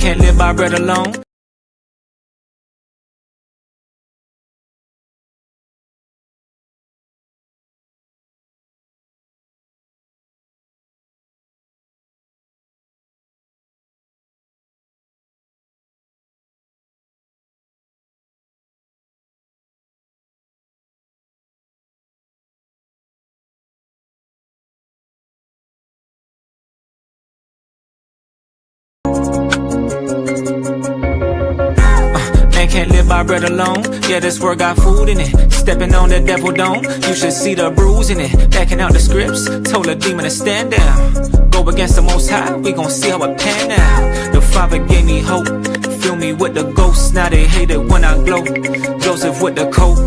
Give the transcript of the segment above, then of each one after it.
can't live by bread alone. Can't live by bread alone. Yeah, this word got food in it. Stepping on the devil don't. You should see the bruise in it. Backing out the scripts. Told a demon to stand down. Go against the Most High. We gon' see how it pan out. The Father gave me hope. Fill me with the ghosts. Now they hate it when I glow. Joseph with the coat.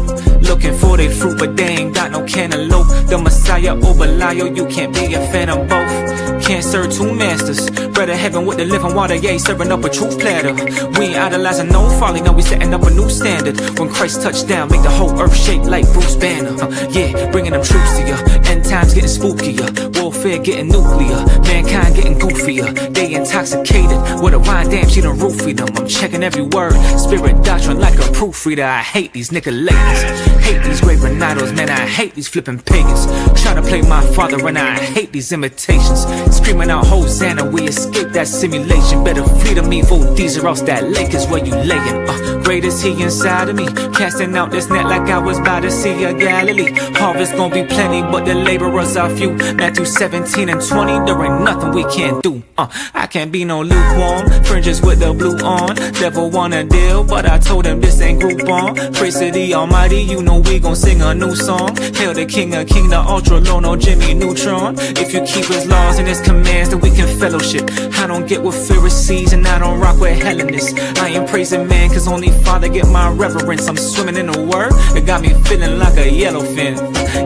Looking for their fruit, but they ain't got no cantaloupe. The Messiah over Lio. You can't be a fan of both. Can't serve two masters. Bread of heaven with the living water. Yeah, serving up a truth platter. We ain't idolizing no folly. Now we setting up a new standard. When Christ touched down, make the whole earth shake like Bruce Banner. Yeah, bringing them troops to ya. End times getting spookier. Warfare getting nuclear. Mankind getting goofier. They intoxicated with a wine, damn, she done roofied them. I'm checking every word. Spirit doctrine like a proofreader. I hate these Nicolatans. Hate these graven idols, man, I hate these flipping pagans. Trying to play my father and I hate these imitations. Screaming out Hosanna, we escape that simulation. Better flee to me, vote these or else that lake is where you laying. Great is he inside of me, casting out this net like I was by the Sea of Galilee. Harvest gon' be plenty, but the laborers are few. Matthew 17 and 20, there ain't nothing we can't do. I can't be no lukewarm, fringes with the blue on. Devil wanna deal, but I told him this ain't Groupon. Praise to the Almighty, you know we gon' sing a new song. Hail the King of King, the ultra low, no Jimmy Neutron. If you keep his laws and his commands, then we can fellowship. I don't get with Pharisees and I don't rock with Hellenists. I ain't praising man, cause only Father get my reverence. I'm swimming in the word, it got me feeling like a yellowfin.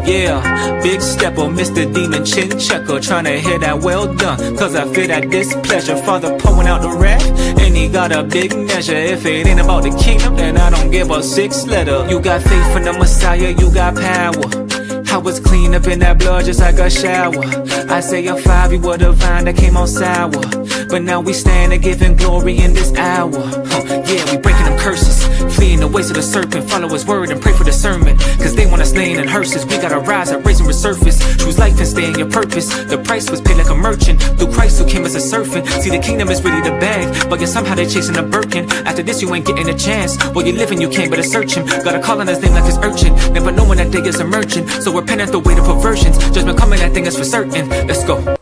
Yeah, big stepper, Mr. Demon Chin Checker, trying to hear that well done, cause I feel that displeasure. Father pouring out the wrath, and he got a big measure. If it ain't about the kingdom, then I don't give a six letter. You got faith in the Messiah, you got power. I was clean up in that blood just like a shower. Isaiah 5, you were the vine that came out sour. But now we stand and giving glory in this hour. Yeah, we breaking them curses, fleeing the ways of the serpent. Follow his word and pray for discernment, cause they want us laying in hearses. We gotta rise up, raise and resurface. Choose life and stay in your purpose. The price was paid like a merchant, through Christ who came as a servant. See, the kingdom is ready to bag, but yet somehow they chasing a Birkin. After this you ain't getting a chance. While you living you can't better search him. Gotta call on his name like his urchin. Never knowing that day is emerging, so repent at the weight of perversions. Judgment coming, that thing is for certain. Let's go.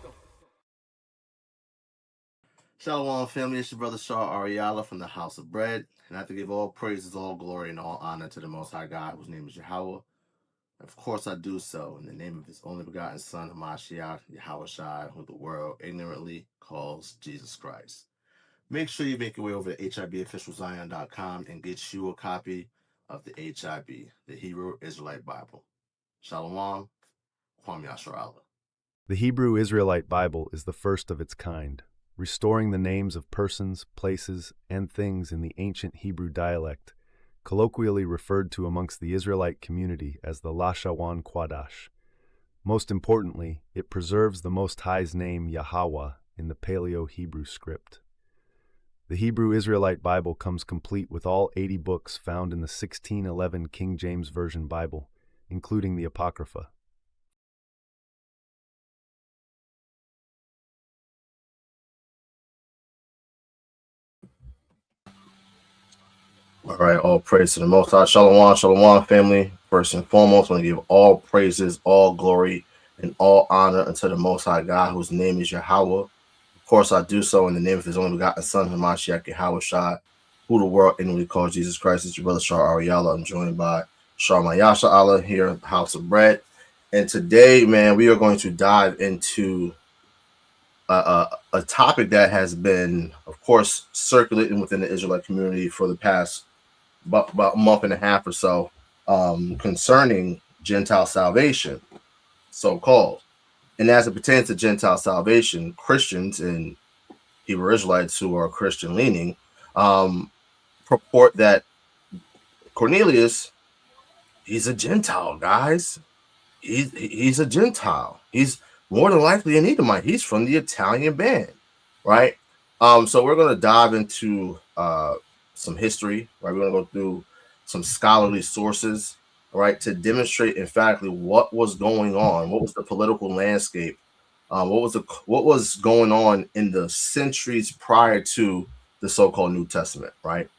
Shalawam family, it's your brother Yasharahla from the House of Bread, and I have to give all praises, all glory, and all honor to the Most High God, whose name is YAHAWAH. Of course I do so in the name of his only begotten Son, Hamashiach, Yahawashi, who the world ignorantly calls Jesus Christ. Make sure you make your way over to HIBofficialZion.com and get you a copy of the HIB, the Hebrew Israelite Bible. Shalawam, Yasharahla. The Hebrew Israelite Bible is the first of its kind, restoring the names of persons, places, and things in the ancient Hebrew dialect, colloquially referred to amongst the Israelite community as the Lashawan Quadash. Most importantly, it preserves the Most High's name YAHAWAH in the Paleo-Hebrew script. The Hebrew Israelite Bible comes complete with all 80 books found in the 1611 King James Version Bible, including the Apocrypha. All right, all praise to the Most High. Shalawam family. First and foremost, I want to give all praises, all glory, and all honor unto the Most High God, whose name is YAHAWAH. Of course, I do so in the name of his only begotten Son, Hamashiach Yahawashi, who the world inwardly calls Jesus Christ. It's your brother Yasharahla. I'm joined by Yasharahla here at the House of Bread. And today, man, we are going to dive into a topic that has been, of course, circulating within the Israelite community for the past about a month and a half or so, concerning Gentile salvation, so-called. And as it pertains to Gentile salvation, Christians and Hebrew Israelites who are Christian-leaning purport that Cornelius, he's a Gentile, guys. He's a Gentile. He's more than likely an Edomite. He's from the Italian band, right? So we're going to dive into some history, right? We're going to go through some scholarly sources, right, to demonstrate emphatically what was going on, what was the political landscape, what was going on in the centuries prior to the so-called New Testament, right?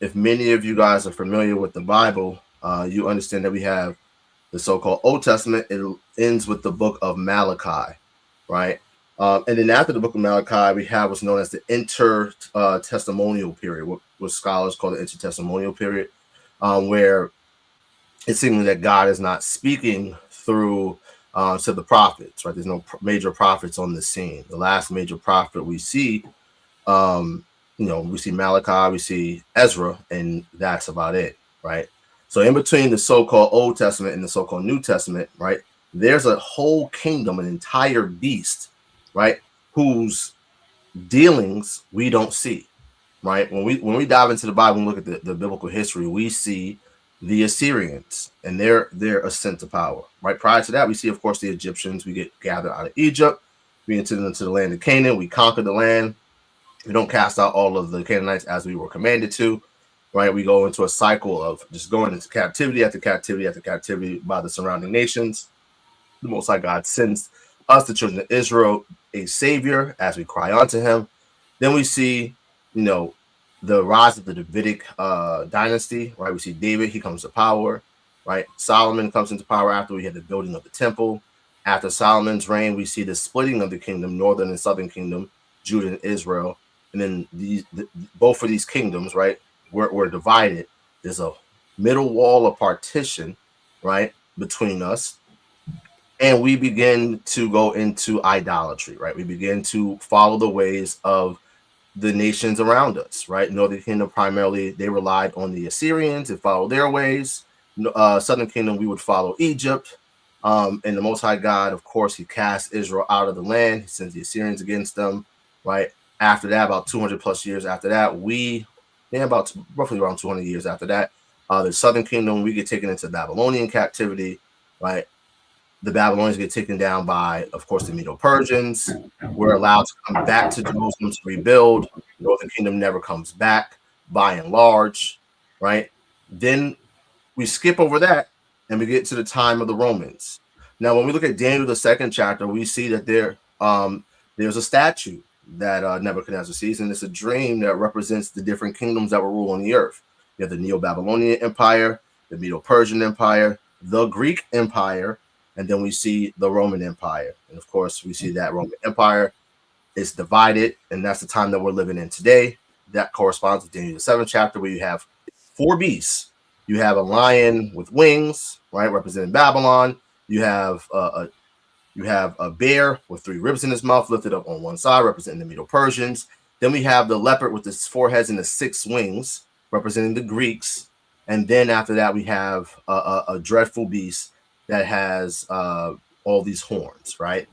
If many of you guys are familiar with the Bible, you understand that we have the so-called Old Testament. It ends with the book of Malachi, right? And then after the book of Malachi, we have what's known as the intertestamental period, what scholars call the intertestamental period, where it seems that God is not speaking through to the prophets, right? There's no major prophets on the scene. The last major prophet we see, we see Malachi, we see Ezra, and that's about it, right? So in between the so-called Old Testament and the so-called New Testament, right, there's a whole kingdom, an entire beast, right, whose dealings we don't see, right? When we dive into the Bible and look at the biblical history, we see the Assyrians and their ascent to power, right? Prior to that, we see, of course, the Egyptians. We get gathered out of Egypt, we enter into the land of Canaan, we conquer the land. We don't cast out all of the Canaanites as we were commanded to, right? We go into a cycle of just going into captivity after captivity after captivity by the surrounding nations. The Most High God sends us, the children of Israel, a savior as we cry unto him. Then we see, the rise of the Davidic dynasty, right? We see David, he comes to power, right? Solomon comes into power after we had the building of the temple. After Solomon's reign, we see the splitting of the kingdom, northern and southern kingdom, Judah and Israel. And then both of these kingdoms, right, were divided. There's a middle wall of partition, right, between us. And we begin to go into idolatry, right? We begin to follow the ways of the nations around us, right? Northern Kingdom, primarily, they relied on the Assyrians and followed their ways. Southern Kingdom, we would follow Egypt. And the Most High God, of course, he casts Israel out of the land. He sends the Assyrians against them, right? After that, about 200 plus years after that, about roughly around 200 years after that, the Southern Kingdom, we get taken into Babylonian captivity, right? The Babylonians get taken down by, of course, the Medo-Persians. We're allowed to come back to Jerusalem to rebuild. The Northern Kingdom never comes back, by and large, right? Then we skip over that and we get to the time of the Romans. Now, when we look at Daniel, the second chapter, we see that there's a statue that Nebuchadnezzar sees, and it's a dream that represents the different kingdoms that were ruling the earth. You have the Neo-Babylonian Empire, the Medo-Persian Empire, the Greek Empire, and then we see the Roman Empire. And of course, we see that Roman Empire is divided, and that's the time that we're living in today. That corresponds to Daniel, the seventh chapter, where you have 4 beasts. You have a lion with wings, right, representing Babylon. You have a bear with 3 ribs in his mouth, lifted up on one side, representing the Medo-Persians. Then we have the leopard with its 4 heads and the 6 wings, representing the Greeks. And then after that, we have a dreadful beast that has all these horns, right?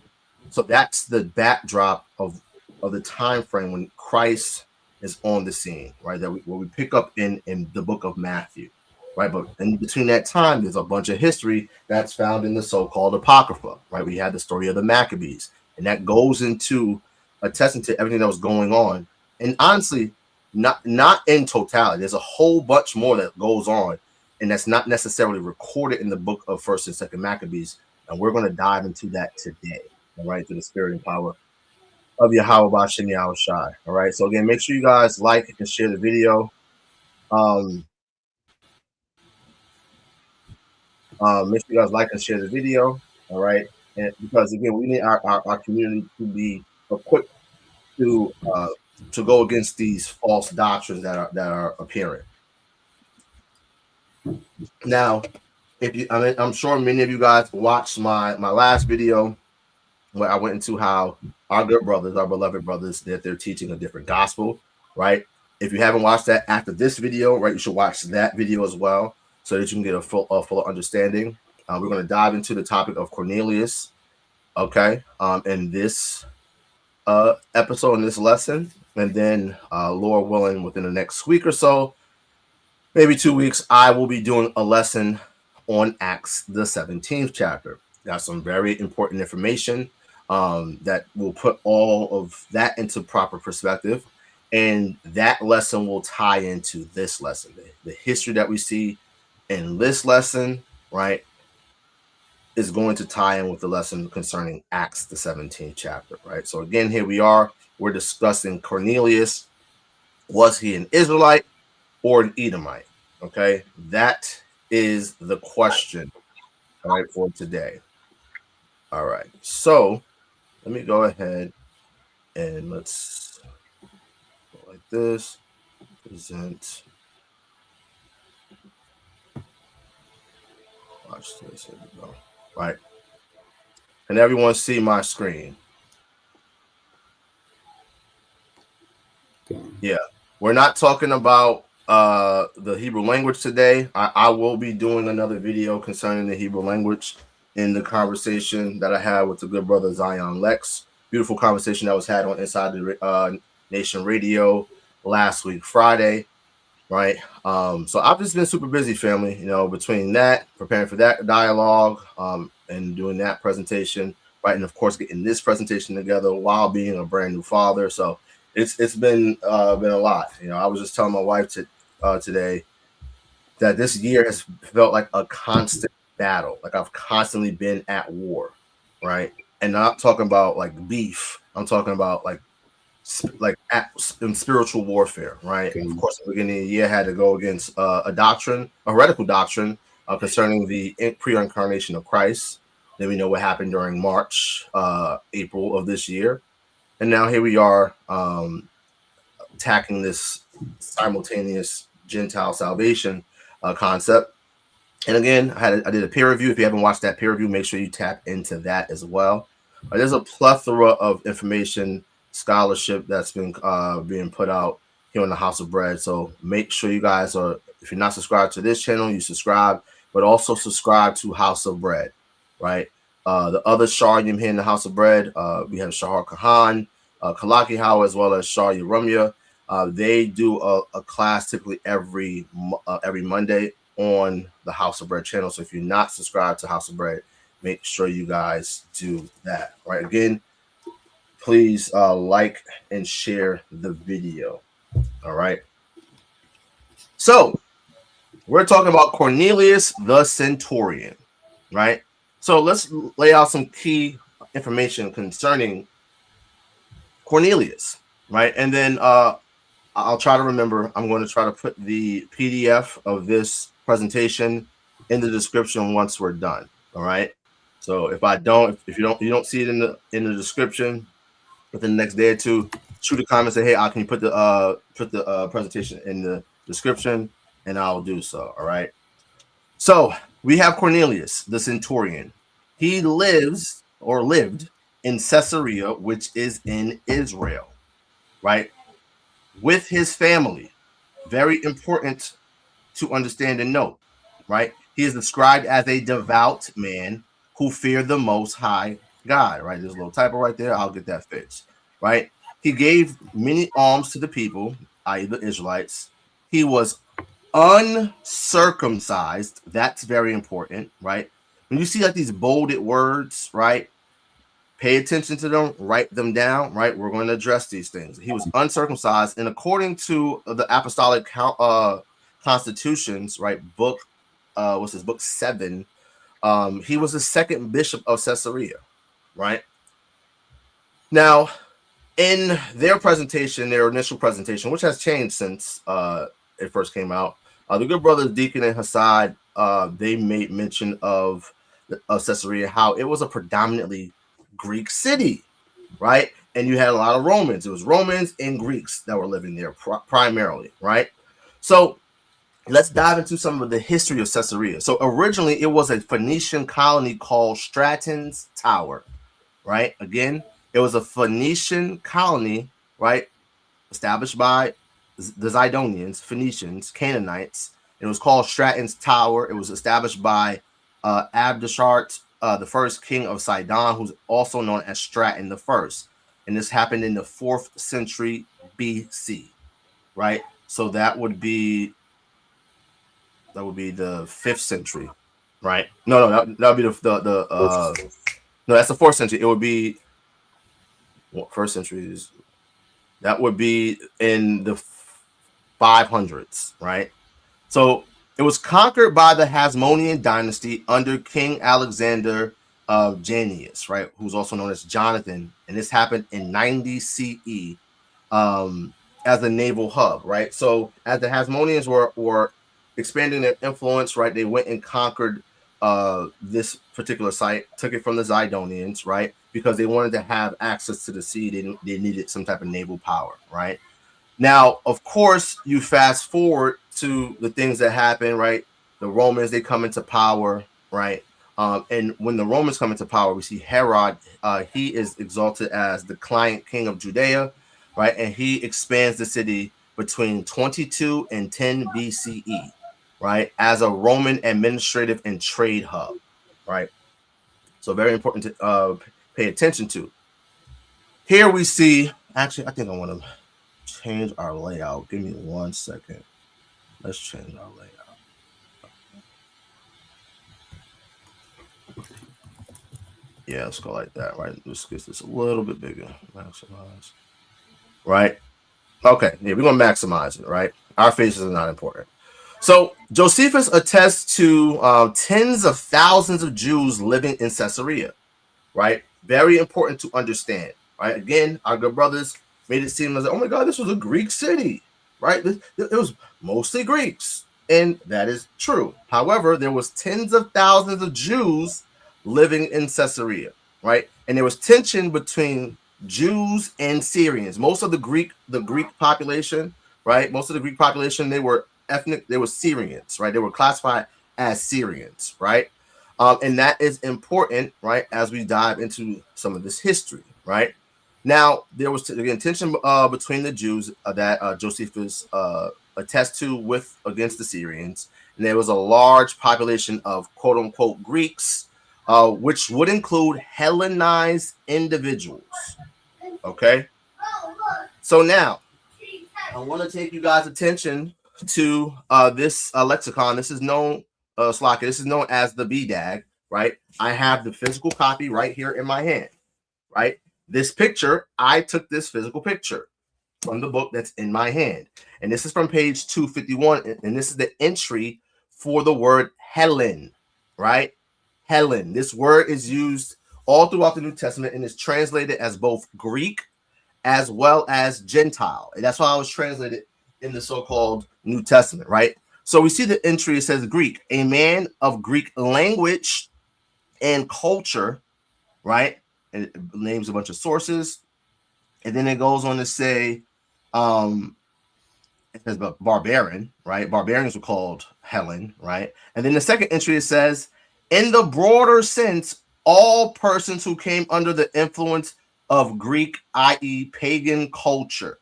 So that's the backdrop of the time frame when Christ is on the scene, right? What we pick up in the book of Matthew, right? But in between that time, there's a bunch of history that's found in the so-called Apocrypha, right? We had the story of the Maccabees, and that goes into attesting to everything that was going on. And honestly, not in totality. There's a whole bunch more that goes on, and that's not necessarily recorded in the book of First and Second Maccabees. And we're going to dive into that today, all right, through the spirit and power of Yahawah, shanyam-ishar. All right. So again, make sure you guys like and share the video. Make sure you guys like and share the video. All right. And because again, we need our community to be equipped to go against these false doctrines that are appearing. Now, I'm sure many of you guys watched my last video where I went into how our good brothers, our beloved brothers, that they're teaching a different gospel, right? If you haven't watched that after this video, right, you should watch that video as well so that you can get a fuller understanding. We're going to dive into the topic of Cornelius, okay, in this episode, in this lesson, and then Lord willing, within the next week or so, maybe 2 weeks, I will be doing a lesson on Acts, the 17th chapter. Got some very important information that will put all of that into proper perspective. And that lesson will tie into this lesson. The history that we see in this lesson, right, is going to tie in with the lesson concerning Acts, the 17th chapter, right? So again, here we are. We're discussing Cornelius. Was he an Israelite or an Edomite? Okay, that is the question, all right, for today. All right, so let me go ahead and let's go like this. Present. Watch this. Here we go. Right. Can everyone see my screen? Okay. Yeah. We're not talking about the Hebrew language today. I will be doing another video concerning the Hebrew language in the conversation that I had with the good brother Zion Lex. Beautiful conversation that was had on Inside the Nation Radio last week, Friday. Right. So I've just been super busy, family, between that, preparing for that dialogue, and doing that presentation, right. And of course, getting this presentation together while being a brand new father. So it's been a lot. I was just telling my wife today that this year has felt like a constant battle. Like I've constantly been at war, right. And I'm not talking about like beef. I'm talking about in spiritual warfare, right? Okay. Of course, at the beginning of the year, I had to go against a heretical doctrine concerning the pre-incarnation of Christ. Then we know what happened during March, April of this year. And now here we are attacking this simultaneous Gentile salvation concept. And again, I did a peer review. If you haven't watched that peer review, make sure you tap into that as well. There's a plethora of information, scholarship that's been being put out here on the House of Bread. So make sure you guys if you're not subscribed to this channel, you subscribe, but also subscribe to House of Bread, right? The other Sharyam here in the House of Bread, we have Shahar Kahan, Kalaki Howah, as well as Shanyam-ishar. They do a class typically every Monday on the House of Bread channel. So if you're not subscribed to House of Bread, make sure you guys do that. Right. Again, please like and share the video. All right. So we're talking about Cornelius the centurion, right? So let's lay out some key information concerning Cornelius, right? And then I'll try to remember. I'm going to try to put the PDF of this presentation in the description once we're done. All right. So if you don't see it in the description within the next day or two, shoot a comment, say, hey, can you put the presentation in the description, and I'll do so. All right. So we have Cornelius, the centurion. He lived in Caesarea, which is in Israel, right? With his family. Very important to understand and note, right? He is described as a devout man who feared the Most High God, right? There's a little typo right there. I'll get that fixed, right? He gave many alms to the people, i.e. the Israelites. He was uncircumcised. That's very important, right? When you see like these bolded words, right? Pay attention to them, write them down, right? We're going to address these things. He was uncircumcised, and according to the apostolic constitutions, right? Book 7. He was the second bishop of Caesarea, right? Now, in their initial presentation, which has changed since it first came out, the good brothers Deacon and Hassad, they made mention of Caesarea, how it was a predominantly Greek city, right? And you had a lot of Romans. It was Romans and Greeks that were living there primarily, right? So let's dive into some of the history of Caesarea. So originally it was a Phoenician colony called Straton's Tower, right? Again, it was a Phoenician colony, right? Established by the Zidonians, Phoenicians, Canaanites. It was called Straton's Tower. It was established by Abdashart, the first king of Sidon, who's also known as Straton the First. And this happened in the 4th century BC, right? So that would be the 5th century, right? No, that would be no, that's the 4th century. It would be First centuries. That would be in the 500s, right? So it was conquered by the Hasmonean dynasty under King Alexander Jannaeus, right? Who's also known as Jonathan. And this happened in 90 CE as a naval hub, right? So as the Hasmoneans were expanding their influence, right, they went and conquered this particular site, took it from the Zidonians, right? Because they wanted to have access to the sea. They needed some type of naval power, right? Now, of course, you fast forward to the things that happen, right? The Romans, they come into power, right? And when the Romans come into power, we see Herod, he is exalted as the client king of Judea, right? And he expands the city between 22 and 10 BCE, right? As a Roman administrative and trade hub, right? So very important to pay attention to. Here we see, actually, I think I want to change our layout. Give me 1 second. Let's change our layout. Yeah, let's go like that, right? Let's get this a little bit bigger. Maximize. Right? Okay, yeah, we're going to maximize it, right? Our faces are not important. So Josephus attests to tens of thousands of Jews living in Caesarea, right? Very important to understand, right? Again, our good brothers made it seem as, oh my God, this was a Greek city, right? It was mostly Greeks, and that is true. However, there was tens of thousands of Jews living in Caesarea, right? And there was tension between Jews and Syrians. Most of the Greek population, right? Most of the Greek population, they were ethnic, they were Syrians, right? They were classified as Syrians, right? And that is important, right? As we dive into some of this history, right? Now, there was again tension between the Jews that Josephus attests to against the Syrians, and there was a large population of quote unquote Greeks, which would include Hellenized individuals. Okay, so now I want to take you guys' attention to this lexicon. This is known, Slacker. This is known as the BDAG, right? I have the physical copy right here in my hand, right? This picture, I took this physical picture from the book that's in my hand. And this is from page 251. And this is the entry for the word Helen, right? Helen. This word is used all throughout the New Testament and is translated as both Greek as well as Gentile. And that's why I was translated in the so-called New Testament, right? So we see the entry, it says Greek, a man of Greek language and culture, right? And it names a bunch of sources. And then it goes on to say, it says about barbarian, right? Barbarians were called Helen, right? And then the second entry, it says, in the broader sense, all persons who came under the influence of Greek, i.e. pagan culture.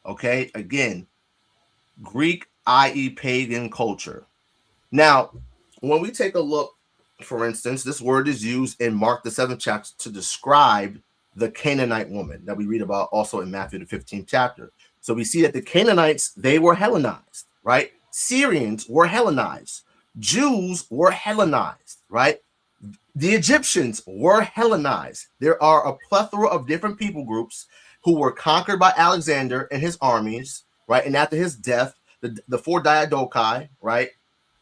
Okay, again, Greek, i.e. pagan culture. Now, when we take a look, for instance, this word is used in Mark the 7th chapter to describe the Canaanite woman that we read about also in Matthew the 15th chapter. So we see that the Canaanites, they were Hellenized, right? Syrians were Hellenized. Jews were Hellenized, right? The Egyptians were Hellenized. There are a plethora of different people groups who were conquered by Alexander and his armies, right? And after his death, the four Diadochi, right?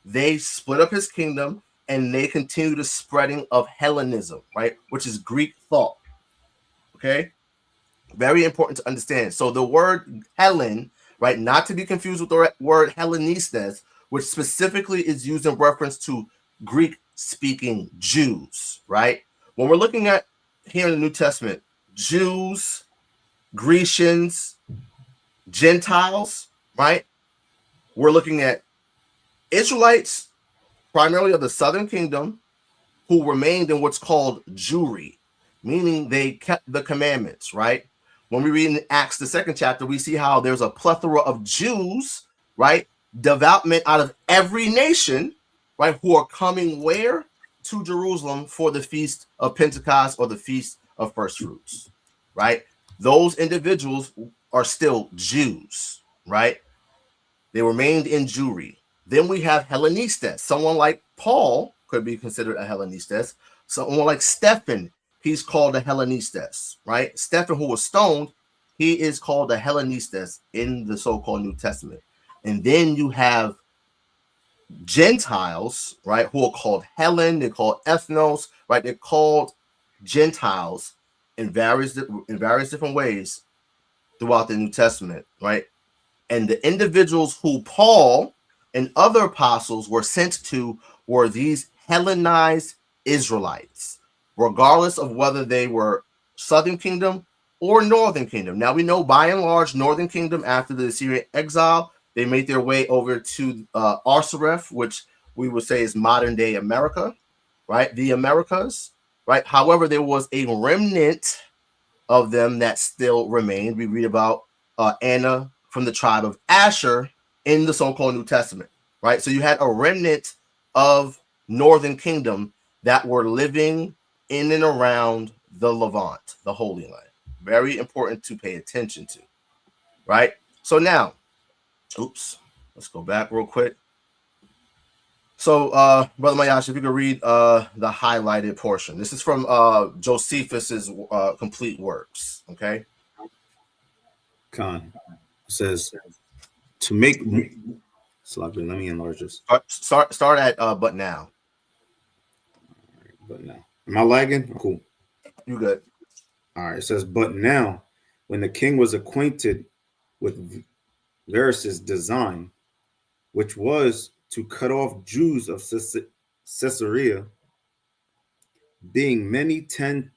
They split up his kingdom and they continue the spreading of Hellenism, right? Which is Greek thought. Okay? Very important to understand. So the word Hellen, right? Not to be confused with the word Hellenistes, which specifically is used in reference to Greek-speaking Jews, right? When we're looking at here in the New Testament, Jews, Grecians, Gentiles, right? We're looking at Israelites, primarily of the southern kingdom, who remained in what's called Jewry, meaning they kept the commandments, right? When we read in Acts, the 2nd chapter, we see how there's a plethora of Jews, right? Devout men out of every nation, right? Who are coming where? To Jerusalem for the Feast of Pentecost or the Feast of First Fruits, right? Those individuals are still Jews, right? They remained in Jewry. Then we have Hellenistes. Someone like Paul could be considered a Hellenistes. Someone like Stephen, he's called a Hellenistes, right? Stephen, who was stoned, he is called a Hellenistes in the so-called New Testament. And then you have Gentiles, right, who are called Hellen, they're called ethnos, right? They're called Gentiles in various different ways throughout the New Testament, right? And the individuals who Paul and other apostles were sent to were these Hellenized Israelites, regardless of whether they were Southern Kingdom or Northern Kingdom. Now we know by and large, Northern Kingdom, after the Assyrian exile, they made their way over to Arsareth, which we would say is modern day America, right? The Americas, right? However, there was a remnant of them that still remained. We read about Anna from the tribe of Asher in the so-called New Testament, right? So you had a remnant of Northern Kingdom that were living in and around the Levant, the Holy Land. Very important to pay attention to, right? So now, let's go back real quick. So, Brother Mayash, if you could read the highlighted portion. This is from Josephus's complete works, okay? Khan says to make. Let me enlarge this. Start at but now. But now, am I lagging? Cool. You good? All right. It says, but now, when the king was acquainted with Varus's design, which was to cut off Jews of Caesarea, being many ten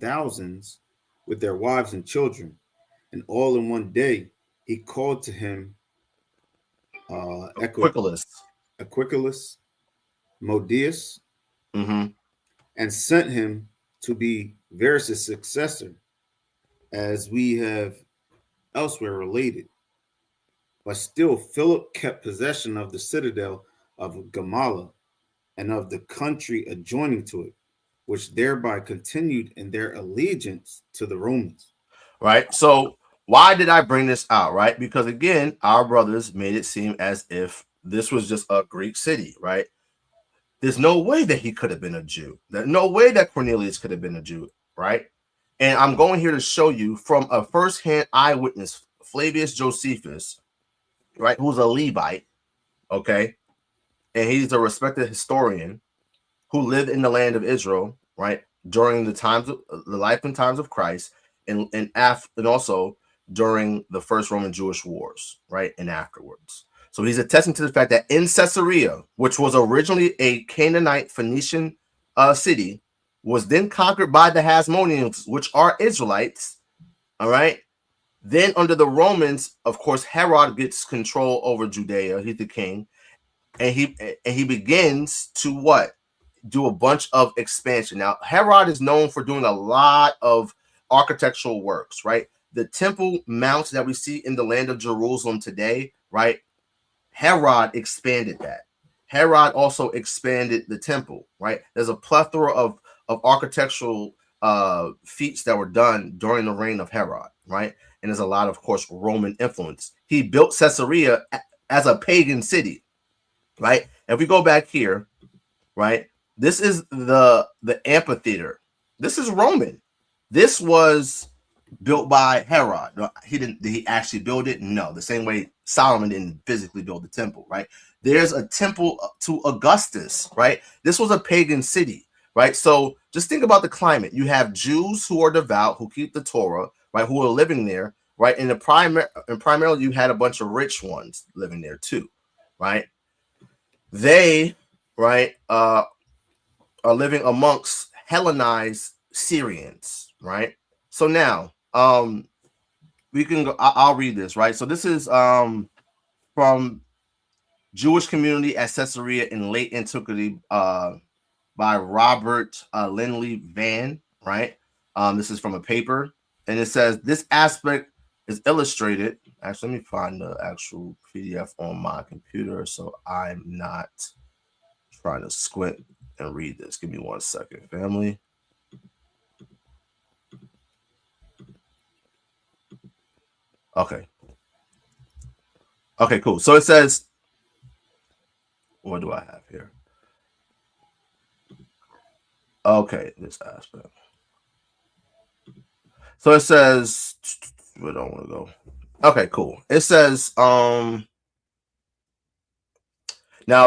thousands with their wives and children, and all in one day, he called to him Equicalus, Modius, and sent him to be Varus's successor, as we have elsewhere related. But still, Philip kept possession of the citadel of Gamala and of the country adjoining to it, which thereby continued in their allegiance to the Romans. Right. So why did I bring this out? Right. Because again, our brothers made it seem as if this was just a Greek city. Right. There's no way that he could have been a Jew. There's no way that Cornelius could have been a Jew. Right. And I'm going here to show you from a firsthand eyewitness, Flavius Josephus, right, who's a Levite, okay, and he's a respected historian who lived in the land of Israel, right, during the times of the life and times of Christ, and also during the first Roman Jewish wars, right, and afterwards. So he's attesting to the fact that in Caesarea, which was originally a Canaanite Phoenician city, was then conquered by the Hasmoneans, which are Israelites, all right. Then under the Romans, of course, Herod gets control over Judea. He's the king, and he begins to what? Do a bunch of expansion. Now, Herod is known for doing a lot of architectural works, right? The Temple Mount that we see in the land of Jerusalem today, right? Herod expanded that. Herod also expanded the temple, right? There's a plethora of architectural feats that were done during the reign of Herod, right? And there's a lot of course, Roman influence. He built Caesarea as a pagan city, right? If we go back here, right, this is the amphitheater. This is Roman. This was built by Herod. Did he actually build it? No. The same way Solomon didn't physically build the temple, right? There's a temple to Augustus, right? This was a pagan city, right? So just think about the climate. You have Jews who are devout, who keep the Torah, right, who are living there, right? And primarily you had a bunch of rich ones living there too, right? They, right, are living amongst Hellenized Syrians, right? So now, we can go. I'll read this, right? So this is from Jewish Community at Caesarea in Late Antiquity by Robert Lindley Van, right? This is from a paper, and it says this aspect is illustrated. Actually, let me find the actual PDF on my computer so I'm not trying to squint and read this. Give me 1 second, family. Okay. Okay, cool. So it says, what do I have here? Okay, this aspect. So it says, where do I want to go? Okay, cool. It says, now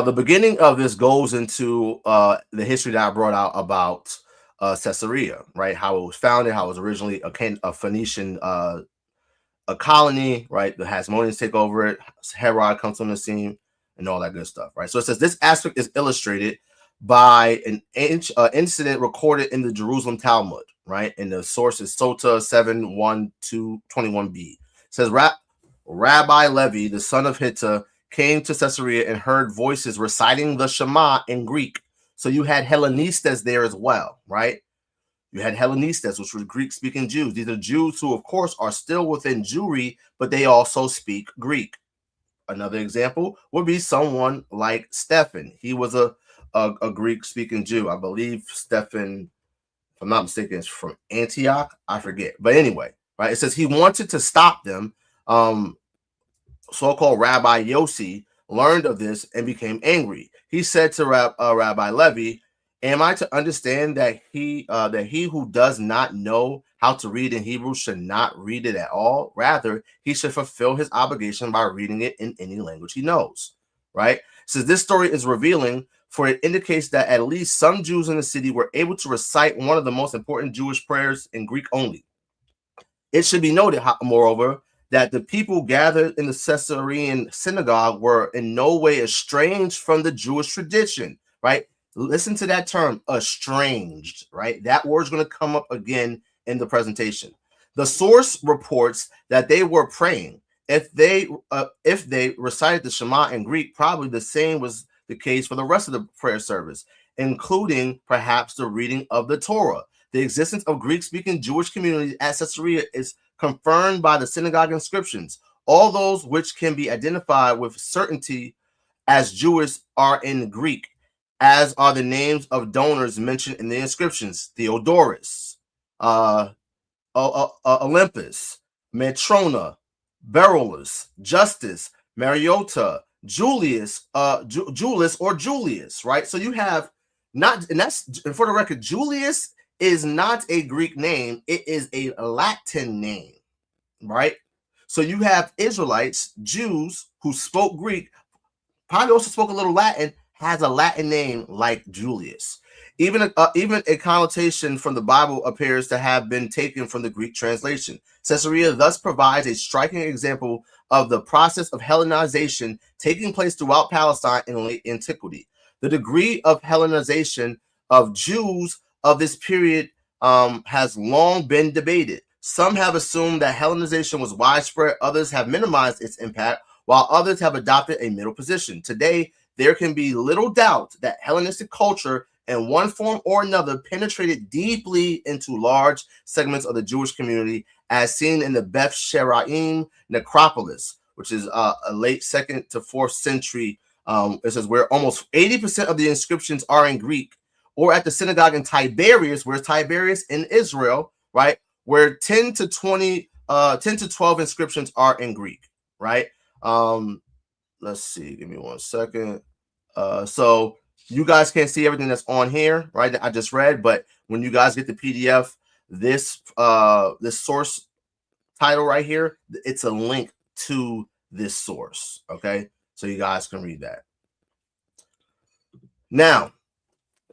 the beginning of this goes into the history that I brought out about Caesarea, right? How it was founded, how it was originally a Phoenician a colony, right? The Hasmoneans take over it. Herod comes on the scene, and all that good stuff, right? So it says this aspect is illustrated by an incident recorded in the Jerusalem Talmud, right? And the source is Sota 7:1-21b. It says Rabbi Levi, the son of Hitta, came to Caesarea and heard voices reciting the Shema in Greek. So you had Hellenistes there as well, right? You had Hellenistes, which were Greek-speaking Jews. These are Jews who, of course, are still within Jewry, but they also speak Greek. Another example would be someone like Stephen. He was a Greek-speaking Jew. I believe Stephen, if I'm not mistaken, is from Antioch. I forget. But anyway, right? It says he wanted to stop them. So-called Rabbi Yossi learned of this and became angry. He said to Rabbi Levi, "Am I to understand that he who does not know how to read in Hebrew should not read it at all? Rather, he should fulfill his obligation by reading it in any language he knows." Right? So this story is revealing, for it indicates that at least some Jews in the city were able to recite one of the most important Jewish prayers in Greek only. It should be noted, moreover, that the people gathered in the Caesarean synagogue were in no way estranged from the Jewish tradition, right? Listen to that term, estranged, right? That word's going to come up again in the presentation. The source reports that they were praying. If they recited the Shema in Greek, probably the same was the case for the rest of the prayer service, including perhaps the reading of the Torah. The existence of Greek-speaking Jewish communities at Caesarea is confirmed by the synagogue inscriptions. All those which can be identified with certainty as Jewish are in Greek, as are the names of donors mentioned in the inscriptions: Theodorus, Olympus, Matrona, Berolus, Justus, Mariota, Julius, Julius or Julius, right? So you have not, and that's, and for the record, Julius is not a Greek name, it is a Latin name, right? So you have Israelites, Jews who spoke Greek, probably also spoke a little Latin, has a Latin name like Julius. Even a connotation from the Bible appears to have been taken from the Greek translation. Caesarea thus provides a striking example of the process of Hellenization taking place throughout Palestine in late antiquity. The degree of Hellenization of Jews of this period has long been debated. Some have assumed that Hellenization was widespread, others have minimized its impact, while others have adopted a middle position. Today, there can be little doubt that Hellenistic culture in one form or another penetrated deeply into large segments of the Jewish community, as seen in the Beth Sheraim necropolis, which is a late 2nd to 4th century. It says where almost 80% of the inscriptions are in Greek, or at the synagogue in Tiberias, where's Tiberias in Israel, right? Where 10 to 12 inscriptions are in Greek, right? Let's see, give me 1 second. So you guys can't see everything that's on here, right? That I just read, but when you guys get the PDF, this source title right here, it's a link to this source, okay? So you guys can read that. Now,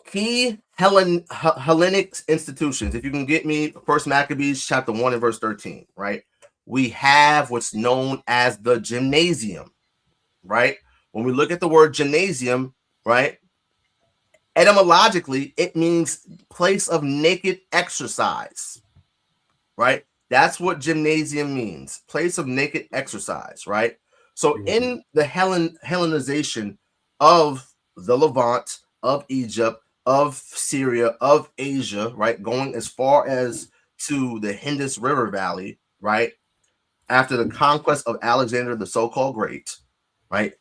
key Hellenic institutions. If you can get me First Maccabees chapter 1 and verse 13, right? We have what's known as the gymnasium, right? When we look at the word gymnasium, right? Etymologically, it means place of naked exercise, right? That's what gymnasium means, place of naked exercise, right? So in the Hellenization of the Levant, of Egypt, of Syria, of Asia, right, going as far as to the Indus River Valley, right, after the conquest of Alexander the so-called Great, right,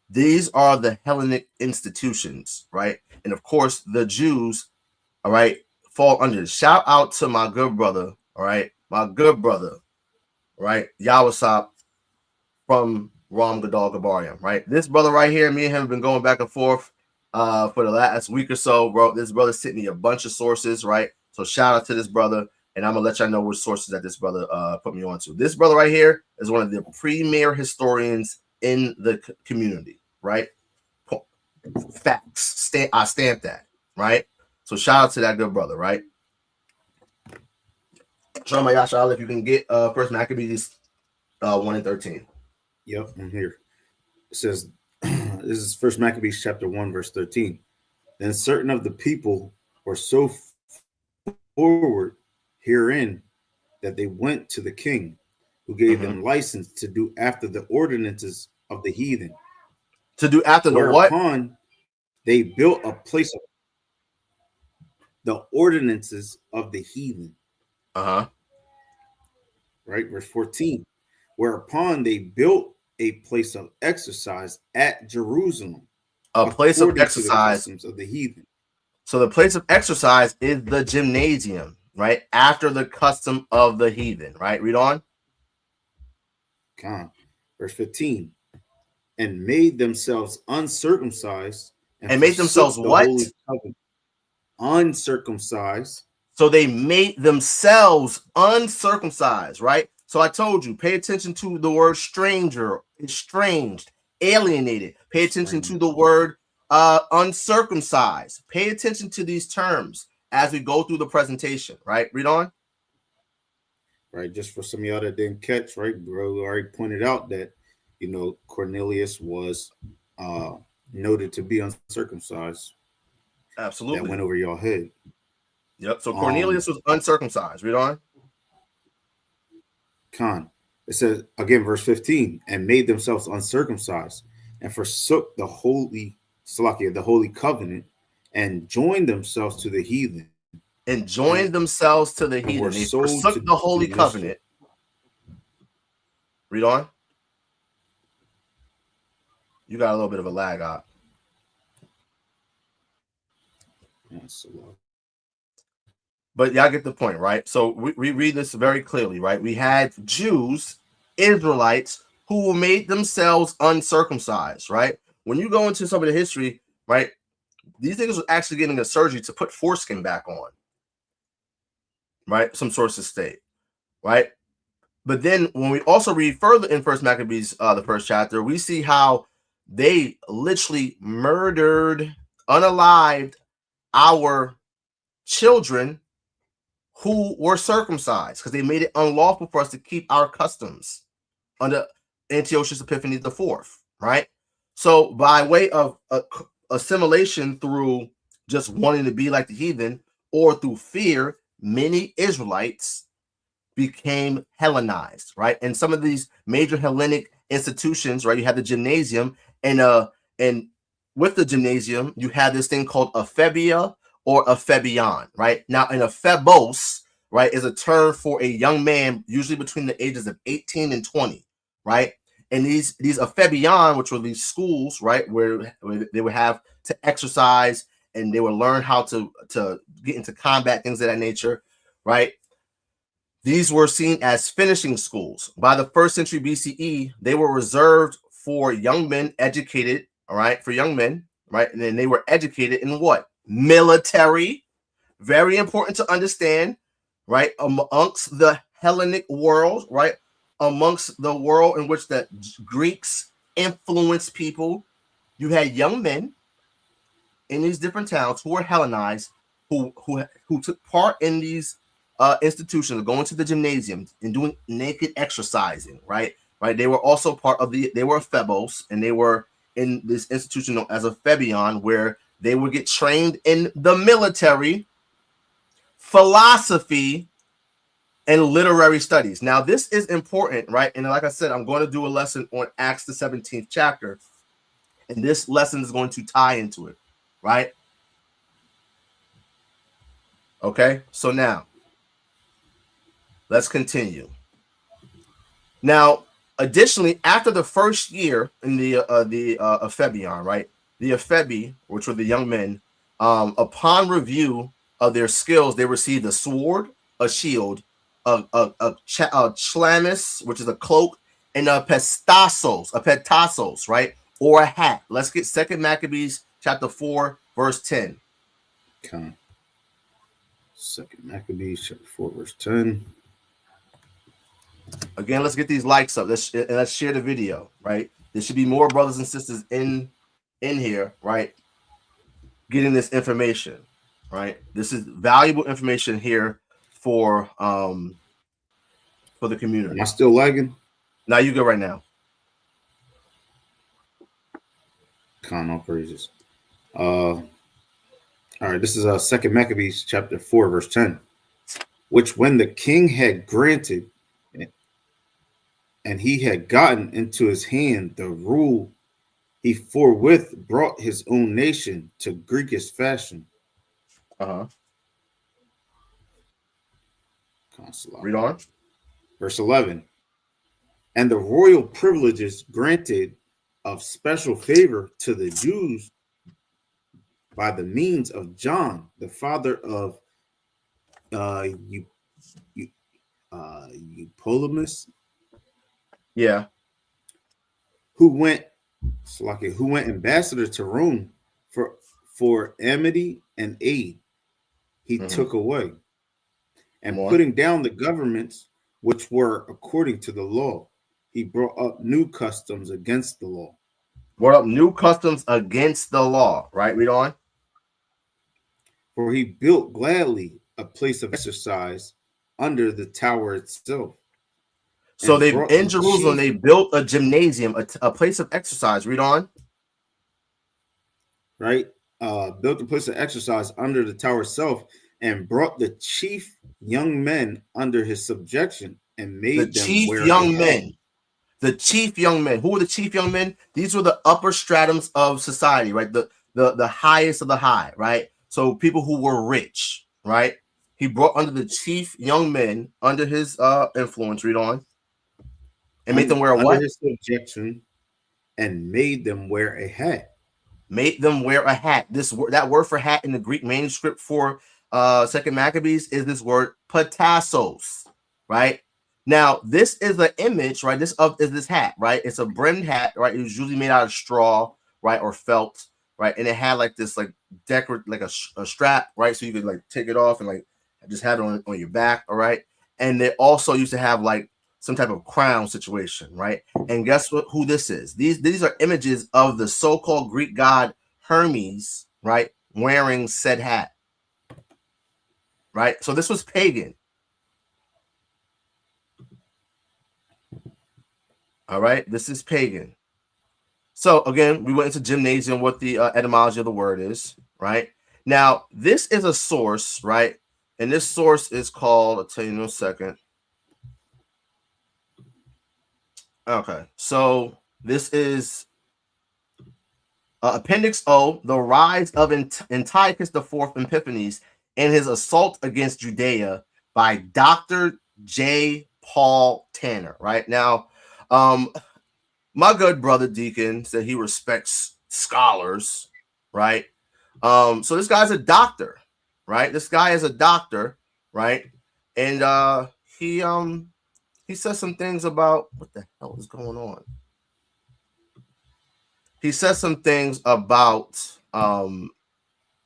these are the Hellenic institutions, right? And of course, the Jews, all right, fall under. Shout out to my good brother, all right, my good brother, right, Yahawashi from Ram Gadol Gabarium, right? This brother right here, me and him have been going back and forth for the last week or so, bro. This brother sent me a bunch of sources, right? So shout out to this brother, and I'm gonna let y'all know which sources that this brother put me on to. This brother right here is one of the premier historians in the community, right? Facts. I stamp that, right? So shout out to that good brother, right? Show my Yasharahla if you can get First Maccabees 1 and 13. Yep, I'm here. It says, this is First Maccabees chapter 1, verse 13. Then certain of the people were so forward herein that they went to the king, who gave them license to do after the ordinances of the heathen. To do after the what? Whereupon they built a place of the ordinances of the heathen. Right, verse 14. Whereupon they built a place of exercise at Jerusalem. A place of exercise to the customs of the heathen. So the place of exercise is the gymnasium, right? After the custom of the heathen, right? Read on. Verse 15. And made themselves uncircumcised. And made themselves what? Uncircumcised. So they made themselves uncircumcised, right? So I told you, pay attention to the word stranger, estranged, alienated. Pay attention to the word uncircumcised. Pay attention to these terms as we go through the presentation, right? Read on. Right, just for some of y'all that didn't catch, right, bro already pointed out that, you know, Cornelius was noted to be uncircumcised. Absolutely. That went over your head. Yep. So Cornelius was uncircumcised. Read on. It says again, verse 15, and made themselves uncircumcised and forsook the holy covenant and joined themselves to the heathen. And joined themselves to the heathen. They forsook the holy covenant. Read on. You got a little bit of a lag out. That's a lot. But y'all get the point, right? So we read this very clearly, right? We had Jews, Israelites, who made themselves uncircumcised, right? When you go into some of the history, right, these niggas were actually getting a surgery to put foreskin back on, right? Some sources state, right? But then when we also read further in First Maccabees, the first chapter, we see how they literally murdered, unalived our children who were circumcised because they made it unlawful for us to keep our customs under Antiochus Epiphanes IV, right? So by way of assimilation through just wanting to be like the heathen or through fear, many Israelites became Hellenized, right? And some of these major Hellenic institutions, right? You had the gymnasium, and with the gymnasium, you had this thing called ephebia or ephebion, right? Now, an ephebos, right, is a term for a young man, usually between the ages of 18 and 20, right? And these ephebion, which were these schools, right, where they would have to exercise and they would learn how to get into combat, things of that nature, right? These were seen as finishing schools. By the 1st century BCE, they were reserved for young men educated, all right, for young men, right? And then they were educated in what? Military. Very important to understand, right? Amongst the Hellenic world, right? Amongst the world in which the Greeks influenced people, you had young men in these different towns who were Hellenized, who took part in these institutions, going to the gymnasium and doing naked exercising, right? They were also part of they were Phebos, and they were in this institution known as a Phebion, where they would get trained in the military, philosophy, and literary studies. Now, this is important, right? And like I said, I'm going to do a lesson on Acts the 17th chapter, and this lesson is going to tie into it, right? Okay, so now let's continue. Now, additionally, after the first year in the Ephebion, right, the Ephebi, which were the young men, upon review of their skills, they received a sword, a shield, a chlamys, which is a cloak, and a petasos, right, or a hat. Let's get 2 Maccabees chapter 4, verse 10. Come. 2nd Maccabees chapter 4, verse 10. Again, let's get these likes up. Let's share the video, right? There should be more brothers and sisters in here, right? Getting this information, right? This is valuable information here for the community. Am I still lagging? Now you go right now. All praises. All right, this is 2nd Maccabees chapter 4, verse 10. Which when the king had granted, and he had gotten into his hand the rule, he forthwith brought his own nation to Greekish fashion. Read on. Verse 11. And the royal privileges granted of special favor to the Jews by the means of John, the father of Eupolemus. Yeah. Who went ambassador to Rome for amity and aid, he took away, and putting down the governments which were according to the law, he brought up new customs against the law. Brought up new customs against the law, right? Read on. For he built gladly a place of exercise under the tower itself. So they in Jerusalem, they built a gymnasium, a place of exercise. Read on. Right? Built a place of exercise under the tower itself, and brought the chief young men under his subjection, and made them chief young men. The chief young men. Who were the chief young men? These were the upper stratums of society, right? The highest of the high, right? So people who were rich, right? He brought under the chief young men under his influence. Read on. And made them wear a what? Under his subjection, and made them wear a hat. Made them wear a hat. That word for hat in the Greek manuscript for 2nd Maccabees is this word patassos, right? Now, this is an image, right? This is this hat, right? It's a brimmed hat, right? It was usually made out of straw, right, or felt, right? And it had like this, like decorative, like a strap, right? So you could like take it off and like just have it on your back, all right? And they also used to have like some type of crown situation, right? And guess what? Who this is? These are images of the so-called Greek god Hermes, right? Wearing said hat, right? So this was pagan. All right, this is pagan. So again, we went into gymnasium, what the etymology of the word is, right? Now, this is a source, right? And this source is called, I'll tell you in a second. Okay, so this is Appendix O, the rise of Antiochus IV Epiphanes and his assault against Judea by Dr. J. Paul Tanner, right? Now, my good brother Deacon said he respects scholars, right? So this guy's a doctor, right? This guy is a doctor, right? And he says some things about what the hell is going on. He says some things about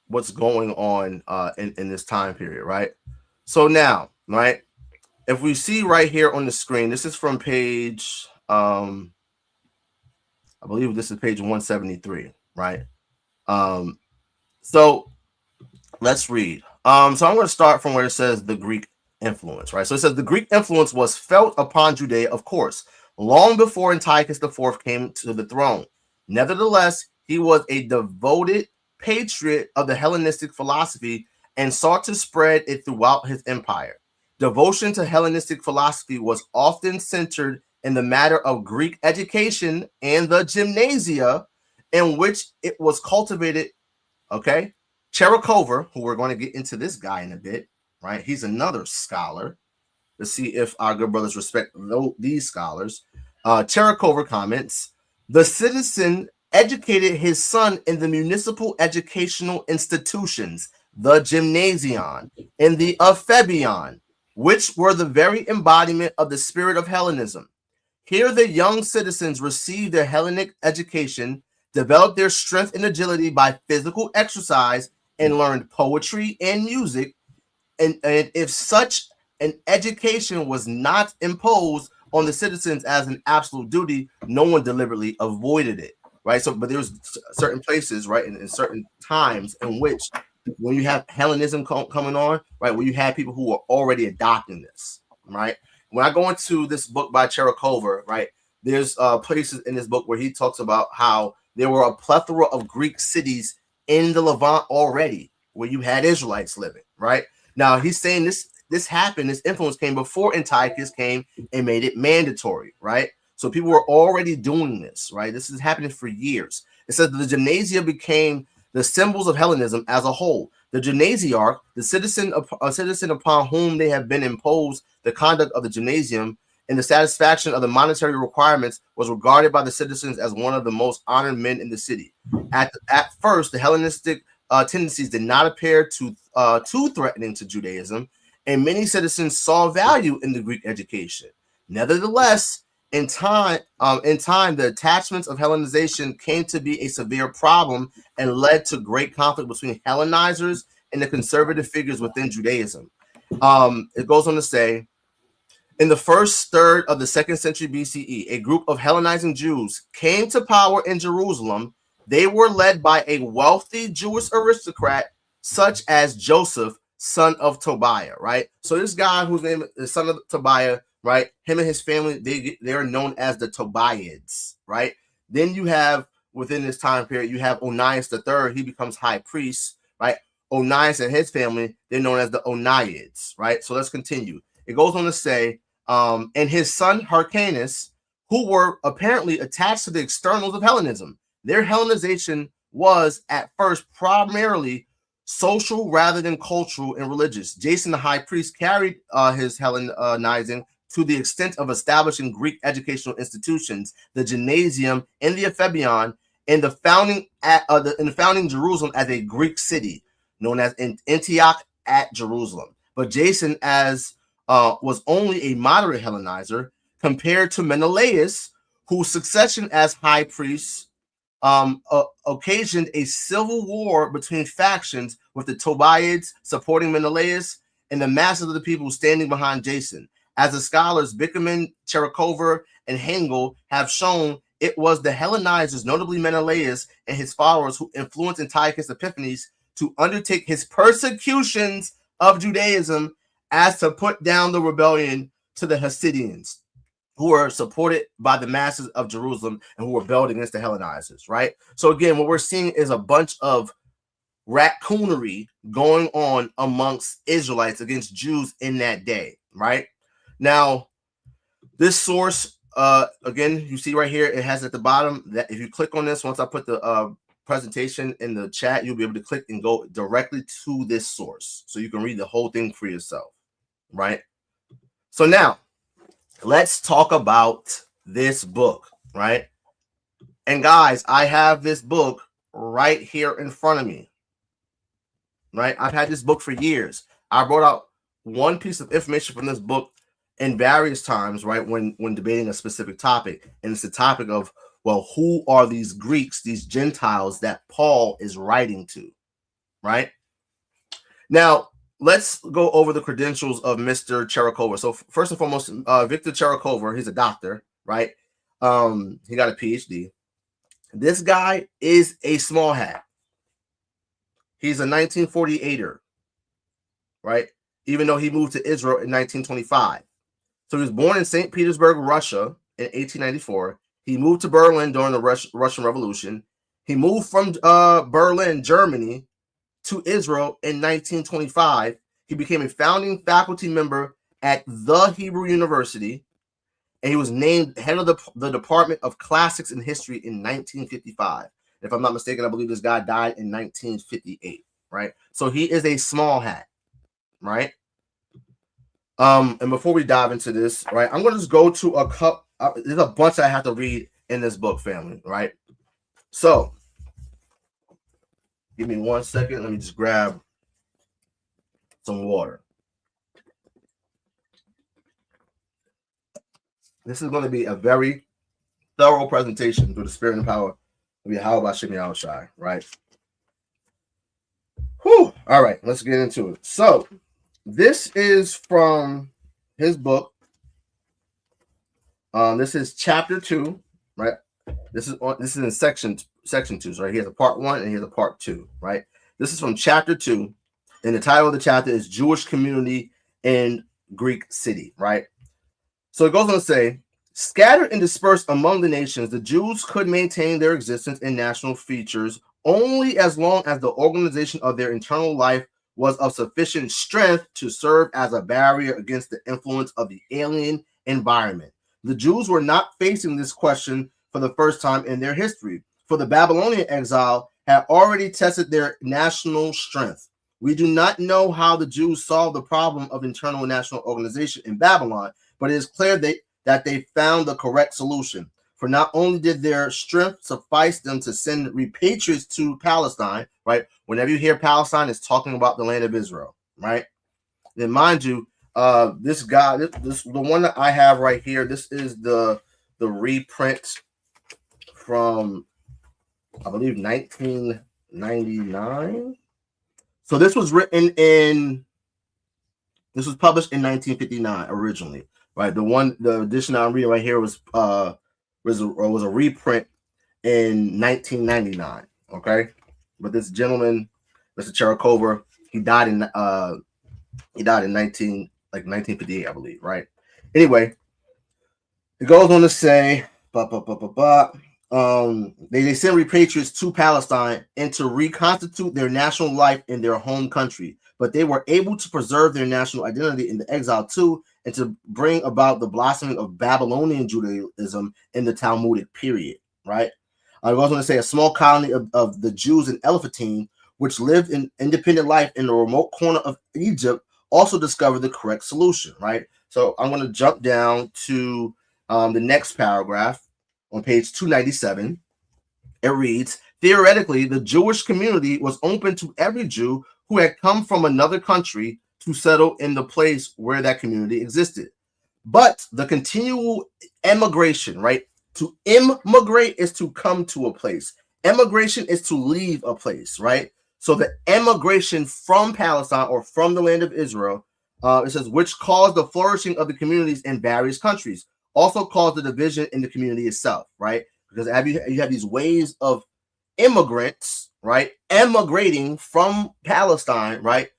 what's going on in this time period, right? So now, right, if we see right here on the screen, this is from page, I believe this is page 173, right? So let's read. So I'm going to start from where it says the Greek influence, right? So it says the Greek influence was felt upon Judea, of course, long before Antiochus IV came to the throne. Nevertheless, he was a devoted patriot of the Hellenistic philosophy and sought to spread it throughout his empire. Devotion to Hellenistic philosophy was often centered in the matter of Greek education and the gymnasia in which it was cultivated. Okay, Cherikover, who we're going to get into this guy in a bit, right? He's another scholar. Let's see if our good brothers respect these scholars. Cherikover comments, the citizen educated his son in the municipal educational institutions, the gymnasion, and the ephebion, which were the very embodiment of the spirit of Hellenism. Here the young citizens received their Hellenic education, developed their strength and agility by physical exercise, and learned poetry and music. And if such an education was not imposed on the citizens as an absolute duty, no one deliberately avoided it, right? So, but there's certain places, right, in certain times in which, when you have Hellenism coming on, right, where you have people who are already adopting this, right? When I go into this book by Cherakova, right, there's places in this book where he talks about how there were a plethora of Greek cities in the Levant already, where you had Israelites living, right? Now he's saying this happened, this influence came before Antiochus came and made it mandatory, right? So people were already doing this, right? This is happening for years. It says that the gymnasia became the symbols of Hellenism as a whole. The gymnasiarch, the citizen upon whom they have been imposed the conduct of the gymnasium and the satisfaction of the monetary requirements, was regarded by the citizens as one of the most honored men in the city. At first, the Hellenistic tendencies did not appear too threatening to Judaism, and many citizens saw value in the Greek education. Nevertheless, in time, the attachments of Hellenization came to be a severe problem and led to great conflict between Hellenizers and the conservative figures within Judaism. It goes on to say, in the first third of the 2nd century BCE, a group of Hellenizing Jews came to power in Jerusalem. They were led by a wealthy Jewish aristocrat such as Joseph, son of Tobiah, right? So this guy whose name is son of Tobiah, right? Him and his family, they are known as the Tobiads, right? Then you have, within this time period, you have Onias III. He becomes high priest, right? Onias and his family, they're known as the Onaids, right? So let's continue. It goes on to say, and his son Hyrcanus, who were apparently attached to the externals of Hellenism. Their Hellenization was at first primarily social rather than cultural and religious. Jason, the high priest, carried his Hellenizing to the extent of establishing Greek educational institutions, the gymnasium and the Ephebion, in the founding Jerusalem as a Greek city, known as Antioch at Jerusalem. But Jason, as was only a moderate Hellenizer compared to Menelaus, whose succession as high priest occasioned a civil war between factions, with the Tobiads supporting Menelaus and the masses of the people standing behind Jason. As the scholars Bickerman, Cherakova, and Hengel have shown, it was the Hellenizers, notably Menelaus and his followers, who influenced Antiochus Epiphanes to undertake his persecutions of Judaism as to put down the rebellion to the Hasidians, who were supported by the masses of Jerusalem and who were rebelled against the Hellenizers, right? So again, what we're seeing is a bunch of raccoonery going on amongst Israelites against Jews in that day, right? Now, this source, again, you see right here, it has at the bottom that if you click on this, once I put the presentation in the chat, you'll be able to click and go directly to this source so you can read the whole thing for yourself, right? So now, let's talk about this book, right? And guys, I have this book right here in front of me, right? I've had this book for years. I brought out one piece of information from this book in various times, right, when debating a specific topic. And it's the topic of, well, who are these Greeks, these Gentiles that Paul is writing to, right? Now, let's go over the credentials of Mr. Cherakova. So first and foremost, Victor Cherakova, he's a doctor, right? He got a PhD. This guy is a small hat. He's a 1948er, right? Even though he moved to Israel in 1925. So he was born in St. Petersburg, Russia in 1894. He moved to Berlin during the Russian Revolution. He moved from Berlin, Germany, to Israel in 1925. He became a founding faculty member at the Hebrew University, and he was named head of the Department of Classics and History in 1955. If I'm not mistaken, I believe this guy died in 1958, right? So he is a small hat, right? And before we dive into this, right, I'm going to just go to a cup. There's a bunch I have to read in this book, family, right? So give me 1 second. Let me just grab some water. This is going to be a very thorough presentation through the spirit and power YAHAWAH, right? Whew. All right, let's get into it. So this is from his book. This is chapter 2, right? This is in section 2, right? Here's a part 1 and here's a part 2, right? This is from chapter 2, and the title of the chapter is Jewish Community in Greek City, right? So it goes on to say, scattered and dispersed among the nations, the Jews could maintain their existence and national features only as long as the organization of their internal life was of sufficient strength to serve as a barrier against the influence of the alien environment. The Jews were not facing this question for the first time in their history, for the Babylonian exile had already tested their national strength. We do not know how the Jews solved the problem of internal national organization in Babylon, but it is clear that they found the correct solution. For not only did their strength suffice them to send repatriates to Palestine, right? Whenever you hear Palestine, it's talking about the land of Israel, right? Then mind you, this guy, this the one that I have right here. This is the reprint from, I believe, 1999. So this was published in 1959 originally, right? The edition I'm reading right here was a reprint in 1999. Okay, but this gentleman, Mr. Cherakova, he died in 1958, I believe, right? Anyway, it goes on to say, they sent repatriates to Palestine and to reconstitute their national life in their home country, but they were able to preserve their national identity in the exile too, and to bring about the blossoming of Babylonian Judaism in the Talmudic period, right? I was going to say a small colony of the Jews in Elephatine, which lived in independent life in the remote corner of Egypt, also discovered the correct solution, right? So I'm going to jump down to the next paragraph on page 297. It reads, theoretically, the Jewish community was open to every Jew who had come from another country to settle in the place where that community existed. But the continual emigration, right? To immigrate is to come to a place. Emigration is to leave a place, right? So the emigration from Palestine or from the land of Israel, it says, which caused the flourishing of the communities in various countries, also caused the division in the community itself, right? Because you have these waves of immigrants, right, emigrating from Palestine, right?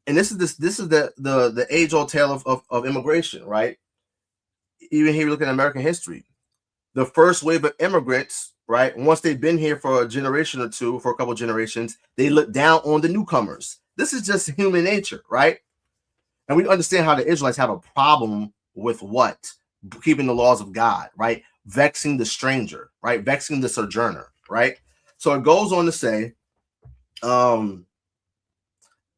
And this is the age-old tale of immigration, right? Even here, we look at American history. The first wave of immigrants, right, once they've been here for a generation or two, for a couple of generations, they look down on the newcomers. This is just human nature, right? And we understand how the Israelites have a problem with what? Keeping the laws of God, right? Vexing the stranger, right? Vexing the sojourner, right? So it goes on to say,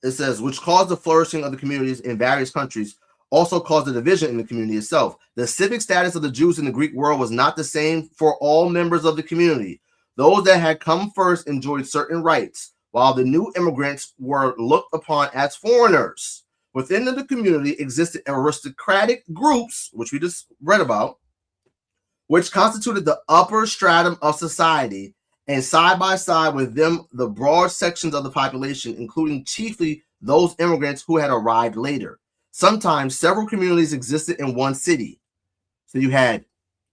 it says, which caused the flourishing of the communities in various countries, also caused the division in the community itself. The civic status of the Jews in the Greek world was not the same for all members of the community. Those that had come first enjoyed certain rights, while the new immigrants were looked upon as foreigners. Within the community existed aristocratic groups, which we just read about, which constituted the upper stratum of society, and side by side with them, the broad sections of the population, including chiefly those immigrants who had arrived later. Sometimes several communities existed in one city. So you had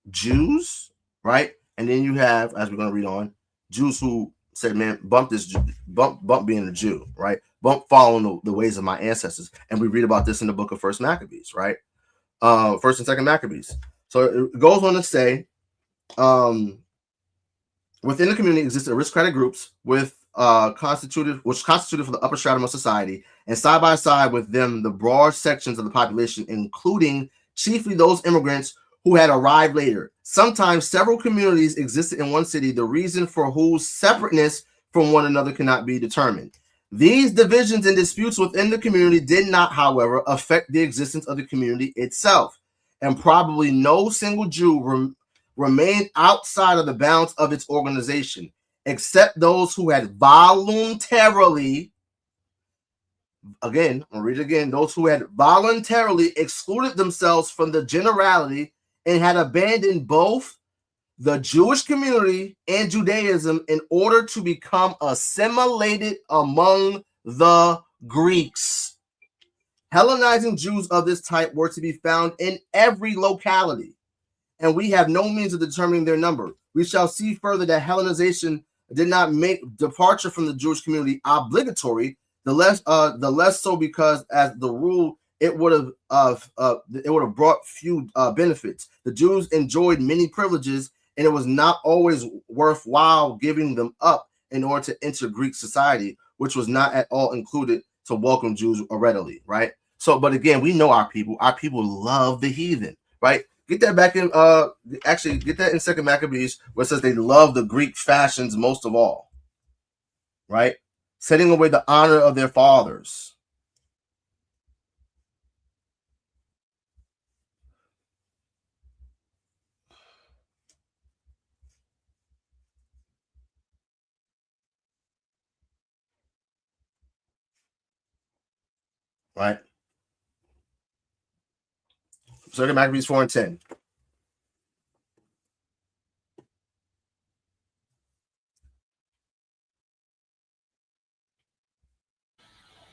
Jews, right? And then you have, as we're going to read on, Jews who said, man, bump being a Jew, right? Bump following the ways of my ancestors. And we read about this in the book of First Maccabees, right? First and Second Maccabees. So it goes on to say, within the community existed aristocratic groups which constituted for the upper stratum of society, and side by side with them the broad sections of the population, including chiefly those immigrants who had arrived later. Sometimes several communities existed in one city, the reason for whose separateness from one another cannot be determined. These divisions and disputes within the community did not, however, affect the existence of the community itself, and probably no single Jew remained outside of the bounds of its organization, except those who had voluntarily, again, I'll read it again, those who had voluntarily excluded themselves from the generality and had abandoned both the Jewish community and Judaism in order to become assimilated among the Greeks. Hellenizing Jews of this type were to be found in every locality, and we have no means of determining their number. We shall see further that Hellenization did not make departure from the Jewish community obligatory, the less so because, as the rule, it would have brought few benefits. The Jews enjoyed many privileges, and it was not always worthwhile giving them up in order to enter Greek society, which was not at all included to welcome Jews readily, right? So, but again, we know our people. Our people love the heathen, right? Get that back in, actually get that in 2 Maccabees, where it says they love the Greek fashions most of all, right? Setting away the honor of their fathers. Right? 2 Maccabees 4 and 10.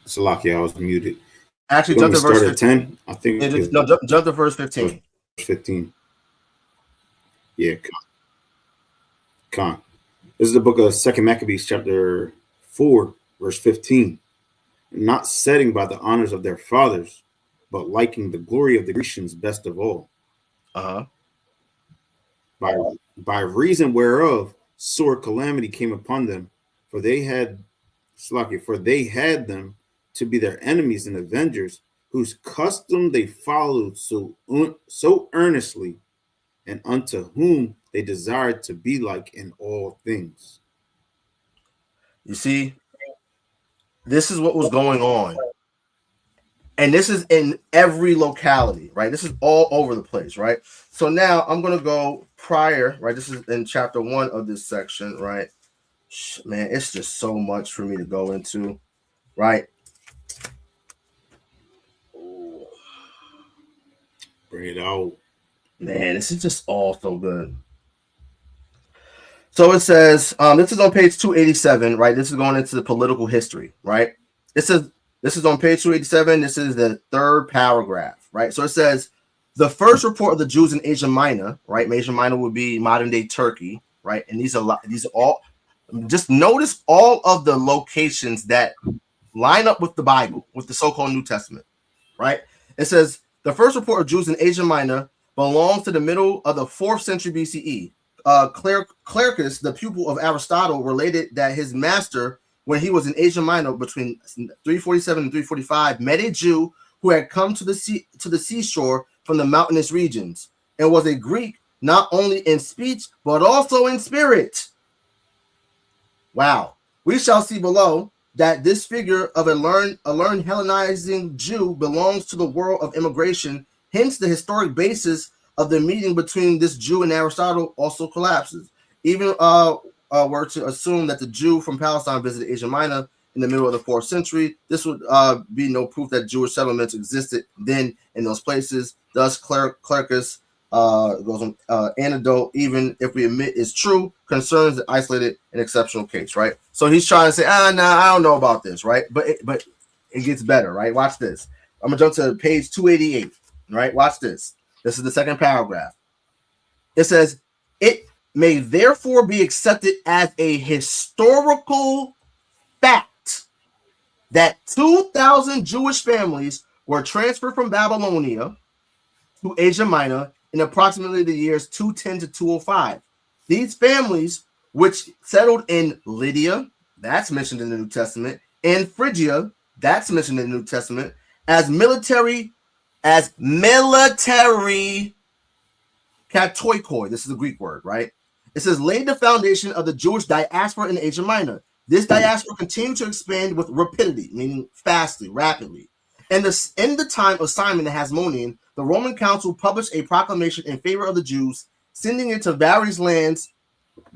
Salakia, I was muted. Actually, jump to verse 15. 10. I think jump to verse 15. 15. Yeah. Con. This is the book of 2 Maccabees, chapter 4, verse 15. Not setting by the honors of their fathers, but liking the glory of the Grecians best of all. By reason whereof sore calamity came upon them, for they had them to be their enemies and avengers, whose custom they followed so earnestly, and unto whom they desired to be like in all things. You see, this is what was going on. And this is in every locality, right? This is all over the place, right? So now I'm going to go prior, right? This is in chapter 1 of this section, right? Man, it's just so much for me to go into, right? Bring it out. Man, this is just all so good. So it says, this is on page 287, right? This is going into the political history, right? This is on page 287. This is the third paragraph, right? So it says, the first report of the Jews in Asia Minor, right? Asia Minor would be modern day Turkey, right? And these are all, just notice all of the locations that line up with the Bible, with the so-called New Testament, right? It says, the first report of Jews in Asia Minor belongs to the middle of the 4th century BCE. Clericus, the pupil of Aristotle, related that his master, when he was in Asia Minor between 347 and 345, met a Jew who had come to the seashore from the mountainous regions, and was a Greek not only in speech but also in spirit. Wow. We shall see below that this figure of a learned Hellenizing Jew belongs to the world of immigration. Hence, the historic basis of the meeting between this Jew and Aristotle also collapses. Even were to assume that the Jew from Palestine visited Asia Minor in the middle of the 4th century, this would be no proof that Jewish settlements existed then in those places. Thus, Clericus goes on anecdote, even if we admit it's true, concerns the isolated and exceptional case, right? So he's trying to say, I don't know about this, right? But it gets better, right? Watch this. I'm gonna jump to page 288, right? Watch this. This is the second paragraph. It says, it may therefore be accepted as a historical fact that 2,000 Jewish families were transferred from Babylonia to Asia Minor in approximately the years 210 to 205. These families, which settled in Lydia, that's mentioned in the New Testament, and Phrygia, that's mentioned in the New Testament, as military katoikoi, this is a Greek word, right? It says, laid the foundation of the Jewish diaspora in Asia Minor. This diaspora continued to expand with rapidity, meaning fastly, rapidly. And in the time of Simon the Hasmonean, the Roman council published a proclamation in favor of the Jews, sending it to various lands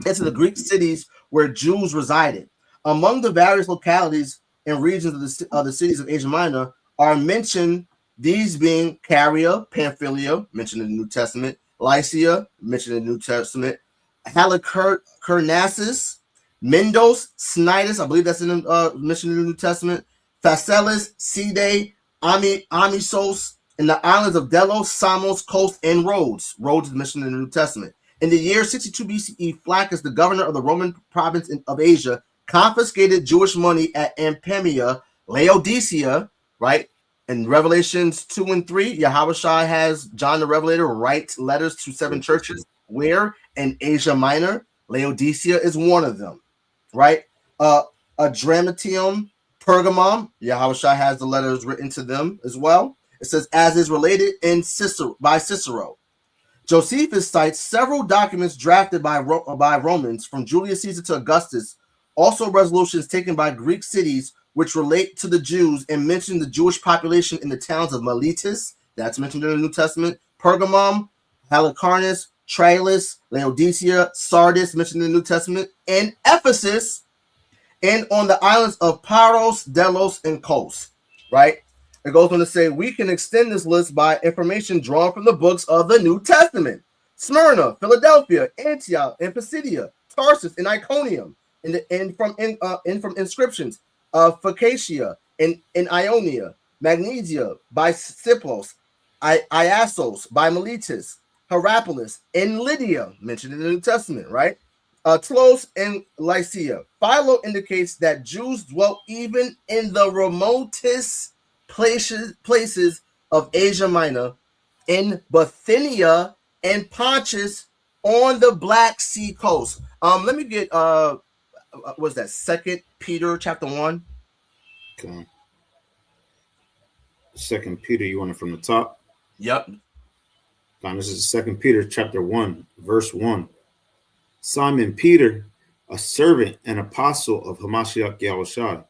and to the Greek cities where Jews resided. Among the various localities and regions of the cities of Asia Minor are mentioned, these being Caria, Pamphylia, mentioned in the New Testament, Lycia, mentioned in the New Testament, Halicarnassus, Mendos, Snidus, I believe that's in the mission in the New Testament, Phaselis, Side, Amisos, in the islands of Delos, Samos, Kos, and Rhodes. Rhodes is mentioned in the New Testament. In the year 62 BCE, Flaccus, the governor of the Roman province of Asia, confiscated Jewish money at Ampemia, Laodicea, right? In Revelations 2 and 3, Yahawashi has John the Revelator write letters to 7 churches. Where? In Asia Minor. Laodicea is one of them, right? Adramatium, Pergamum, Yahawashi has the letters written to them as well. It says, as is related in by Cicero. Josephus cites several documents drafted by Romans from Julius Caesar to Augustus, also resolutions taken by Greek cities which relate to the Jews and mention the Jewish population in the towns of Miletus, that's mentioned in the New Testament, Pergamum, Halicarnassus, Tralus, Laodicea, Sardis, mentioned in the New Testament, and Ephesus, and on the islands of Paros, Delos, and Kos, right? It goes on to say, we can extend this list by information drawn from the books of the New Testament. Smyrna, Philadelphia, Antioch, and Pisidia, Tarsus, and Iconium, and from inscriptions of Phocacia, in Ionia, Magnesia, by Cypros, Iassos, by Miletus, Hierapolis, and Lydia, mentioned in the New Testament, right? Tlos and Lycia. Philo indicates that Jews dwelt even in the remotest places of Asia Minor, in Bithynia and Pontus on the Black Sea coast. Let me get what's that? 2 Peter chapter 1. Okay. 2 Peter, you want it from the top? Yep. This is 2 Peter chapter 1, verse 1. Simon Peter, a servant and apostle of Hamashiach Yahawashi,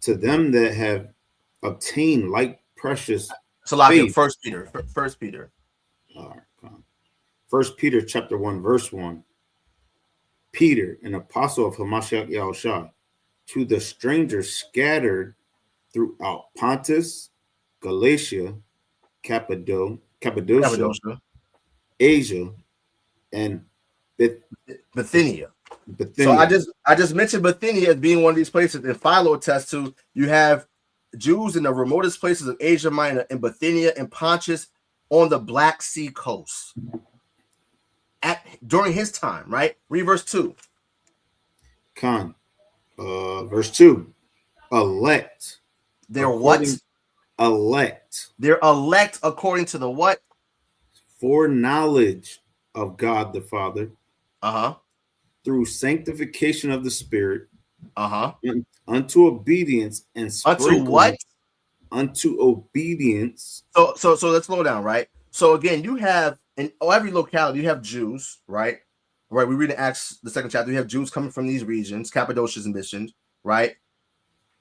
to them that have obtained like precious faith. First Peter. All right, come on. 1 Peter chapter 1, verse 1. Peter, an apostle of Hamashiach Yahawashi, to the strangers scattered throughout Pontus, Galatia, Cappadocia, Asia, and Bithynia. So I just mentioned Bithynia as being one of these places, and Philo attests to, you have Jews in the remotest places of Asia Minor, in Bithynia and Pontus on the Black Sea coast during his time, right? Read verse 2. Verse 2. Elect. They're what? Elect. They're elect according to the what? Foreknowledge of God the Father. Uh-huh. Through sanctification of the Spirit. Uh-huh. Unto obedience and sprinkling. Unto what? Unto obedience. So let's slow down, right? So again, you have in every locality, you have Jews, right? Right. We read in Acts, the 2nd chapter, we have Jews coming from these regions. Cappadocia is mentioned, right?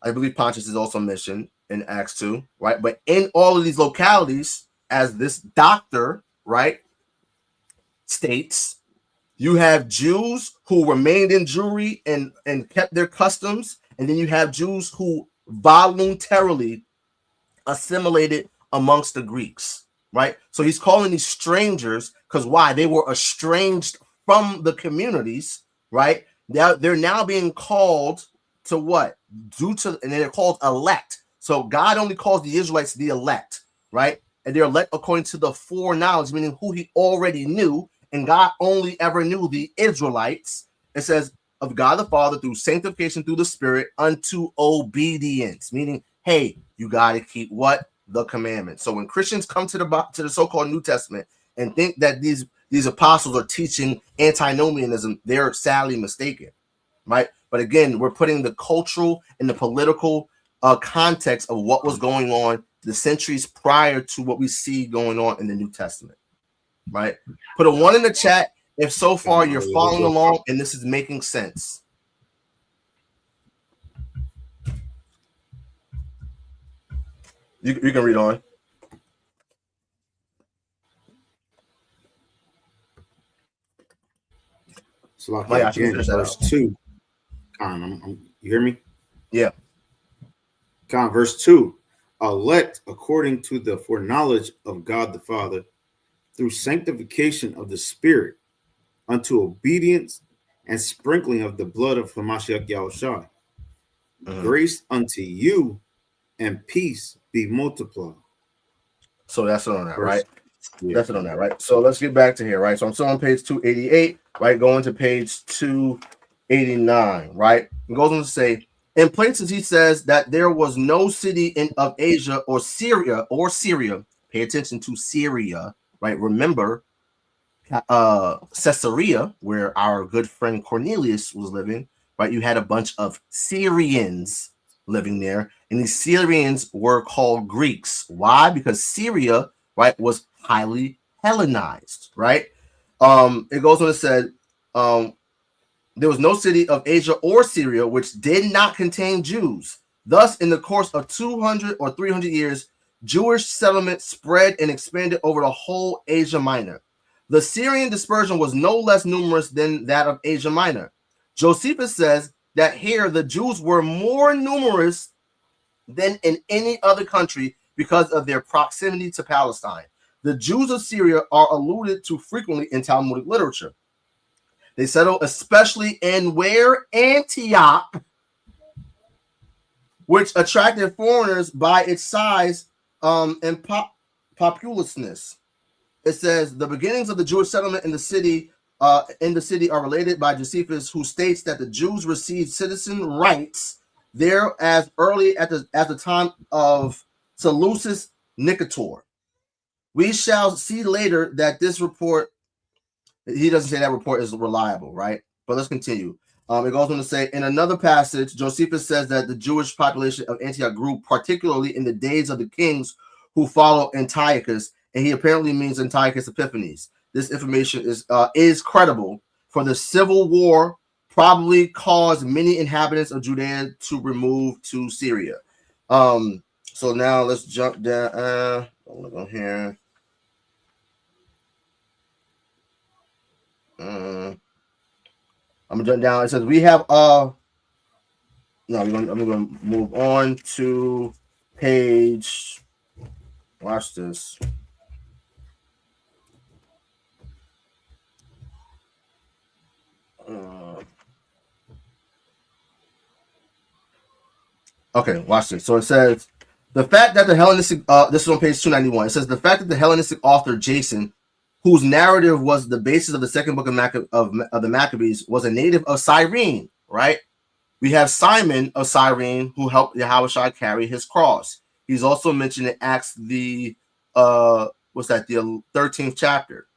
I believe Pontus is also mentioned in Acts 2, right? But in all of these localities, as this doctor, right, states, you have Jews who remained in Jewry and kept their customs, and then you have Jews who voluntarily assimilated amongst the Greeks, right? So he's calling these strangers because why? They were estranged from the communities, right? They're now being called to what? And they're called elect. So God only calls the Israelites the elect, right? And they're elect according to the foreknowledge, meaning who he already knew. And God only ever knew the Israelites. It says of God the Father through sanctification through the Spirit unto obedience, meaning, hey, you got to keep what? The commandments. So when Christians come to the so-called New Testament and think that these apostles are teaching antinomianism, they're sadly mistaken, right? But again, we're putting the cultural and the political context of what was going on the centuries prior to what we see going on in the New Testament, right? Put a 1 in the chat if so far you're following along and this is making sense. You can read on. So like again, verse 2. You hear me? Yeah. Verse 2. Elect according to the foreknowledge of God the Father through sanctification of the Spirit unto obedience and sprinkling of the blood of Hamashiach Yahawashi. Grace unto you and peace be multiplied. So that's it on that, right? Yeah. That's it on that, right? So let's get back to here, right? So I'm still on page 288, right? Going to page 289, right? It goes on to say, in places he says that there was no city of Asia or Syria. Pay attention to Syria, right? Remember, Caesarea, where our good friend Cornelius was living, right? You had a bunch of Syrians living there, and these Syrians were called Greeks. Why? Because Syria, right, was highly Hellenized, right? It goes on to say, there was no city of Asia or Syria which did not contain Jews. Thus, in the course of 200 or 300 years, Jewish settlement spread and expanded over the whole Asia Minor. The Syrian dispersion was no less numerous than that of Asia Minor. Josephus says that here the Jews were more numerous than in any other country because of their proximity to Palestine. The Jews of Syria are alluded to frequently in Talmudic literature. They settled especially in where? Antioch, which attracted foreigners by its size and populousness. It says the beginnings of the Jewish settlement in the city are related by Josephus, who states that the Jews received citizen rights there as early at the time of Seleucus Nicator. We shall see later that this report, he doesn't say that report is reliable, right? But let's continue. It goes on to say, in another passage, Josephus says that the Jewish population of Antioch grew particularly in the days of the kings who followed Antiochus, and he apparently means Antiochus Epiphanes. This information is credible, for the civil war probably caused many inhabitants of Judea to remove to Syria. So now let's jump down. I'm gonna go here. I'm gonna jump down. It says we have I'm gonna move on to page. Watch this. Okay, watch this. So it says the fact that the Hellenistic this is on page 291. It says the fact that the Hellenistic author Jason, whose narrative was the basis of the second book of the Maccabees, was a native of Cyrene, right? We have Simon of Cyrene who helped Yahawashi carry his cross. He's also mentioned in Acts the 13th chapter,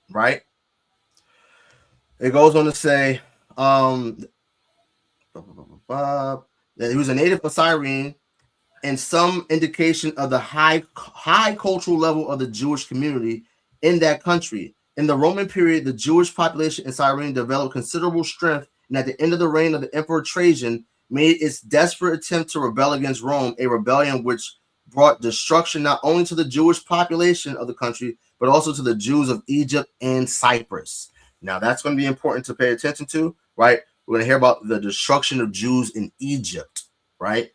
right? It goes on to say that he was a native of Cyrene, and some indication of the high cultural level of the Jewish community in that country. In the Roman period, the Jewish population in Cyrene developed considerable strength, and at the end of the reign of the Emperor Trajan, made its desperate attempt to rebel against Rome, a rebellion which brought destruction not only to the Jewish population of the country, but also to the Jews of Egypt and Cyprus. Now, that's going to be important to pay attention to, right? We're going to hear about the destruction of Jews in Egypt, right?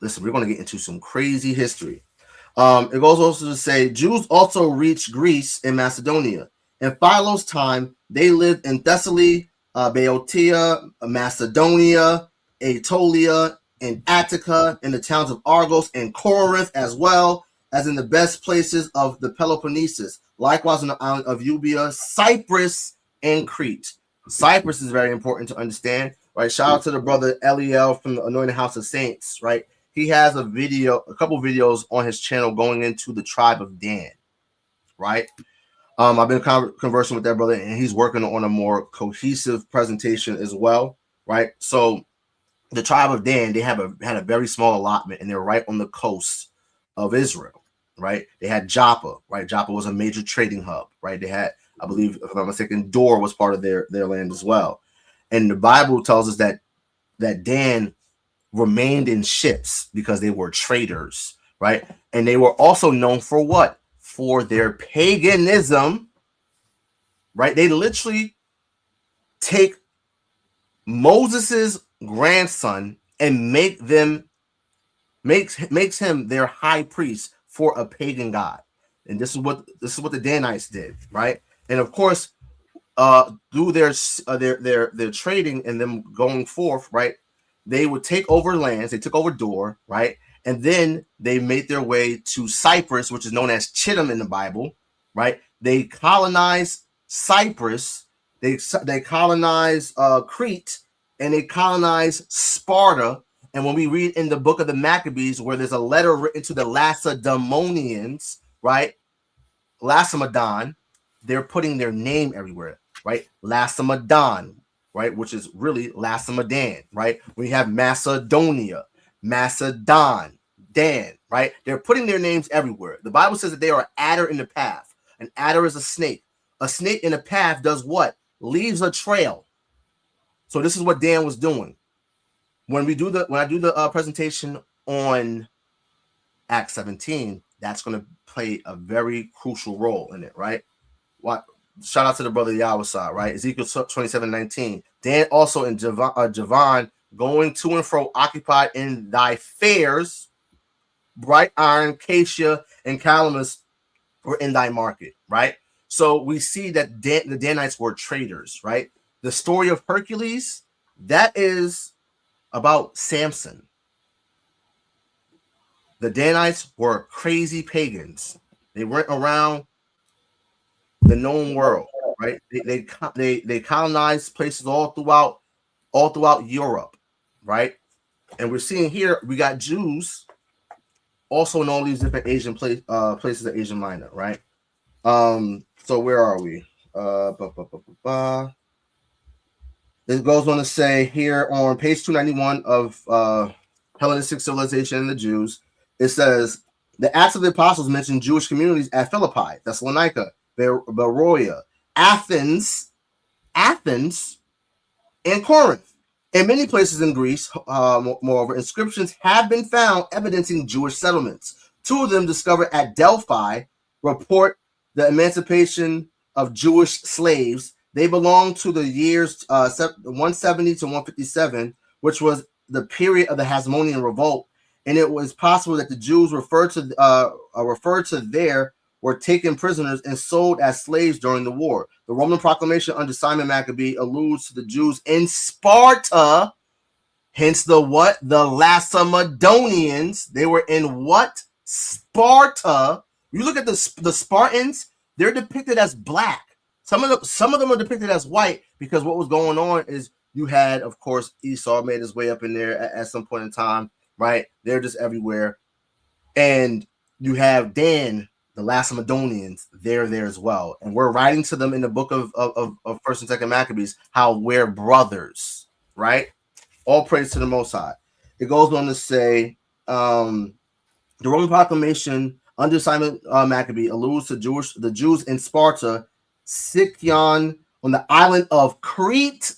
Listen, we're going to get into some crazy history. It goes also to say Jews also reached Greece and Macedonia. In Philo's time, they lived in Thessaly, Boeotia, Macedonia, Aetolia, and Attica, in the towns of Argos and Corinth, as well as in the best places of the Peloponnesus. Likewise, on the island of Euboea, Cyprus, and Crete. Cyprus is very important to understand, right? Shout out to the brother Eliel from the Anointed House of Saints, right? He has a couple videos on his channel going into the tribe of Dan, right? I've been conversing with that brother, and he's working on a more cohesive presentation as well, right? So the tribe of Dan, they had a very small allotment, and they're right on the coast of Israel, right? They had Joppa, right? Joppa was a major trading hub, right? They had, I believe, if I'm not mistaken, Dor was part of their land as well. And the Bible tells us that Dan remained in ships because they were traders, right? And they were also known for what? For their paganism, right? They literally take Moses's grandson and makes him their high priest for a pagan god. And this is what the Danites did, right? And of course, through their trading and them going forth, right? They would take over lands. They took over Dor, right? And then they made their way to Cyprus, which is known as Chittim in the Bible, right? They colonized Cyprus. They colonized Crete, and they colonized Sparta. And when we read in the book of the Maccabees, where there's a letter written to the Lacedaemonians, right? Lacedaemon, they're putting their name everywhere, right? Lacedaemon, right? Which is really Lacedaemon, right? We have Macedonia, Macedon, Dan, right? They're putting their names everywhere. The Bible says that they are an adder in the path. An adder is a snake. A snake in a path does what? Leaves a trail. So this is what Dan was doing. When I do the presentation on Acts 17, that's going to play a very crucial role in it, right? What? Shout out to the brother Yahawashi, right? Ezekiel 27:19. Dan also in Javan, going to and fro, occupied in thy fairs, bright iron, Cassia, and calamus were in thy market, right? So we see that the Danites were traders, right? The story of Hercules, that is about Samson. The Danites were crazy pagans. They went around the known world, right? They colonized places all throughout Europe, right? And we're seeing here we got Jews also in all these different Asian places of Asia Minor, right? So where are we? It goes on to say here on page 291 of Hellenistic Civilization and the Jews, it says the Acts of the Apostles mention Jewish communities at Philippi, Thessalonica, Beroea, Athens, and Corinth. In many places in Greece, moreover, inscriptions have been found evidencing Jewish settlements. Two of them discovered at Delphi report the emancipation of Jewish slaves. They belong to the years 170 to 157, which was the period of the Hasmonean revolt, and it was possible that the Jews referred to there were taken prisoners and sold as slaves during the war. The Roman proclamation under Simon Maccabee alludes to the Jews in Sparta, hence the what? The Lacedaemonians. They were in what? Sparta. You look at the Spartans, they're depicted as black. Some of them are depicted as white because what was going on is you had, of course, Esau made his way up in there at some point in time, right? They're just everywhere. And you have Dan, the Lacedaemonians, they're there as well. And we're writing to them in the book of First and Second Maccabees how we're brothers, right? All praise to the Most High. It goes on to say, the Roman proclamation under Simon Maccabee alludes to the Jews in Sparta, Sicyon, on the island of Crete,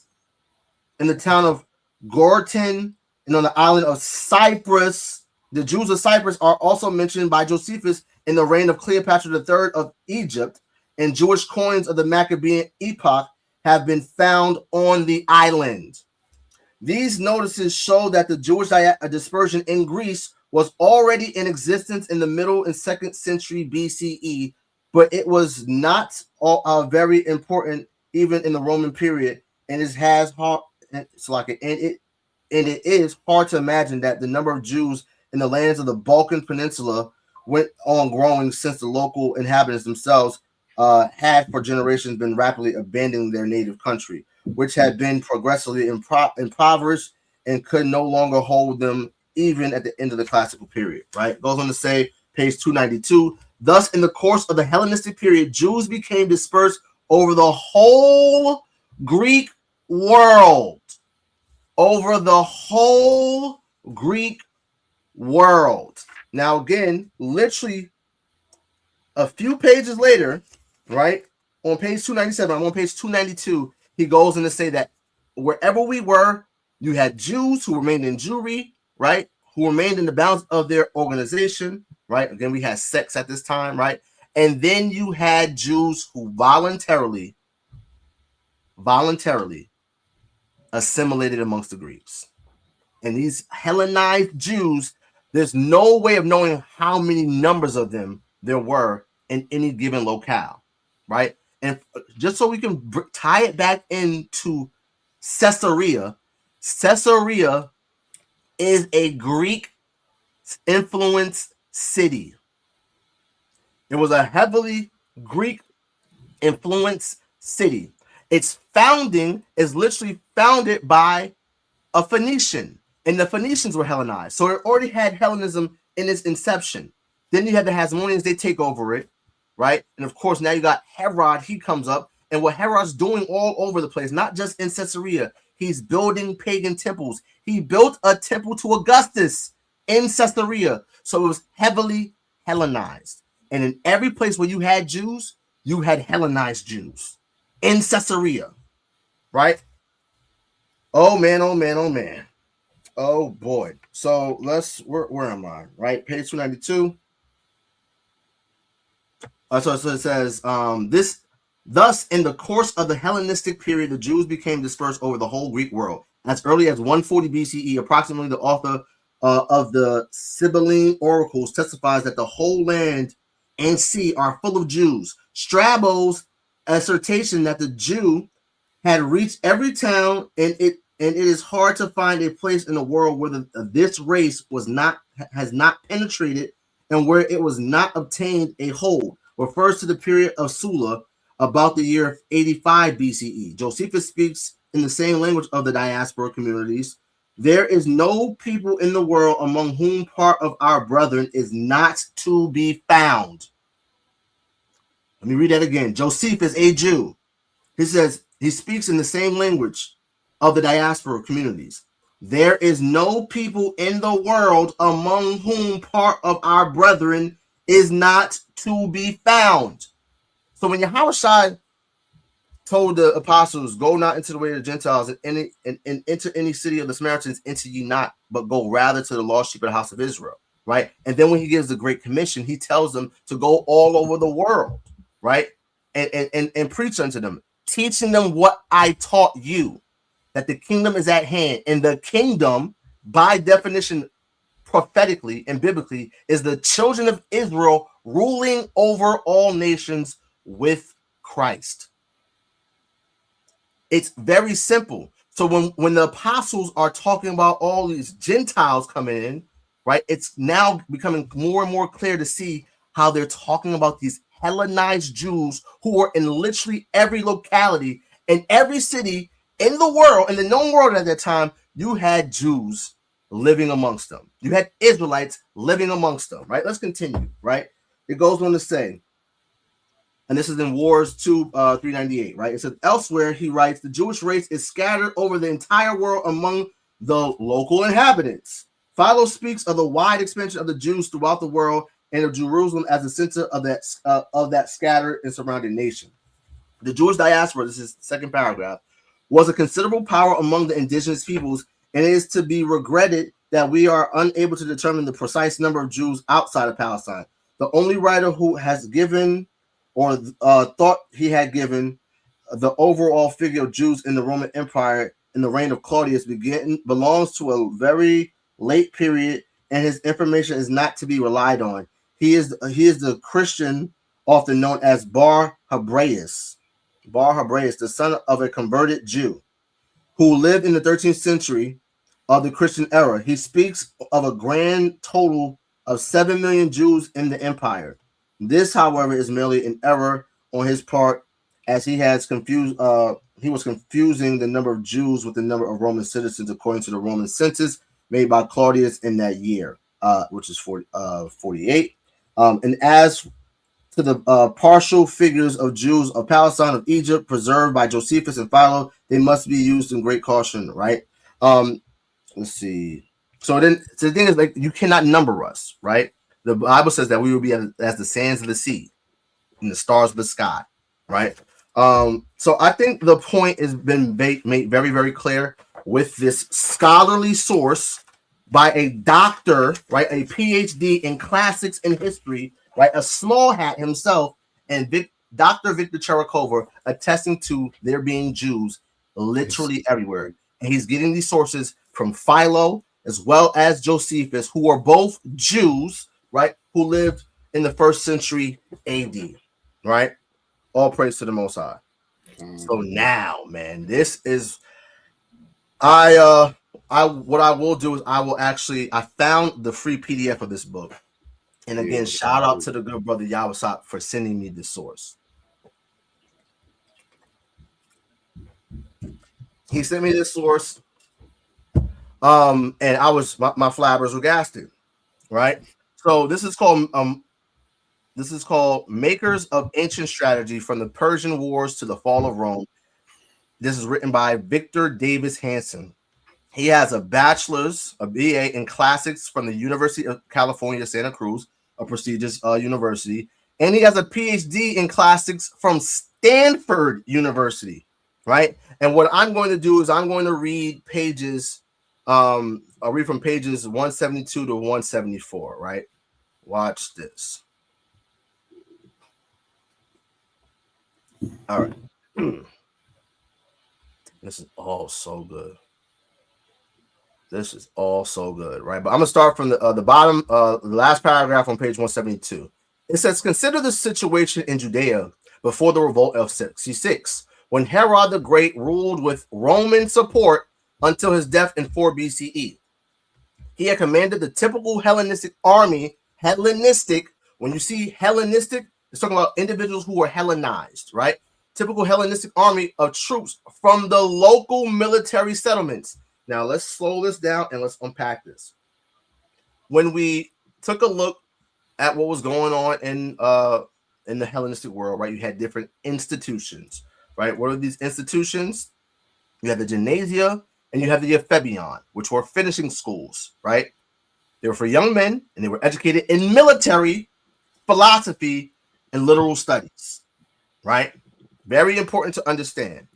in the town of Gortyn, and on the island of Cyprus. The Jews of Cyprus are also mentioned by Josephus in the reign of Cleopatra III of Egypt, and Jewish coins of the Maccabean epoch have been found on the island. These notices show that the Jewish dispersion in Greece was already in existence in the middle and 2nd century BCE, but it was not very important even in the Roman period, and it is hard to imagine that the number of Jews in the lands of the Balkan Peninsula went on growing since the local inhabitants themselves had for generations been rapidly abandoning their native country, which had been progressively impoverished and could no longer hold them even at the end of the classical period, right? It goes on to say, page 292, thus in the course of the Hellenistic period, Jews became dispersed over the whole Greek world. Over the whole Greek world. Now, again, literally a few pages later, right, on page 297, I'm on page 292, he goes in to say that wherever we were, you had Jews who remained in Jewry, right, who remained in the bounds of their organization, right? Again, we had sects at this time, right? And then you had Jews who voluntarily assimilated amongst the Greeks. And these Hellenized Jews, there's no way of knowing how many numbers of them there were in any given locale, right? And just so we can tie it back into Caesarea, Caesarea is a Greek influenced city. It was a heavily Greek influenced city. Its founding is literally founded by a Phoenician, and the Phoenicians were Hellenized. So it already had Hellenism in its inception. Then you had the Hasmoneans, they take over it, right? And of course, now you got Herod, he comes up, and what Herod's doing all over the place, not just in Caesarea, he's building pagan temples. He built a temple to Augustus in Caesarea, so it was heavily Hellenized. And in every place where you had Jews, you had Hellenized Jews in Caesarea, right? Oh man, oh man, oh man. Oh boy. So where am I? Right? Page 292. So it says, thus, in the course of the Hellenistic period, the Jews became dispersed over the whole Greek world. As early as 140 BCE, approximately, the author of the Sibylline oracles testifies that the whole land and sea are full of Jews. Strabo's assertion that the Jew had reached every town, and it is hard to find a place in the world where this race has not penetrated and where it was not obtained a hold, refers to the period of Sulla, about the year 85 BCE. Josephus speaks in the same language of the diaspora communities. There is no people in the world among whom part of our brethren is not to be found. Let me read that again. Josephus, a Jew, he says, he speaks in the same language of the diaspora communities. There is no people in the world among whom part of our brethren is not to be found. So when Yahawashi told the apostles, go not into the way of the Gentiles and enter any city of the Samaritans, enter ye not, but go rather to the lost sheep of the house of Israel, right? And then when he gives the Great Commission, he tells them to go all over the world, right? And preach unto them, teaching them what I taught you, that the kingdom is at hand. And the kingdom, by definition, prophetically and biblically, is the children of Israel ruling over all nations with Christ. It's very simple. So when the apostles are talking about all these Gentiles coming in, right, it's now becoming more and more clear to see how they're talking about these Hellenized Jews who were in literally every locality in every city in the world, in the known world at that time. You had Jews living amongst them. You had Israelites living amongst them, right? Let's continue, right? It goes on to say, and this is in Wars 2, 398, right? It says, elsewhere, he writes, the Jewish race is scattered over the entire world among the local inhabitants. Philo speaks of the wide expansion of the Jews throughout the world and of Jerusalem as the center of that scattered and surrounding nation. The Jewish diaspora, this is the second paragraph, was a considerable power among the indigenous peoples, and it is to be regretted that we are unable to determine the precise number of Jews outside of Palestine. The only writer who has given or thought he had given the overall figure of Jews in the Roman Empire in the reign of Claudius belongs to a very late period, and his information is not to be relied on. He is the Christian often known as Bar Hebraeus, the son of a converted Jew who lived in the 13th century of the Christian era. He speaks of a grand total of 7 million Jews in the empire. This, however, is merely an error on his part, as he was confusing the number of Jews with the number of Roman citizens according to the Roman census made by Claudius in that year, which is 48. And as to the partial figures of Jews of Palestine, of Egypt, preserved by Josephus and Philo, they must be used in great caution, right? Let's see. So the thing is, like, you cannot number us, right? The Bible says that we will be as the sands of the sea and the stars of the sky, right? So I think the point has been made very, very clear with this scholarly source by a doctor, right? A PhD in classics and history, right? A small hat himself, and Dr. Victor Cherakova attesting to there being Jews literally everywhere. And he's getting these sources from Philo as well as Josephus, who are both Jews, right? Who lived in the 1st century AD, right? All praise to the Most High. So now, man, this is what I will do is I found the free PDF of this book. And again, shout out to the good brother Yahawashi for sending me this source. He sent me this source. And I was my flabbers were gasted, right? So this is called Makers of Ancient Strategy from the Persian Wars to the Fall of Rome. This is written by Victor Davis Hanson. He has a bachelor's, a BA in classics from the University of California, Santa Cruz, a prestigious university, and he has a PhD in classics from Stanford University, right? And what I'm going to do is I'm going to read pages. I'll read from pages 172 to 174, right? Watch this. All right. This is all so good. This is all so good, right? But I'm gonna start from the bottom, the last paragraph on page 172. It says, "Consider the situation in Judea before the revolt of 66, when Herod the Great ruled with Roman support until his death in 4 BCE. He had commanded the typical Hellenistic army. Hellenistic, when you see Hellenistic, it's talking about individuals who were Hellenized, right? Typical Hellenistic army of troops from the local military settlements." Now, let's slow this down and let's unpack this. When we took a look at what was going on in the Hellenistic world, right, you had different institutions, right? What are these institutions? You have the gymnasia and you have the ephebeion, which were finishing schools, right? They were for young men and they were educated in military, philosophy, and literal studies, right? Very important to understand.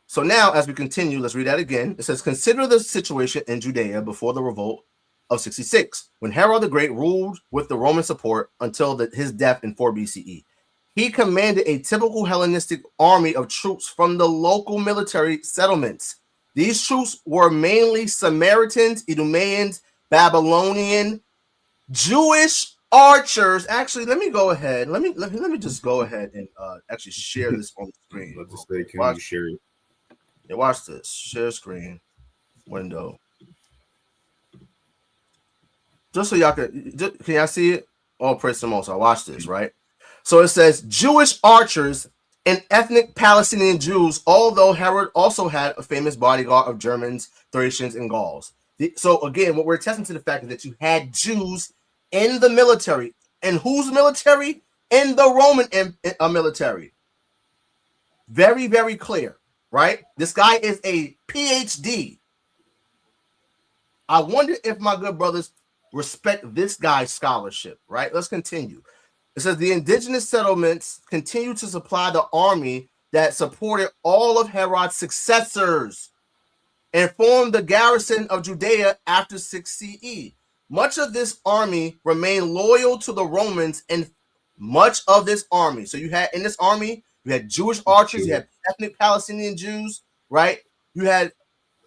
So now, as we continue, let's read that again. It says, "Consider the situation in Judea before the revolt of 66, when Herod the Great ruled with the Roman support until his death in 4 BCE. He commanded a typical Hellenistic army of troops from the local military settlements. These troops were mainly Samaritans, Edomians, Babylonian, Jewish archers." Actually, let me go ahead. Let me just go ahead and actually share this on the screen. Let's just say, can you share it? Yeah, watch this. Share screen window. Just so y'all can y'all see it? All praise to the Most High. Watch this, right? So it says Jewish archers and ethnic Palestinian Jews, although Herod also had a famous bodyguard of Germans, Thracians, and Gauls. So again, what we're attesting to the fact is that you had Jews in the military. And whose military? In the Roman military. Very, very clear. Right? This guy is a PhD. I wonder if my good brothers respect this guy's scholarship, right? Let's continue. It says the indigenous settlements continue to supply the army that supported all of Herod's successors and formed the garrison of Judea after 6 CE. Much of this army remained loyal to the Romans, and much of this army. So you had in this army, you had Jewish archers, you had ethnic Palestinian Jews, right? You had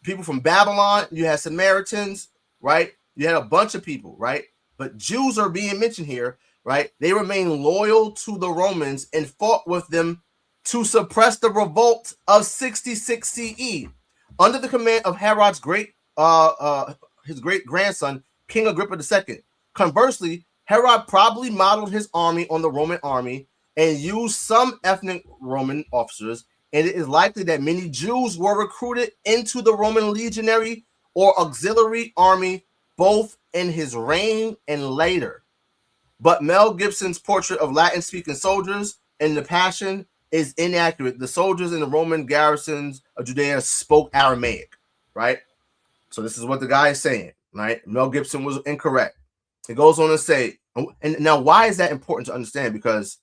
people from Babylon, you had Samaritans, right? You had a bunch of people, right? But Jews are being mentioned here, right? They remained loyal to the Romans and fought with them to suppress the revolt of 66 CE under the command of Herod's his great grandson, King Agrippa II. Conversely, Herod probably modeled his army on the Roman army and used some ethnic Roman officers, and it is likely that many Jews were recruited into the Roman legionary or auxiliary army, both in his reign and later. But Mel Gibson's portrait of Latin-speaking soldiers in The Passion is inaccurate. The soldiers in the Roman garrisons of Judea spoke Aramaic, right? So this is what the guy is saying, right? Mel Gibson was incorrect. It goes on to say, and now why is that important to understand? Because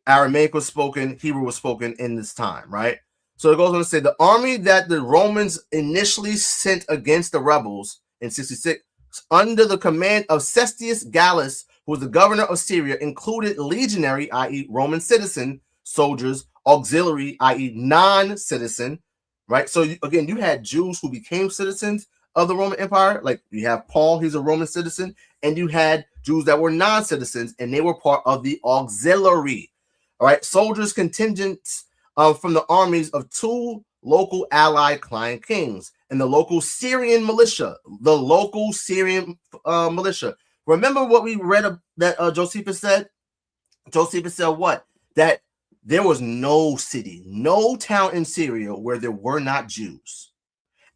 Aramaic was spoken, Hebrew was spoken in this time, right? So it goes on to say the army that the Romans initially sent against the rebels in 66 under the command of Cestius Gallus, who was the governor of Syria, included legionary, i.e. Roman citizen soldiers, auxiliary, i.e. non-citizen, right? So again, you had Jews who became citizens of the Roman Empire, like you have Paul, he's a Roman citizen, and you had Jews that were non-citizens, and they were part of the auxiliary. All right, soldiers contingents from the armies of 2 local allied client kings and the local Syrian militia. The local Syrian militia. Remember what we read that Josephus said? Josephus said what? That there was no city, no town in Syria where there were not Jews.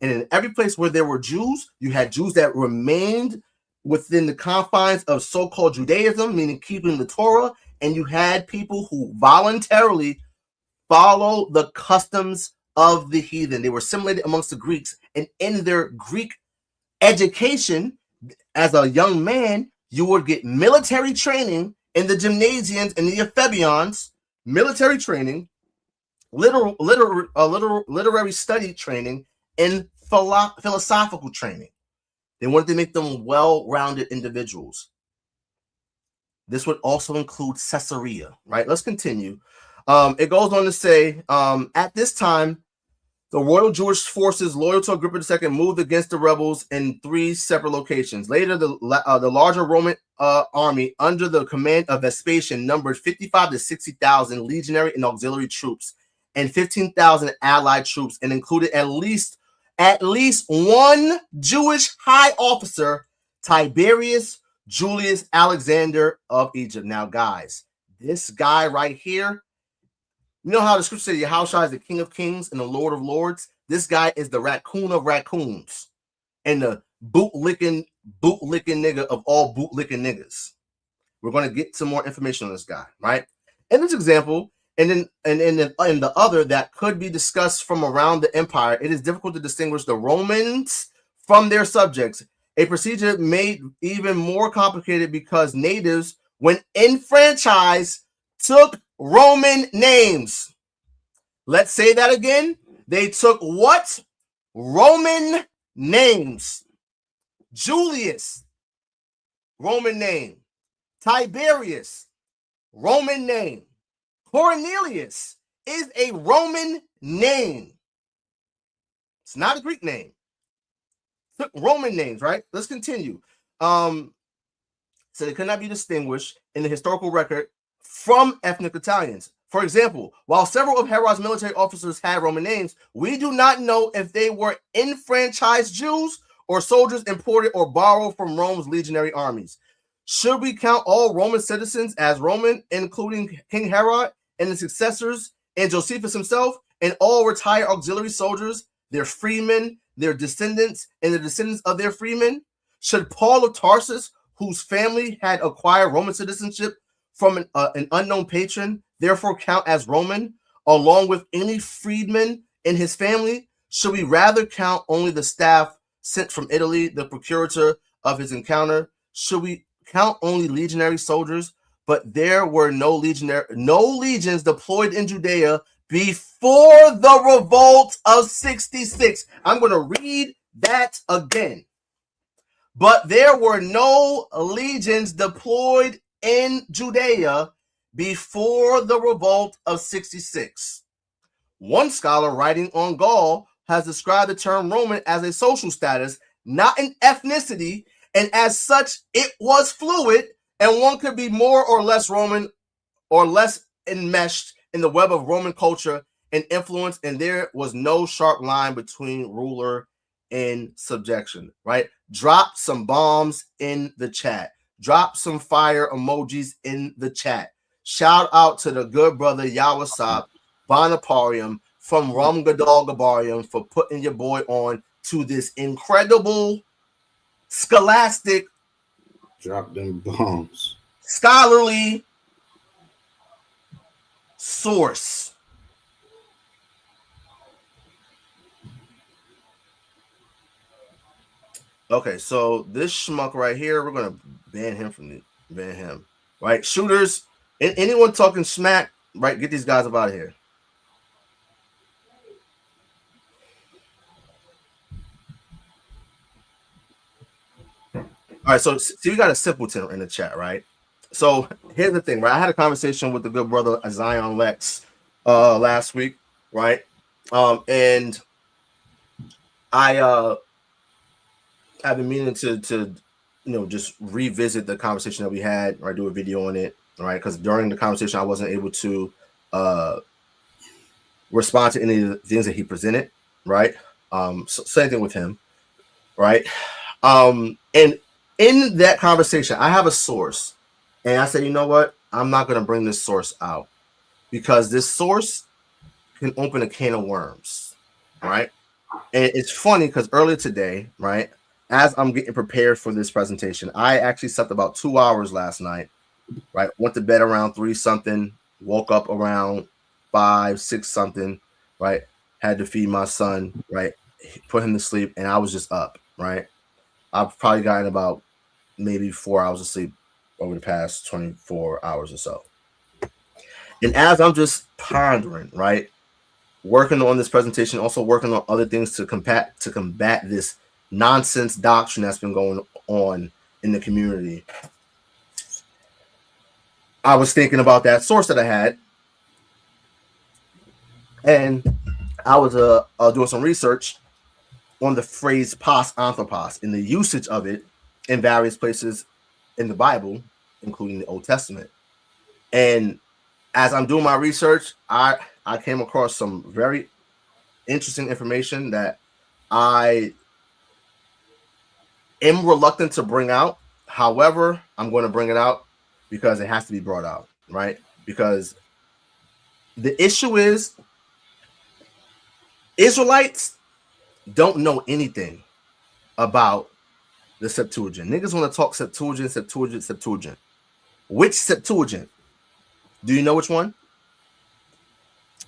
And in every place where there were Jews, you had Jews that remained within the confines of so-called Judaism, meaning keeping the Torah, and you had people who voluntarily follow the customs of the heathen. They were assimilated amongst the Greeks, and in their Greek education, as a young man, you would get military training in the gymnasiums and the ephebeions, military training, literary study training, and philosophical training. They wanted to make them well-rounded individuals. This would also include Caesarea, right? Let's continue. It goes on to say, at this time, the Royal Jewish forces loyal to Agrippa II moved against the rebels in 3 separate locations. Later, the larger Roman army under the command of Vespasian numbered 55 to 60,000 legionary and auxiliary troops and 15,000 allied troops, and included at least one Jewish high officer, Tiberius Julius Alexander of Egypt. Now, guys, this guy right here, you know how the scripture says Yahawashi is the King of Kings and the Lord of Lords? This guy is the raccoon of raccoons and the boot-licking nigga of all boot-licking niggas. We're going to get some more information on this guy, right? In this example, and in the other that could be discussed from around the empire, it is difficult to distinguish the Romans from their subjects. A procedure made even more complicated because natives, when enfranchised, took Roman names. Let's say that again. They took what? Roman names. Julius, Roman name. Tiberius, Roman name. Cornelius is a Roman name. It's not a Greek name. Took Roman names, right? Let's continue. So they could not be distinguished in the historical record from ethnic Italians. For example, while several of Herod's military officers had Roman names, we do not know if they were enfranchised Jews or soldiers imported or borrowed from Rome's legionary armies. Should we count all Roman citizens as Roman, including King Herod and the successors, and Josephus himself, and all retired auxiliary soldiers, their freemen, their descendants, and the descendants of their freemen? Should Paul of Tarsus, whose family had acquired Roman citizenship from an unknown patron, therefore count as Roman, along with any freedman in his family? Should we rather count only the staff sent from Italy, the procurator of his encounter? Should we count only legionary soldiers? But there were no legions deployed in Judea before the revolt of 66. I'm going to read that again. But there were no legions deployed in Judea before the revolt of 66. One scholar writing on Gaul has described the term Roman as a social status, not an ethnicity, and as such, it was fluid, and one could be more or less Roman or less enmeshed in the web of Roman culture and influence, and there was no sharp line between ruler and subjection, right? Drop some bombs in the chat. Drop some fire emojis in the chat. Shout out to the good brother Yahawashi Bonaparium from Rum Gadol Gabarium for putting your boy on to this incredible scholastic, drop them bombs, scholarly source. Okay, so this schmuck right here, we're gonna ban him right? Shooters, anyone talking smack, right? Get these guys up out of here. All right, so see, we got a simpleton in the chat, right? So here's the thing, right? I had a conversation with the good brother Zion Lex last week, right? And I've been meaning to just revisit the conversation that we had, or do a video on it, right? Because during the conversation, I wasn't able to respond to any of the things that he presented, right? So same thing with him, right? And in that conversation, I have a source, and I said, you know what? I'm not going to bring this source out because this source can open a can of worms, right? And it's funny because earlier today, right, as I'm getting prepared for this presentation, I actually slept about 2 hours last night, right? Went to bed around 3 something, woke up around 5, 6 something, right? Had to feed my son, right? Put him to sleep, and I was just up, right? I've probably gotten about maybe 4 hours of sleep over the past 24 hours or so. And as I'm just pondering, right, working on this presentation, also working on other things to combat this nonsense doctrine that's been going on in the community, I was thinking about that source that I had, and I was doing some research on the phrase pos anthropos and the usage of it in various places in the Bible, including the Old Testament. And as I'm doing my research, I came across some very interesting information that I am reluctant to bring out. However, I'm going to bring it out because it has to be brought out, right? Because the issue is Israelites don't know anything about the Septuagint. Niggas want to talk Septuagint. Which Septuagint? Do you know which one?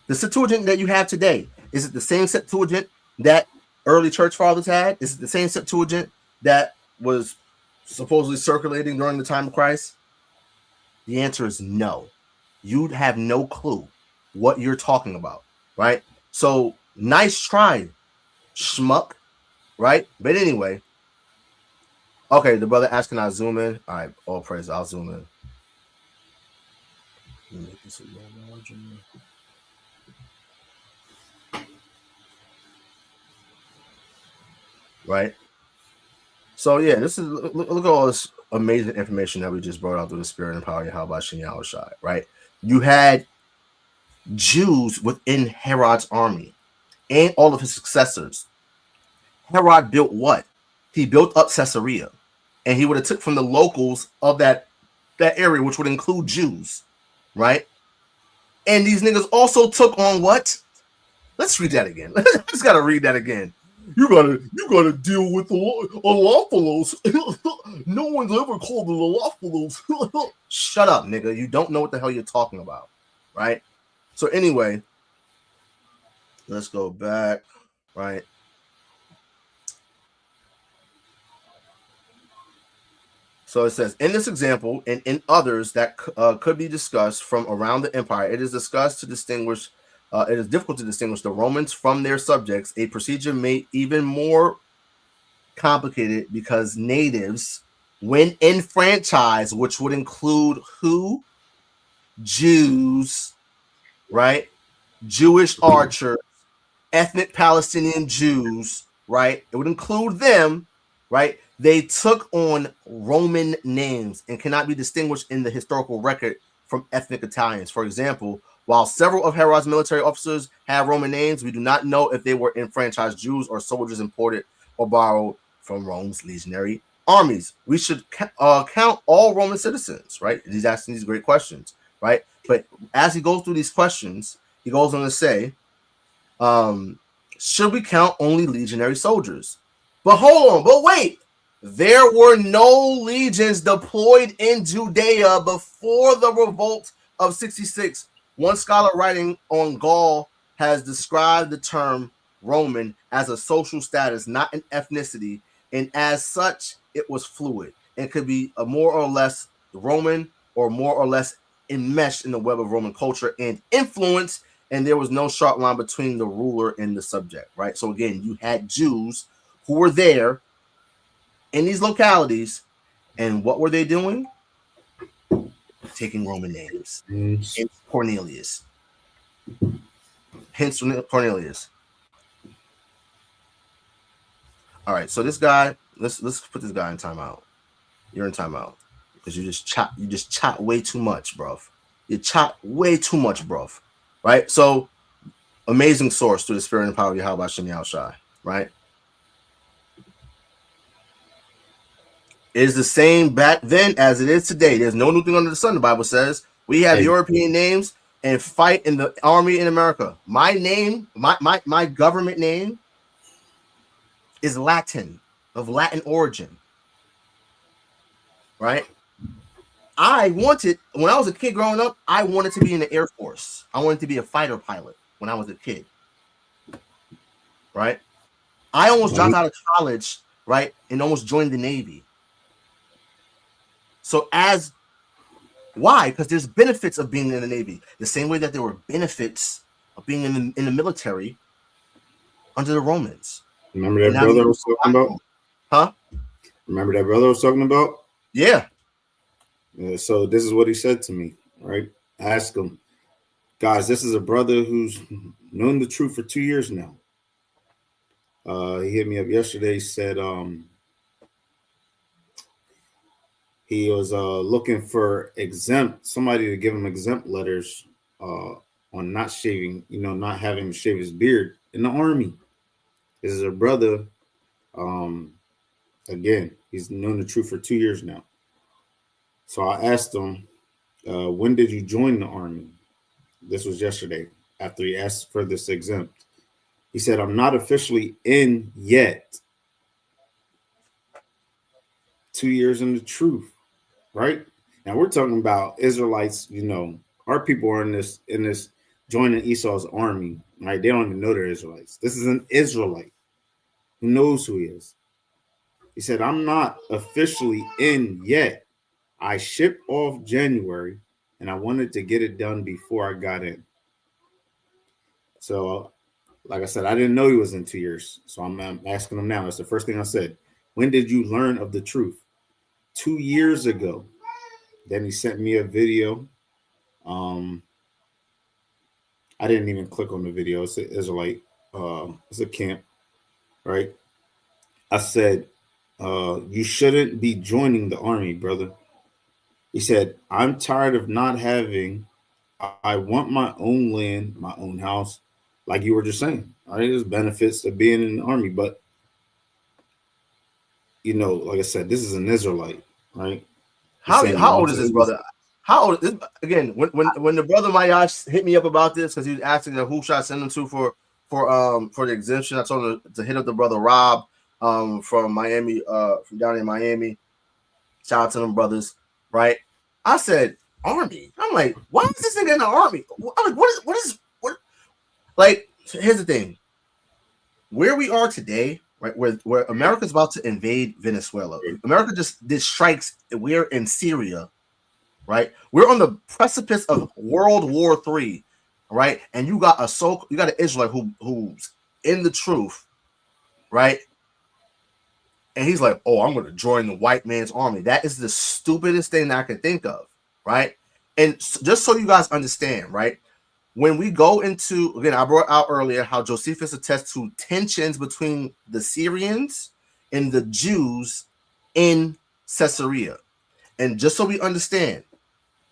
The Septuagint that you have today, is it the same Septuagint that early church fathers had? Is it the same Septuagint that was supposedly circulating during the time of Christ? The answer is no. You'd have no clue what you're talking about, right? So nice try, schmuck, right? But anyway, okay, the brother asked, can I zoom in? All right, all praise, I'll zoom in. Let me make this a little larger. Right? So yeah, this is look at all this amazing information that we just brought out through the Spirit and power of Yahawah shanyam-ishar, right? You had Jews within Herod's army and all of his successors. Herod built what? He built up Caesarea, and he would have took from the locals of that area, which would include Jews, right? And these niggas also took on what? Let's read that again. I just gotta read that again. You gotta deal with the Alophilos. No one's ever called the Alophilos. Shut up, nigga. You don't know what the hell you're talking about, right? So anyway, let's go back, right? So it says, in this example and in others that could be discussed from around the empire, it is discussed to distinguish. It is difficult to distinguish the Romans from their subjects, a procedure made even more complicated because natives, when enfranchised, which would include who? Jews, right? Jewish archers, ethnic Palestinian Jews, right? It would include them, right? They took on Roman names and cannot be distinguished in the historical record from ethnic Italians. For example, while several of Herod's military officers have Roman names, we do not know if they were enfranchised Jews or soldiers imported or borrowed from Rome's legionary armies. We should count all Roman citizens, right? He's asking these great questions, right? But as he goes through these questions, he goes on to say, should we count only legionary soldiers? But hold on, but wait. There were no legions deployed in Judea before the revolt of 66. One scholar writing on Gaul has described the term Roman as a social status, not an ethnicity, and as such, it was fluid and could be a more or less Roman or more or less enmeshed in the web of Roman culture and influence, and there was no sharp line between the ruler and the subject, right? So again, you had Jews who were there in these localities, and what were they doing? Taking Roman names. Hence Cornelius. All right, so this guy, let's put this guy in timeout. You're in timeout. because you just chop way too much, bro. You chop way too much, bro. Right? So amazing source through the spirit and power of Yahweh shanyam-ishar, right? It is the same back then as it is today. There's no new thing under the sun, the Bible says. We have European names and fight in the army in America. My name, my government name is Latin, of Latin origin. Right? I wanted, when I was a kid growing up, I wanted to be in the Air Force. I wanted to be a fighter pilot when I was a kid. Right? I almost dropped out of college, right? And almost joined the Navy. So why? Because there's benefits of being in the Navy. The same way that there were benefits of being in the military under the Romans. Remember that brother I was talking about? Huh? Remember that brother I was talking about? Yeah. So this is what he said to me, right? I asked him, guys, this is a brother who's known the truth for 2 years now. He hit me up yesterday. He said he was looking for somebody to give him exempt letters on not shaving, not having him shave his beard in the army. This is a brother. Again, he's known the truth for 2 years now. So I asked him, when did you join the army? This was yesterday after he asked for this exempt. He said, I'm not officially in yet. 2 years in the truth, right? Now we're talking about Israelites, our people are in this joining Esau's army, right? They don't even know they're Israelites. This is an Israelite who knows who he is. He said, I'm not officially in yet. I shipped off January and I wanted to get it done before I got in. So, like I said, I didn't know he was in 2 years. So I'm asking him now. That's the first thing I said. When did you learn of the truth? 2 years ago. Then he sent me a video. I didn't even click on the video. It's an Israelite. It's a camp, right? I said, you shouldn't be joining the army, brother. He said, I'm tired of not having, I want my own land, my own house, like you were just saying. All right, there's benefits to being in the army, but, like I said, this is an Israelite, right? How old is this brother? How old is, again, when the brother Mayash hit me up about this, because he was asking who should I send him to for the exemption, I told him to hit up the brother Rob from Miami, from down in Miami. Shout out to them brothers, right? I said army. I'm like, why is this nigga in the army? I'm like, what is like? Here's the thing. Where we are today, right? Where America's about to invade Venezuela. America just did strikes. We're in Syria, right? We're on the precipice of World War III, right? And you got an Israelite who's in the truth, right? And he's like, oh, I'm going to join the white man's army. That is the stupidest thing that I can think of, right? And just so you guys understand, right? When we go into, again, I brought out earlier how Josephus attests to tensions between the Syrians and the Jews in Caesarea. And just so we understand,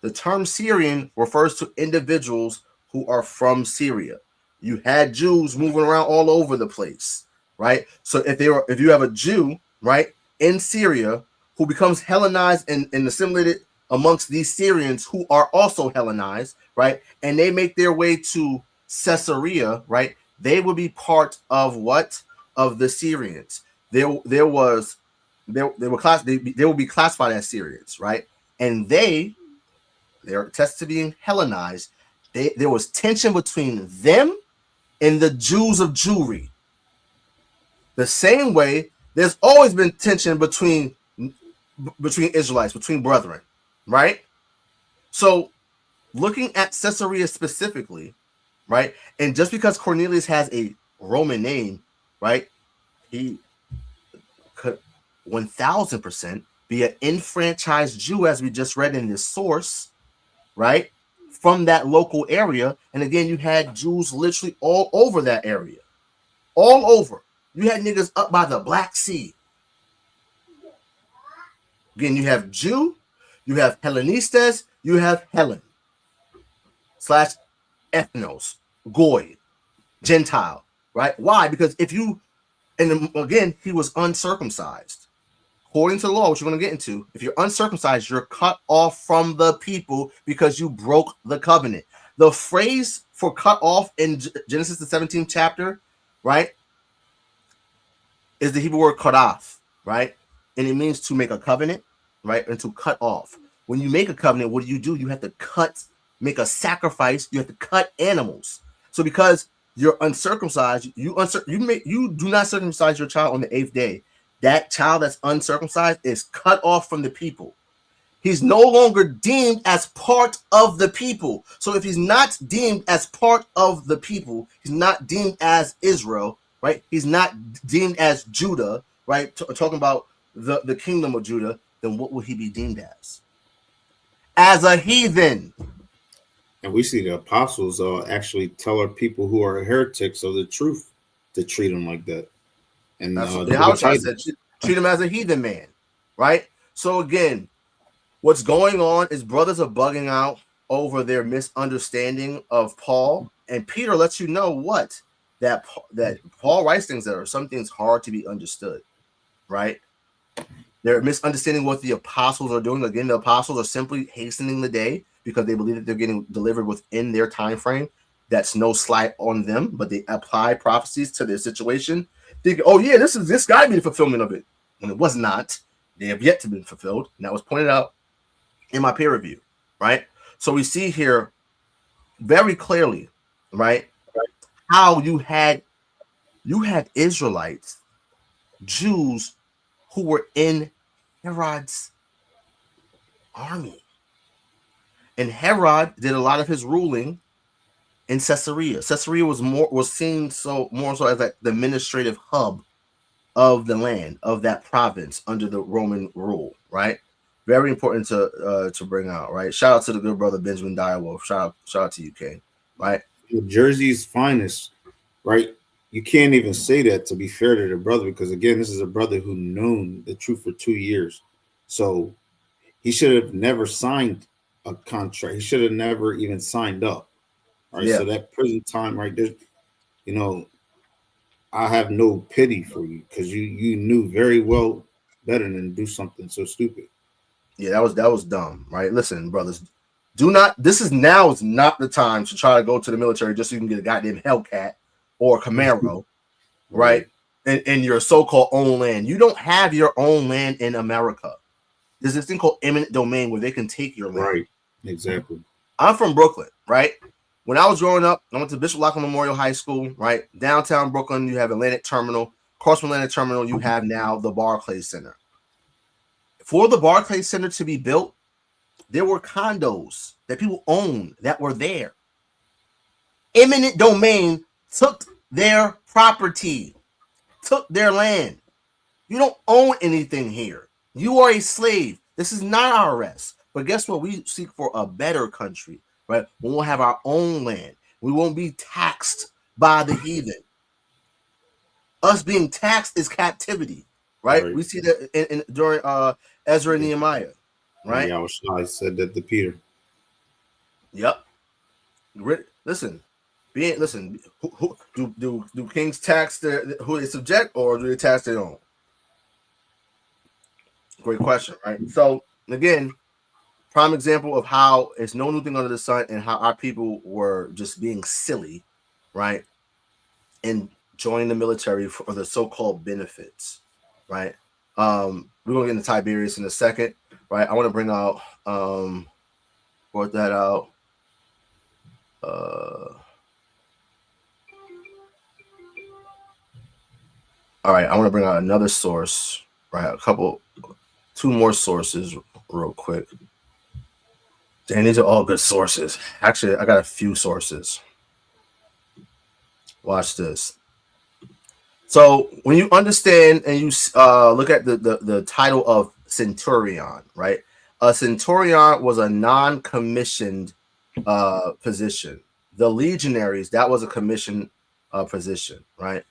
the term Syrian refers to individuals who are from Syria. You had Jews moving around all over the place, right? So if you have a Jew, right, in Syria who becomes Hellenized and assimilated amongst these Syrians who are also Hellenized, right, and they make their way to Caesarea, right, they will be part of what? Of the Syrians. They will be classified as Syrians, right? And they're attested to being Hellenized. There was tension between them and the Jews of Jewry. The same way there's always been tension between Israelites, between brethren, right? So looking at Caesarea specifically, right? And just because Cornelius has a Roman name, right? He could 1000% be an enfranchised Jew, as we just read in this source, right? From that local area. And again, you had Jews literally all over that area. All over. You had niggas up by the Black Sea. Again, you have Jew, You have Hellenistes, you have Helen / ethnos, Goy, Gentile, right? Why? Because if you, and again, he was uncircumcised. According to the law, which we're going to get into, if you're uncircumcised, you're cut off from the people because you broke the covenant. The phrase for cut off in Genesis, the 17th chapter, right, is the Hebrew word kadath, right? And it means to make a covenant, right, and to cut off. When you make a covenant, what do? You have to make a sacrifice. You have to cut animals. So because you're uncircumcised, you do not circumcise your child on the 8th day. That child that's uncircumcised is cut off from the people. He's no longer deemed as part of the people. So if he's not deemed as part of the people, he's not deemed as Israel, right? He's not deemed as Judah, right? Talking about the kingdom of Judah, then what will he be deemed as? As a heathen. And we see the apostles actually tell our people who are heretics of the truth to treat them like that. And that's what Yahawashi said, treat him as a heathen man, right? So again, what's going on is brothers are bugging out over their misunderstanding of Paul, and Peter lets you know what that Paul writes things that are some things hard to be understood, right? They're misunderstanding what the apostles are doing. Again, the apostles are simply hastening the day because they believe that they're getting delivered within their time frame. That's no slight on them, but they apply prophecies to their situation, thinking, oh yeah, this got to be the fulfillment of it. And it was not. They have yet to be fulfilled. And that was pointed out in my peer review, right? So we see here very clearly, right, how you had Israelites, Jews who were in Herod's army. And Herod did a lot of his ruling in Caesarea. Caesarea was seen more so as like the administrative hub of the land, of that province under the Roman rule, right? Very important to bring out, right? Shout out to the good brother Benjamin Direwolf. Shout out to UK, right? Jersey's finest, right? You can't even say that, to be fair to the brother, because again, this is a brother who known the truth for 2 years. So he should have never signed a contract. He should have never even signed up. Right. Yeah. So that prison time right there, you know, I have no pity for you because you knew very well better than do something so stupid. Yeah, that was dumb, right? Listen, brothers, this is not the time to try to go to the military just so you can get a goddamn Hellcat or Camaro, right? In your so-called own land. You don't have your own land in America. There's this thing called eminent domain where they can take your land. Right, exactly. I'm from Brooklyn, right? When I was growing up, I went to Bishop Lockwood Memorial High School, right? Downtown Brooklyn, you have Atlantic Terminal. Across from Atlantic Terminal, you have now the Barclays Center. For the Barclays Center to be built, there were condos that people owned that were there. Eminent domain took their property, took their land. You don't own anything here. You are a slave. This is not IRS. But guess what? We seek for a better country, right? We won't have our own land. We won't be taxed by the heathen. Us being taxed is captivity, right? We see that during Ezra and Nehemiah, right? Yahawashi said that to Peter. Yep. Listen. Who do kings tax who they subject, or do they tax their own? Great question, right? So again, prime example of how it's no new thing under the sun, and how our people were just being silly, right? And joining the military for the so-called benefits, right? We're gonna get into Tiberius in a second, right? I want to bring out brought that out. All right, I want to bring out another source, right? Two more sources real quick. And these are all good sources. Actually, I got a few sources. Watch this. So when you understand and you look at the title of centurion, right? A centurion was a non-commissioned position. The legionaries, that was a commissioned position, right?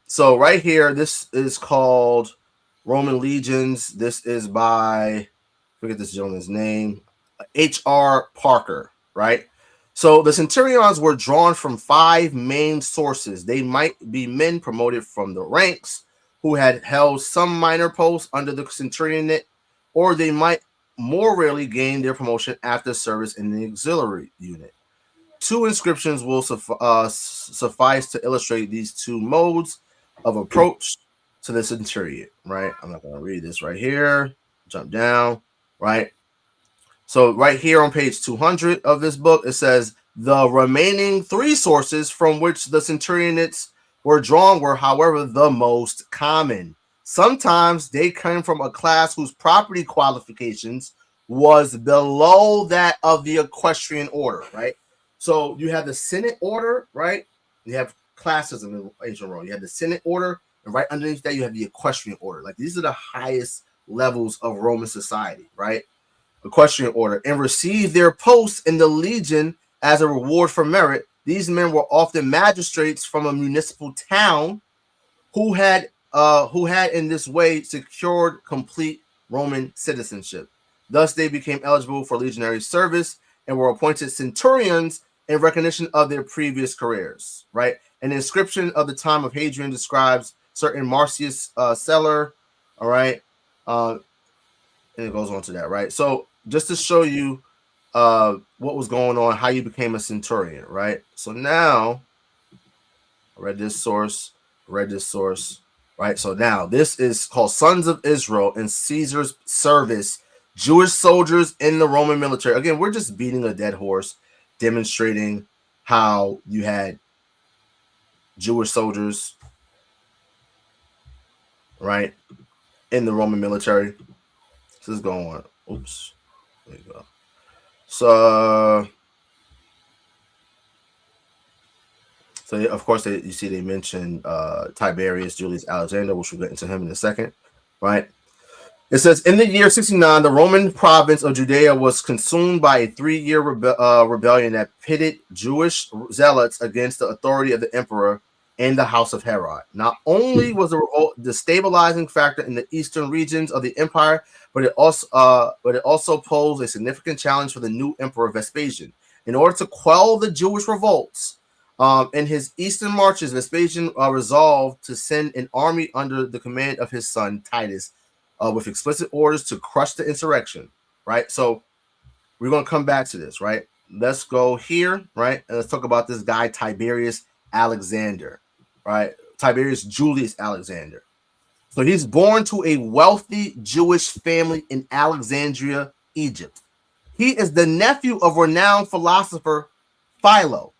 So right here, this is called Roman Legions. This is by forget this gentleman's name, H.R. Parker, right? So the centurions were drawn from 5 main sources. They might be men promoted from the ranks who had held some minor posts under the centurionate, or they might more rarely gain their promotion after service in the auxiliary unit. 2 inscriptions will suffice to illustrate these 2 modes of approach to the centurion, right? I'm not going to read this right here. Jump down, right? So right here on page 200 of this book, it says the remaining 3 sources from which the centurionates were drawn were, however, the most common. Sometimes they came from a class whose property qualifications was below that of the equestrian order, right? So you have the Senate order, right? You have classes in the ancient Rome. You have the Senate order, and right underneath that, you have the equestrian order. Like these are the highest levels of Roman society, right? Equestrian order, and received their posts in the legion as a reward for merit. These men were often magistrates from a municipal town who had in this way secured complete Roman citizenship. Thus, they became eligible for legionary service and were appointed centurions in recognition of their previous careers. Right, an inscription of the time of Hadrian describes certain Marcius Celer. All right, and it goes on to that. Right, so just to show you what was going on, how you became a centurion. Right, so now I read this source. Right, so now this is called Sons of Israel in Caesar's Service, Jewish soldiers in the Roman military. Again, we're just beating a dead horse, demonstrating how you had Jewish soldiers, right, in the Roman military. This is going on. Oops, there you go. So of course, you see they mentioned Tiberius Julius Alexander, which we'll get into him in a second, right? It says, in the year 69, the Roman province of Judea was consumed by a 3-year rebellion that pitted Jewish zealots against the authority of the emperor and the house of Herod. Not only was the revolt the stabilizing factor in the eastern regions of the empire, but it also posed a significant challenge for the new emperor Vespasian. In order to quell the Jewish revolts, in his eastern marches, Vespasian resolved to send an army under the command of his son Titus, with explicit orders to crush the insurrection. Right, so we're going to come back to this. Right, let's go here. Right, and let's talk about this guy Tiberius Alexander. Right, Tiberius Julius Alexander. So he's born to a wealthy Jewish family in Alexandria, Egypt. He is the nephew of renowned philosopher Philo.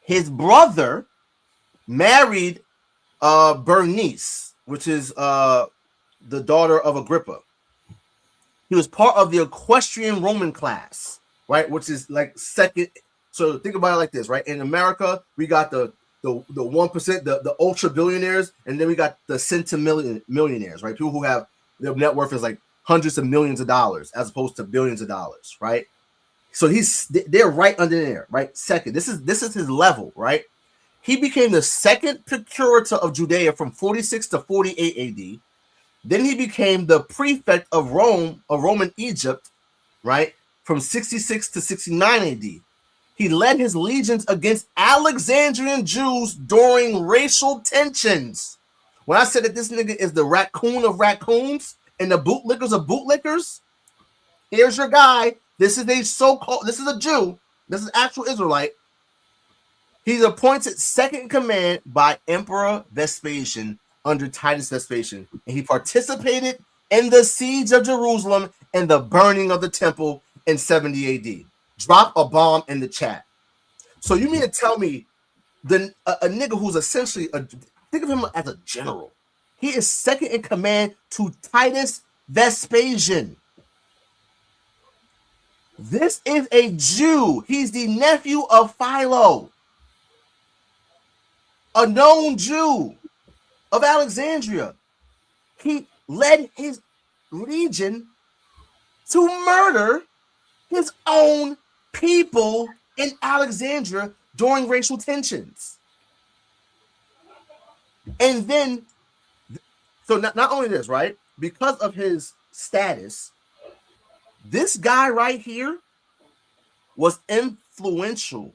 His brother married Bernice, which is the daughter of Agrippa. He was part of the equestrian Roman class, right? Which is like second. So think about it like this, right? In America, we got the 1%, the ultra billionaires, and then we got the centimillionaires, right? People who have their net worth is like hundreds of millions of dollars as opposed to billions of dollars, right? So they're right under there, right? Second, this is his level, right? He became the second procurator of Judea from 46 to 48 AD. Then he became the prefect of Rome, of Roman Egypt, right, from 66 to 69 AD. He led his legions against Alexandrian Jews during racial tensions. When I said that this nigga is the raccoon of raccoons and the bootlickers of bootlickers, here's your guy. This is a Jew. This is actual Israelite. He's appointed second in command by Emperor Vespasian under Titus Vespasian, and he participated in the siege of Jerusalem and the burning of the temple in 70 AD. Drop a bomb in the chat. So you mean to tell me a nigga who's essentially think of him as a general. He is second in command to Titus Vespasian. This is a Jew. He's the nephew of Philo, a known Jew of Alexandria. He led his legion to murder his own people in Alexandria during racial tensions. And then, so not only this, right? Because of his status, This guy right here was influential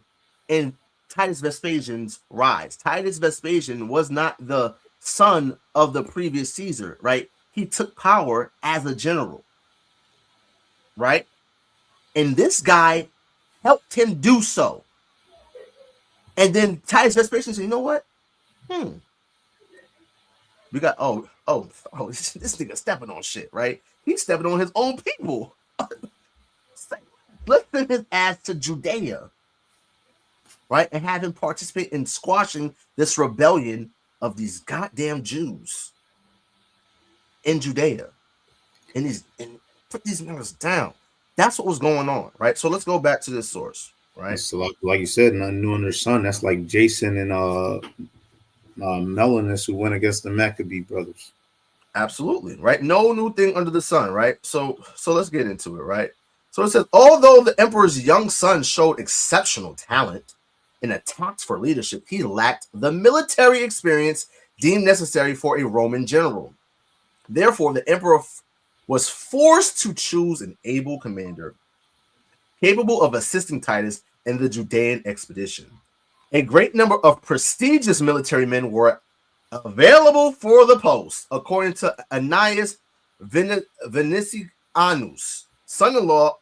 in Titus Vespasian's rise. Titus Vespasian was not the son of the previous Caesar, right? He took power as a general, right? And this guy helped him do so. And then Titus Vespasian said, you know what? We got, this nigga stepping on shit, right? He's stepping on his own people. Let's send his ass to Judea, right? And have him participate in squashing this rebellion of these goddamn Jews in Judea. And put these niggas down. That's what was going on, right? So let's go back to this source, right? So like you said, nothing new under the sun. That's like Jason and Melanus who went against the Maccabee brothers. Absolutely, right? No new thing under the sun, right? So let's get into it, right? So it says, although the emperor's young son showed exceptional talent and a tact for leadership, he lacked the military experience deemed necessary for a Roman general. Therefore, the emperor was forced to choose an able commander capable of assisting Titus in the Judean expedition. A great number of prestigious military men were available for the post, according to Annius Vinicianus, son-in-law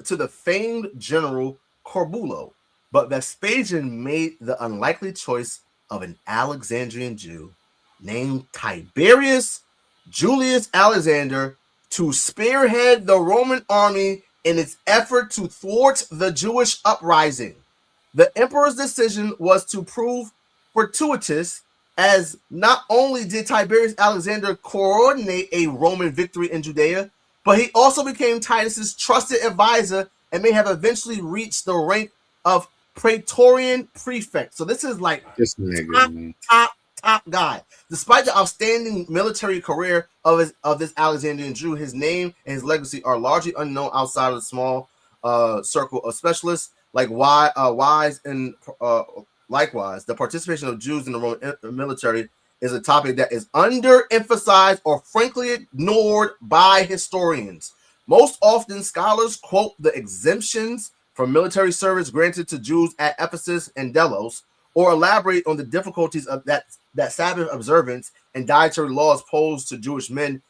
to the famed general Corbulo. But Vespasian made the unlikely choice of an Alexandrian Jew named Tiberius Julius Alexander to spearhead the Roman army in its effort to thwart the Jewish uprising. The emperor's decision was to prove fortuitous, as not only did Tiberius Alexander coordinate a Roman victory in Judea, but he also became Titus's trusted advisor and may have eventually reached the rank of Praetorian prefect. So this is like this nigga, top guy. Despite the outstanding military career of this Alexandrian Jew, his name and his legacy are largely unknown outside of the small circle of specialists like Wise and likewise. The participation of Jews in the Roman military is a topic that is underemphasized or frankly ignored by historians. Most often, scholars quote the exemptions from military service granted to Jews at Ephesus and Delos, or elaborate on the difficulties of that Sabbath observance and dietary laws posed to Jewish men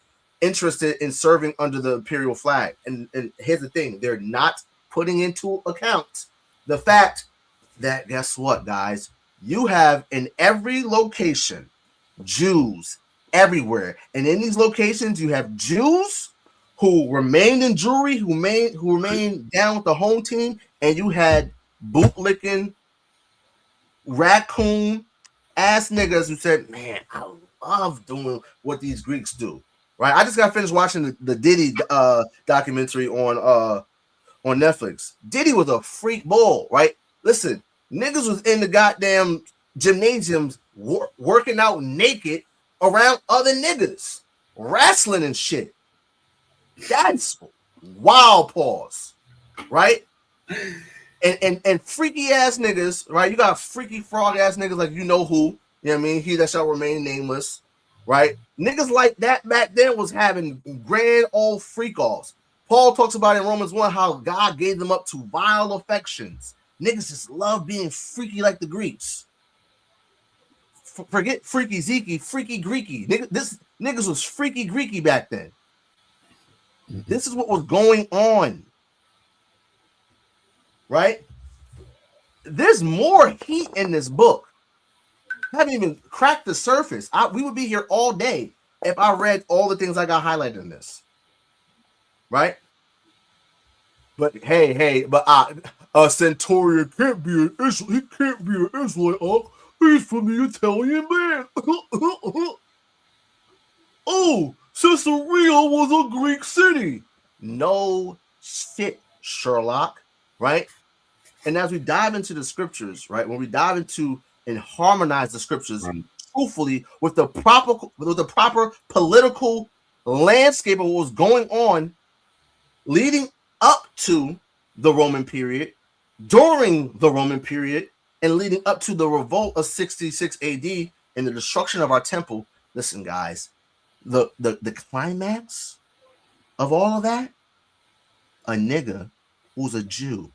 interested in serving under the imperial flag. And here's the thing, they're not putting into account the fact that, guess what, guys? You have in every location Jews everywhere. And in these locations, you have Jews who remained in Jewry, who remained down with the home team, and you had bootlicking, raccoon ass niggas who said, man, I love doing what these Greeks do. Right? I just got finished watching the Diddy documentary on Netflix. Diddy was a freak bull, right? Listen, niggas was in the goddamn gymnasiums working out naked around other niggas, wrestling and shit. That's wild pause, right? And freaky ass niggas, right? You got freaky frog ass niggas like you know who, you know what I mean? He that shall remain nameless, right? Niggas like that back then was having grand old freak offs. Paul talks about in Romans 1 how God gave them up to vile affections. Niggas just love being freaky like the Greeks. Forget freaky Zeke, freaky Greeky. Niggas was freaky Greeky back then. This is what was going on. Right? There's more heat in this book. I haven't even cracked the surface. We would be here all day if I read all the things I got highlighted in this. Right? But a centurion can't be an Israelite. He can't be an Israelite. He's from the Italian band. Oh, Caesarea was a Greek city. No shit, Sherlock. Right? And as we dive into the scriptures, right, when we dive into and harmonize the scriptures truthfully with the proper political landscape of what was going on leading up to the Roman period, during the Roman period, and leading up to the revolt of 66 AD and the destruction of our temple. Listen, guys, the climax of all of that a nigga who's a Jew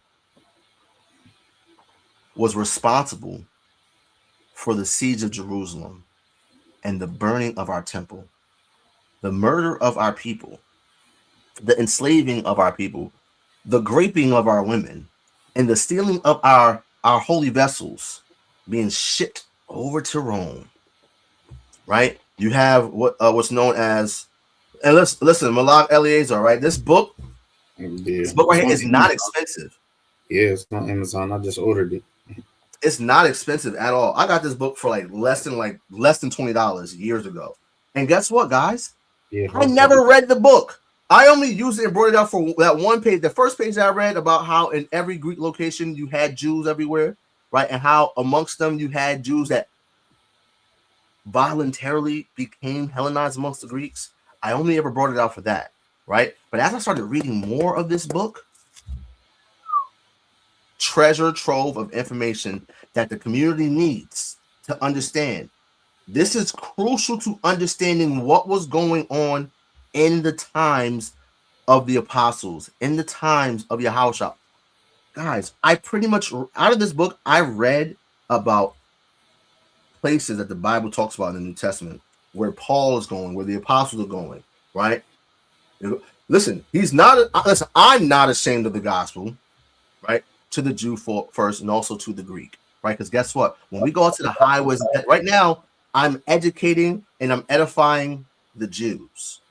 was responsible for the siege of Jerusalem and the burning of our temple, the murder of our people, the enslaving of our people, the raping of our women, and the stealing of our holy vessels being shipped over to Rome, right? You have what's known as, and listen, Malak Eleazar, right? This book right here is not expensive. Yeah, it's on Amazon. I just ordered it. It's not expensive at all. I got this book for less than $20 years ago. And guess what, guys? Yeah, I never read the book. I only used it and brought it out for that one page. The first page I read about how in every Greek location you had Jews everywhere, right? And how amongst them you had Jews that voluntarily became Hellenized amongst the Greeks. I only ever brought it out for that, right? But as I started reading more of this book, treasure trove of information that the community needs to understand. This is crucial to understanding what was going on in the times of the apostles, in the times of Yahawashi. Guys, I pretty much, out of this book, I read about places that the Bible talks about in the New Testament, where Paul is going, where the apostles are going, right? Listen, I'm not ashamed of the gospel, right? To the Jew first and also to the Greek, right? Because guess what? When we go out to the highways, right now, I'm educating and I'm edifying the Jews,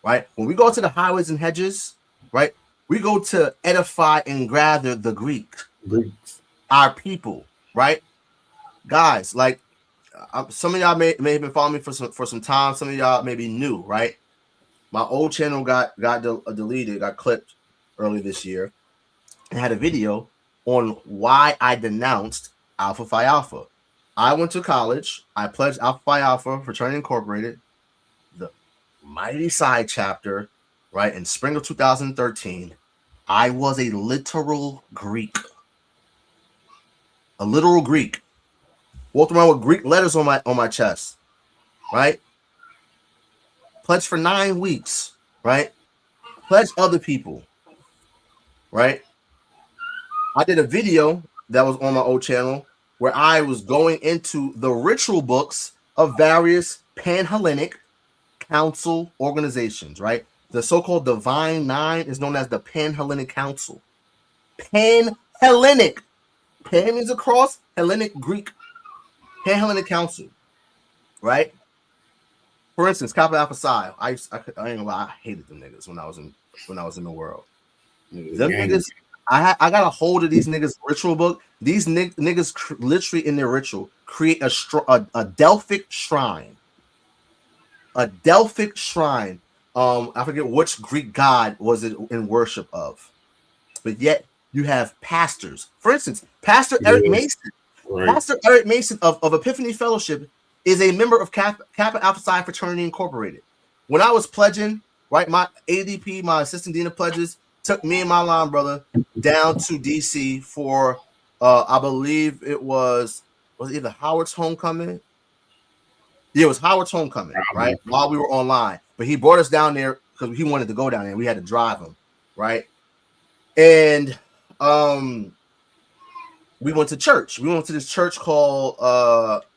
right? When we go to the highways and hedges, right, we go to edify and gather the Greeks, our people, right? Guys, some of y'all may have been following me for some time. Some of y'all may be new, right? My old channel got deleted, got clipped early this year, and had a video on why I denounced Alpha Phi Alpha. I went to college. I pledged Alpha Phi Alpha Fraternity Incorporated, the mighty side chapter, right, in spring of 2013. I was a literal Greek. A literal Greek. Walked around with Greek letters on my chest, right? Pledged for 9 weeks, right? Pledged other people, right? I did a video that was on my old channel where I was going into the ritual books of various Pan-Hellenic council organizations, right? The so-called Divine Nine is known as the Pan-Hellenic Council. Pan-Hellenic. Pan means across, Hellenic, Greek. Pan-Hellenic Council, right? For instance, Kappa Alpha Psi. I ain't gonna lie, I hated them niggas when I was in the world. Them niggas, I got a hold of these niggas' ritual book. These niggas literally in their ritual create a Delphic shrine. A Delphic shrine. I forget which Greek god was it in worship of, but yet you have pastors. For instance, Pastor Eric Mason. Right. Pastor Eric Mason of Epiphany Fellowship is a member of Kappa Alpha Psi Fraternity Incorporated. When I was pledging, right, my ADP, my assistant dean of pledges, took me and my line brother down to DC for, I believe it was either Howard's homecoming. Yeah, it was Howard's homecoming, right? While we were online, but he brought us down there because he wanted to go down there. We had to drive him, right? And we went to church. We went to this church called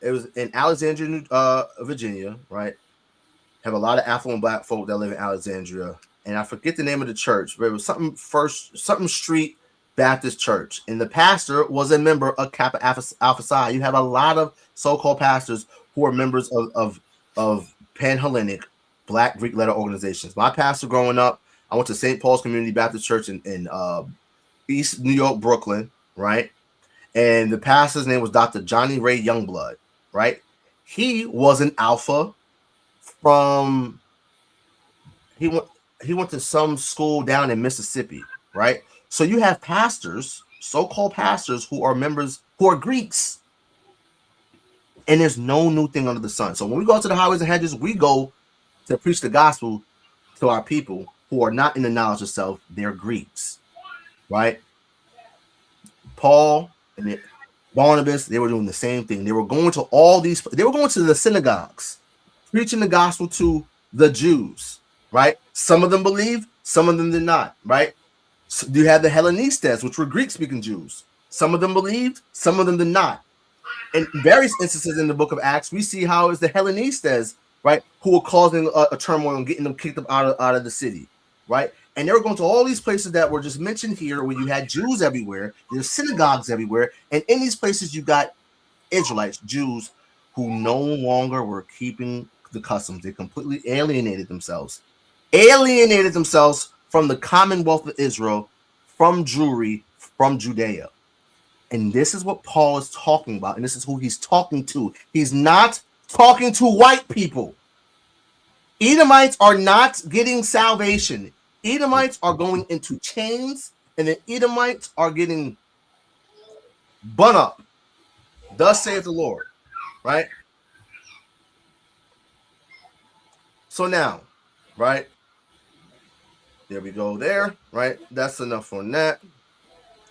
it was in Alexandria, Virginia, right? Have a lot of affluent black folk that live in Alexandria, and I forget the name of the church, but it was something Street Baptist Church, and the pastor was a member of Kappa Alpha Psi. You have a lot of so-called pastors who are members of Pan-Hellenic Black Greek letter organizations. My pastor growing up, I went to St. Paul's Community Baptist Church in East New York, Brooklyn, right? And the pastor's name was Dr. Johnny Ray Youngblood, right? He was an alpha from he went to some school down in Mississippi, right? So you have pastors, so-called pastors, who are members, who are Greeks. And there's no new thing under the sun. So when we go to the highways and hedges, we go to preach the gospel to our people who are not in the knowledge of self. They're Greeks, right? Paul and Barnabas, they were doing the same thing. They were going to they were going to the synagogues, preaching the gospel to the Jews, right? Some of them believed, Some of them did not, right? So you had the Hellenistes, which were Greek-speaking Jews. Some of them believed, some of them did not. In various instances in the book of Acts, we see how it's the Hellenistes, right, who were causing a turmoil and getting them kicked up out of the city, right? And they were going to all these places that were just mentioned here, where you had Jews everywhere, there's synagogues everywhere, and in these places you got Israelites, Jews, who no longer were keeping the customs. They completely alienated themselves from the Commonwealth of Israel, from Jewry, from Judea. And this is what Paul is talking about, and this is who he's talking to. He's not talking to white people. Edomites are not getting salvation. Edomites are going into chains, and the Edomites are getting bun up. Thus saith the Lord, right? So now, right? There we go there, right? That's enough on that.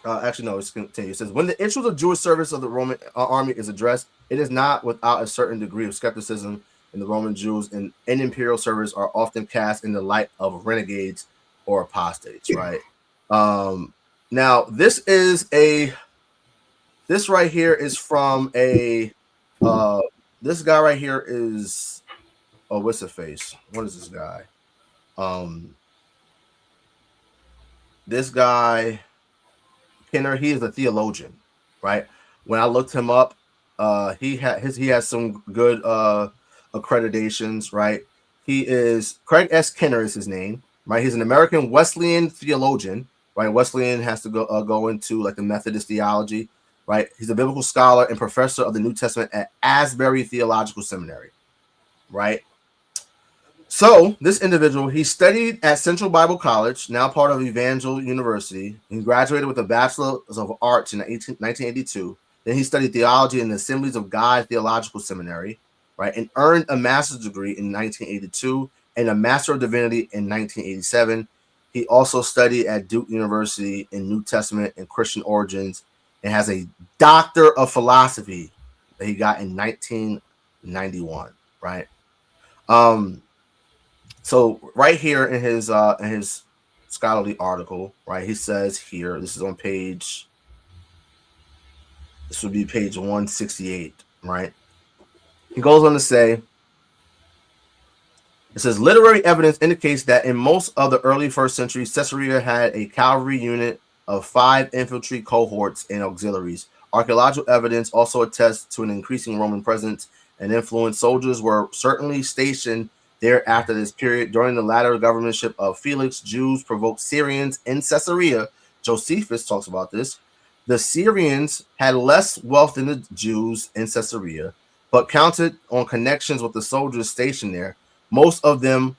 Actually, no, let's continue. It says, when the issues of Jewish service of the Roman army is addressed, it is not without a certain degree of skepticism, and the Roman Jews in imperial service are often cast in the light of renegades or apostates, right? Now, this right here is from a, this guy right here is, oh, what's the face? What is this guy? This guy, Kenner, he is a theologian, right? When I looked him up, he has some good accreditations, right? He is Craig S. Kenner is his name, right? He's an American Wesleyan theologian, right? Wesleyan has to go into like the Methodist theology, right? He's a biblical scholar and professor of the New Testament at Asbury Theological Seminary, right? So this individual, he studied at Central Bible College, now part of Evangel University. He graduated with a Bachelor of Arts in 1982. Then he studied theology in the Assemblies of God Theological Seminary, right, and earned a master's degree in 1982 and a Master of Divinity in 1987. He also studied at Duke University in New Testament and Christian origins, and has a Doctor of Philosophy that he got in 1991, right? So right here in his scholarly article, right, he says here, this is on page, this would be page 168, right? He goes on to say, it says, literary evidence indicates that in most of the early first century, Caesarea had a cavalry unit of 5 infantry cohorts and auxiliaries. Archaeological evidence also attests to an increasing Roman presence and influence. Soldiers were certainly stationed there after this period. During the latter governorship of Felix, Jews provoked Syrians in Caesarea. Josephus talks about this. The Syrians had less wealth than the Jews in Caesarea, but counted on connections with the soldiers stationed there. Most of them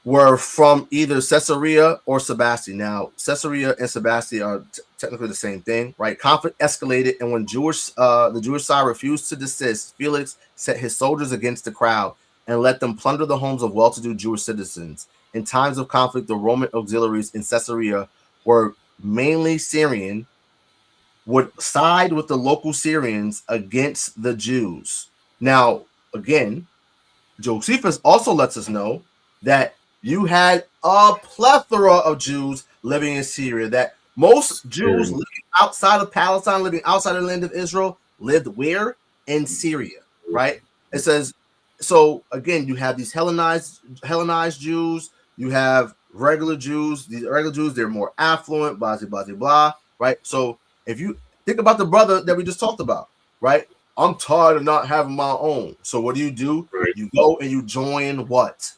were from either Caesarea or Sebaste. Now, Caesarea and Sebaste are technically the same thing, right? Conflict escalated, and when the Jewish side refused to desist, Felix set his soldiers against the crowd and let them plunder the homes of well-to-do Jewish citizens. In times of conflict, the Roman auxiliaries in Caesarea were mainly Syrian, would side with the local Syrians against the Jews. Now, again, Josephus also lets us know that you had a plethora of Jews living in Syria, that most Jews living outside of Palestine, living outside of the land of Israel, lived where? In Syria, right? It says, so again, you have these Hellenized Jews, you have regular Jews. These regular Jews, they're more affluent, blah, blah, blah, blah, right? So if you think about the brother that we just talked about, right? I'm tired of not having my own. So what do? Right. You go and you join what?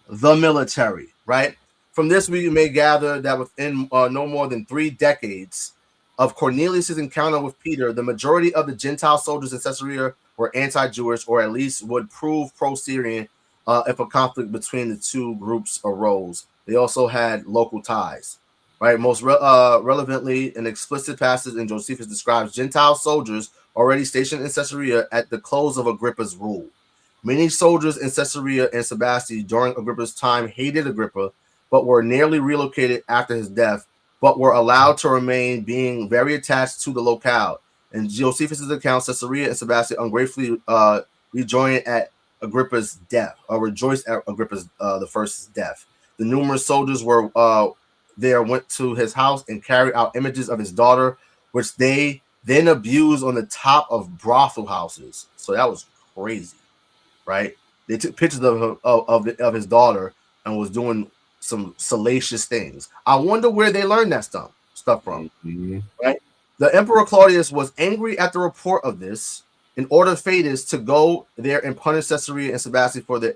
The military, right? From this, we may gather that within no more than 3 decades of Cornelius' encounter with Peter, the majority of the Gentile soldiers in Caesarea were anti-Jewish, or at least would prove pro-Syrian if a conflict between the two groups arose. They also had local ties, right? Most relevantly, an explicit passage in Josephus describes Gentile soldiers already stationed in Caesarea at the close of Agrippa's rule. Many soldiers in Caesarea and Sebaste during Agrippa's time hated Agrippa, but were nearly relocated after his death, but were allowed to remain, being very attached to the locale. In Josephus' account, Caesarea and Sebaste ungratefully rejoined at Agrippa's death, or rejoiced at Agrippa's the first's death. The numerous soldiers were went to his house and carried out images of his daughter, which they then abused on the top of brothel houses. So that was crazy, right? They took pictures of his daughter and was doing some salacious things. I wonder where they learned that stuff from. Mm-hmm. Right? The Emperor Claudius was angry at the report of this and ordered Fadus to go there and punish Caesarea and Sebastian for their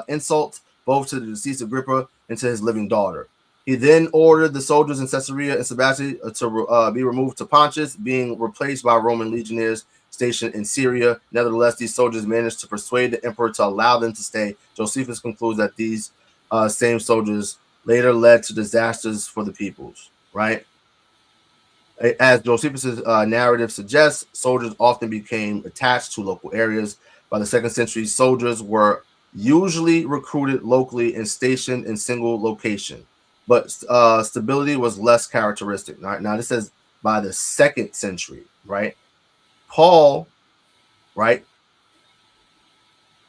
insult both to the deceased Agrippa and to his living daughter. He then ordered the soldiers in Caesarea and Sebastian to be removed to Pontus, being replaced by Roman legionnaires stationed in Syria. Nevertheless, these soldiers managed to persuade the emperor to allow them to stay. Josephus concludes that these same soldiers later led to disasters for the peoples, right? As Josephus' narrative suggests, soldiers often became attached to local areas. By the 2nd century, soldiers were usually recruited locally and stationed in single location, but stability was less characteristic. Right? Now, this says by the 2nd century, right? Paul, right?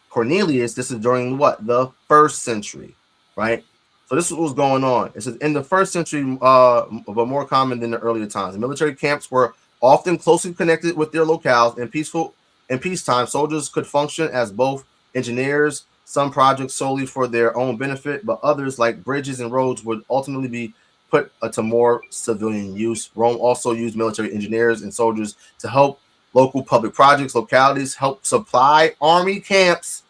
Cornelius, this is during what? The 1st century, right? So this is what was going on. It says in the 1st century, but more common than the earlier times. The military camps were often closely connected with their locales. In peacetime, soldiers could function as both engineers, some projects solely for their own benefit, but others, like bridges and roads, would ultimately be put to more civilian use. Rome also used military engineers and soldiers to help local public projects, localities, help supply army camps,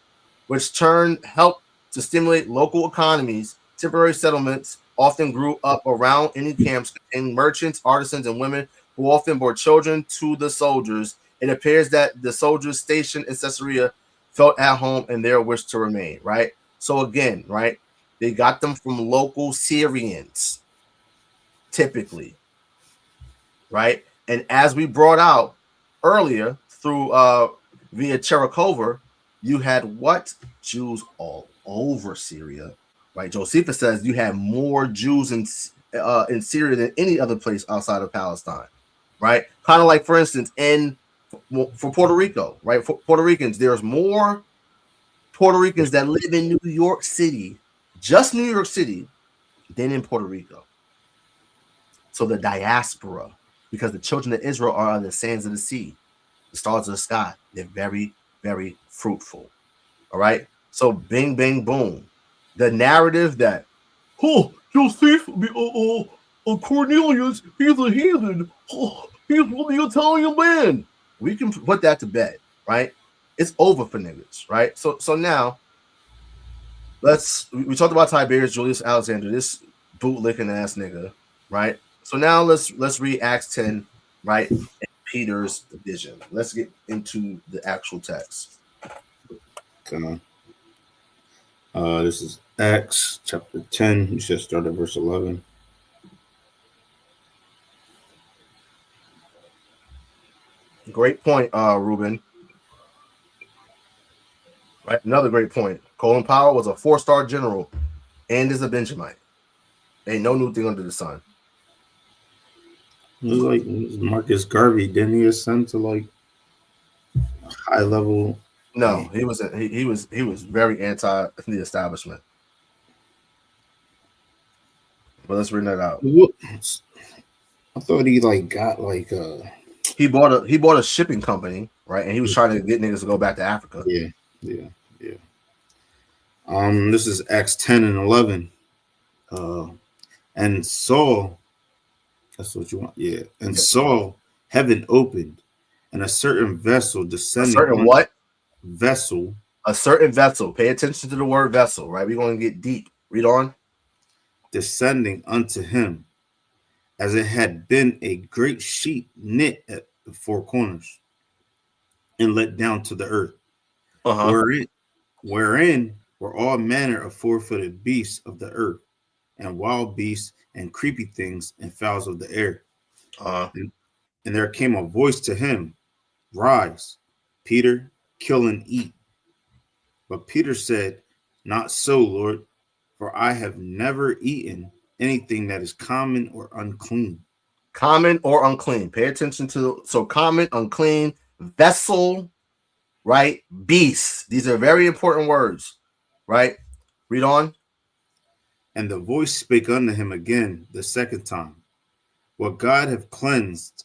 which helped to stimulate local economies. Temporary settlements often grew up around any camps containing merchants, artisans, and women who often bore children to the soldiers. It appears that the soldiers stationed in Caesarea felt at home and there wished to remain, right? So again, right, they got them from local Syrians, typically, right? And as we brought out earlier through via Cherakova, you had what? Jews all over Syria, right? Josephus says you had more Jews in Syria than any other place outside of Palestine, right? Kind of like, for instance, for Puerto Rico, right? For Puerto Ricans, there's more Puerto Ricans that live in New York City, just New York City, than in Puerto Rico. So the diaspora, because the children of Israel are on the sands of the sea, the stars of the sky, they're very, very fruitful. All right. So bing, bang, boom. The narrative that, Joseph, Cornelius, he's a heathen. He's from the Italian land. We can put that to bed, right? It's over for niggas, right? So now we talked about Tiberius Julius Alexander, this bootlicking ass nigga, right? So now let's read Acts 10, right? And Peter's vision. Let's get into the actual text. Okay. This is Acts chapter 10. You should start at verse 11. Great point, Ruben. Right, another great point. Colin Powell was a 4-star general and is a Benjamite. Ain't no new thing under the sun. It was like Marcus Garvey, didn't he ascend to like high level? No, he was very anti the establishment. But let's read that out. I thought he like got like he bought a shipping company, right? And he was trying to get niggas to go back to Africa. Yeah. This is Acts 10 and 11. And Saul, that's what you want. Yeah. And Saul, heaven opened, and a certain vessel descending. A certain what? Vessel. A certain vessel. Pay attention to the word vessel, right? We're going to get deep. Read on. Descending unto him, as it had been a great sheet knit at the four corners, and let down to the earth, wherein were all manner of four-footed beasts of the earth, and wild beasts, and creepy things, and fowls of the air. And there came a voice to him, Rise, Peter, kill and eat. But Peter said, Not so, Lord, for I have never eaten anything that is common or unclean. Common or unclean. Pay attention to, so common, unclean, vessel, right? Beast. These are very important words, right? Read on. And the voice spake unto him again the second time, What God have cleansed,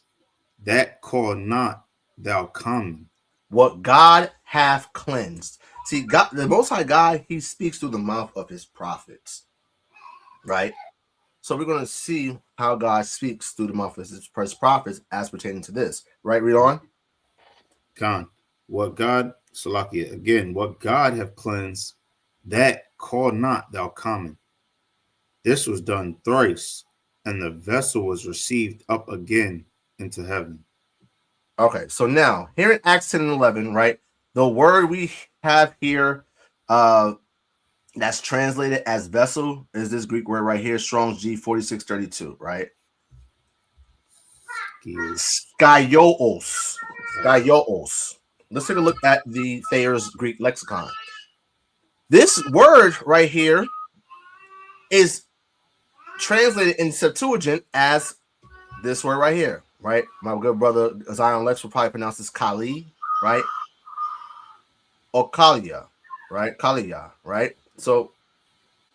that call not thou common. What God hath cleansed. See, God, the Most High God, he speaks through the mouth of his prophets, right? So we're going to see how God speaks through the mouth of his prophets as pertaining to this, right? Read on. Con, what God, Salakia, again, what God have cleansed, that call not thou common. This was done thrice, and the vessel was received up again into heaven. Okay, so now here in Acts 10 and 11, right? The word we have here that's translated as vessel is this Greek word right here, Strong's G 4632, right? Skaios. Skaios. Let's take a look at the Thayer's Greek lexicon. This word right here is translated in Septuagint as this word right here, right? My good brother Zion Lex will probably pronounce this Kali, right? Or Kalia, right? Kalia, right? So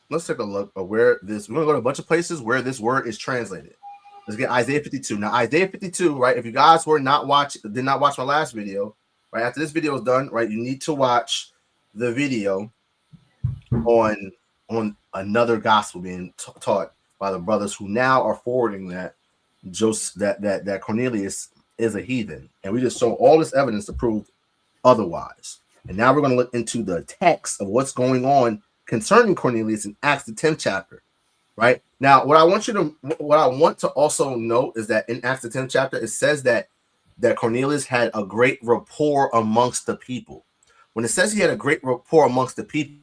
let's take a look at where this, we're gonna go to a bunch of places where this word is translated. Let's get Isaiah 52. Now, Isaiah 52, right? If you guys did not watch my last video, right? After this video is done, right? You need to watch the video on another gospel being taught by the brothers who now are forwarding that that Cornelius is a heathen, and we just saw all this evidence to prove otherwise. And now we're going to look into the text of what's going on concerning Cornelius in Acts the 10th chapter. Right now, what I want to also note is that in Acts the 10th chapter, it says that Cornelius had a great rapport amongst the people. When it says he had a great rapport amongst the people,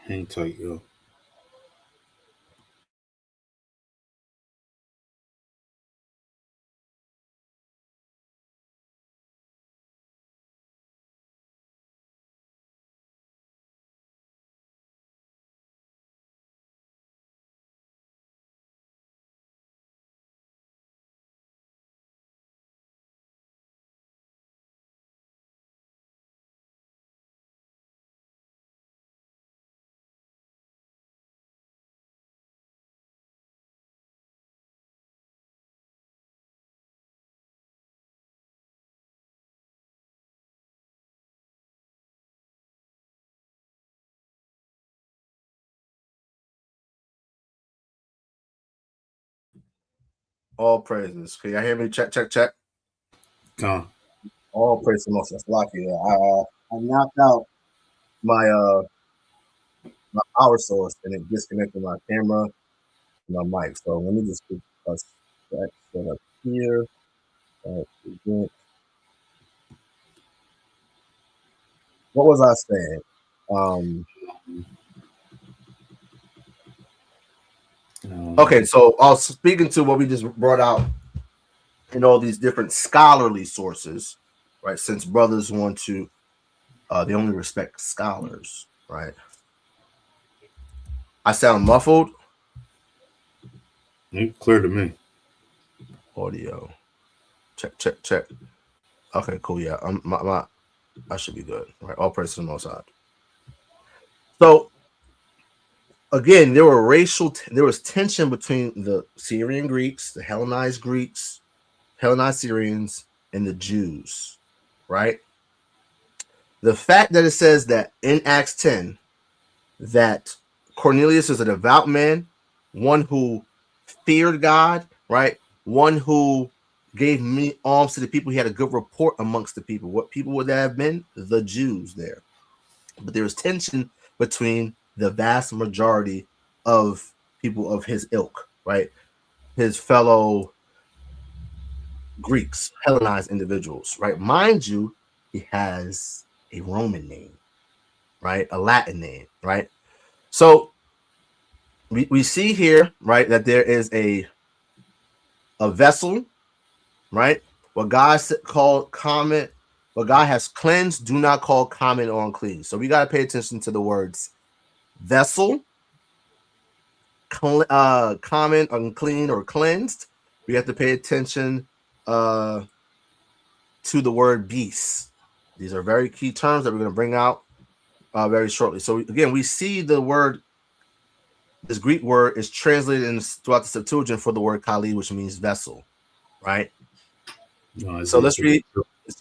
Hang tight, yo. all praises. Can y'all hear me? Check, check, check. Con. All praise to Most High. I knocked out my power source and it disconnected my camera and my mic. So let me just get us that set up here. What was I saying? Okay, so I was speaking to what we just brought out in all these different scholarly sources, right? Since brothers want to, they only respect scholars, right? I sound muffled. Clear to me. Audio, check, check, check. Okay, cool. Yeah, I should be good. Right, all praise to the Most High. So again, there was tension between the Syrian Greeks, the Hellenized Greeks, Hellenized Syrians, and the Jews, right? The fact that it says that in Acts 10 that Cornelius is a devout man, one who feared God, right? One who gave me alms to the people. He had a good report amongst the people. What people would that have been? The Jews there. But there was tension between the vast majority of people of his ilk, right? His fellow Greeks, Hellenized individuals, right? Mind you, he has a Roman name, right? A Latin name, right? So we see here, right, that there is a vessel, right? What God called common, what God has cleansed, do not call common or unclean. So we got to pay attention to the words vessel, common, unclean, or cleansed. We have to pay attention to the word beast. These are very key terms that we're going to bring out very shortly. So again, we see the word, this Greek word is translated throughout the Septuagint for the word kali, which means vessel, right? No, so let's read.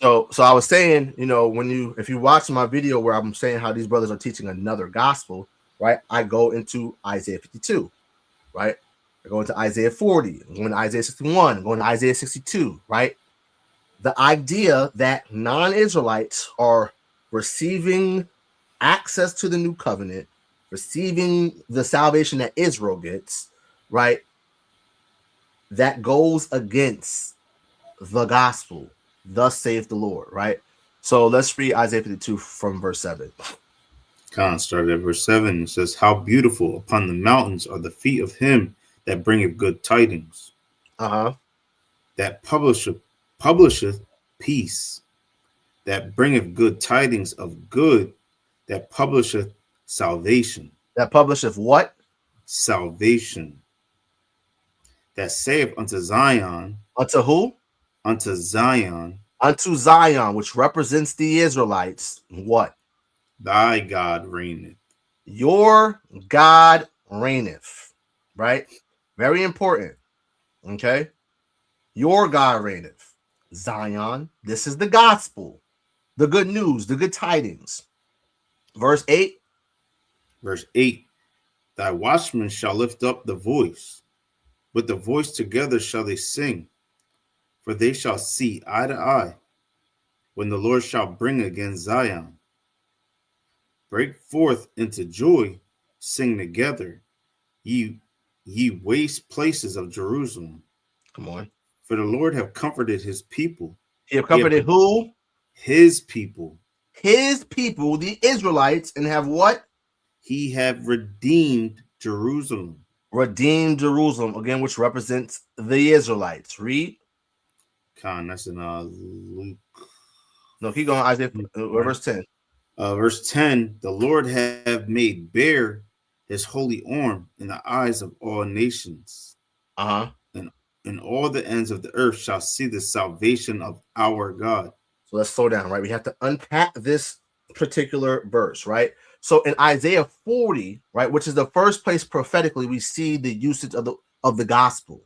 So I was saying, if you watch my video where I'm saying how these brothers are teaching another gospel, right? I go into Isaiah 52, right? I go into Isaiah 40, I'm going to Isaiah 61, I'm going to Isaiah 62, right? The idea that non-Israelites are receiving access to the new covenant, receiving the salvation that Israel gets, right? That goes against the gospel. Thus saith the Lord, right? So let's read Isaiah 52 from verse 7. Khan started at verse 7. It says, how beautiful upon the mountains are the feet of him that bringeth good tidings, that publisheth peace, that bringeth good tidings of good, that publisheth salvation. That publisheth what? Salvation. That saith unto Zion. Unto who? Unto Zion. Unto Zion, which represents the Israelites. What? Thy God reigneth. Your God reigneth. Right? Very important. Okay? Your God reigneth. Zion. This is the gospel. The good news. The good tidings. Verse 8. Verse 8. Thy watchmen shall lift up the voice. With the voice together shall they sing. For they shall see eye to eye, when the Lord shall bring again Zion. Break forth into joy, sing together, ye waste places of Jerusalem. Come on. For the Lord have comforted his people. He have comforted who? His people. His people, the Israelites, and have what? He have redeemed Jerusalem. Redeemed Jerusalem, again, which represents the Israelites. Read. Con, that's in Luke. No, keep going, Isaiah, verse 10. Verse 10, the Lord have made bare his holy arm in the eyes of all nations. And all the ends of the earth shall see the salvation of our God. So let's slow down, right? We have to unpack this particular verse, right? So in Isaiah 40, right, which is the first place prophetically we see the usage of the gospel,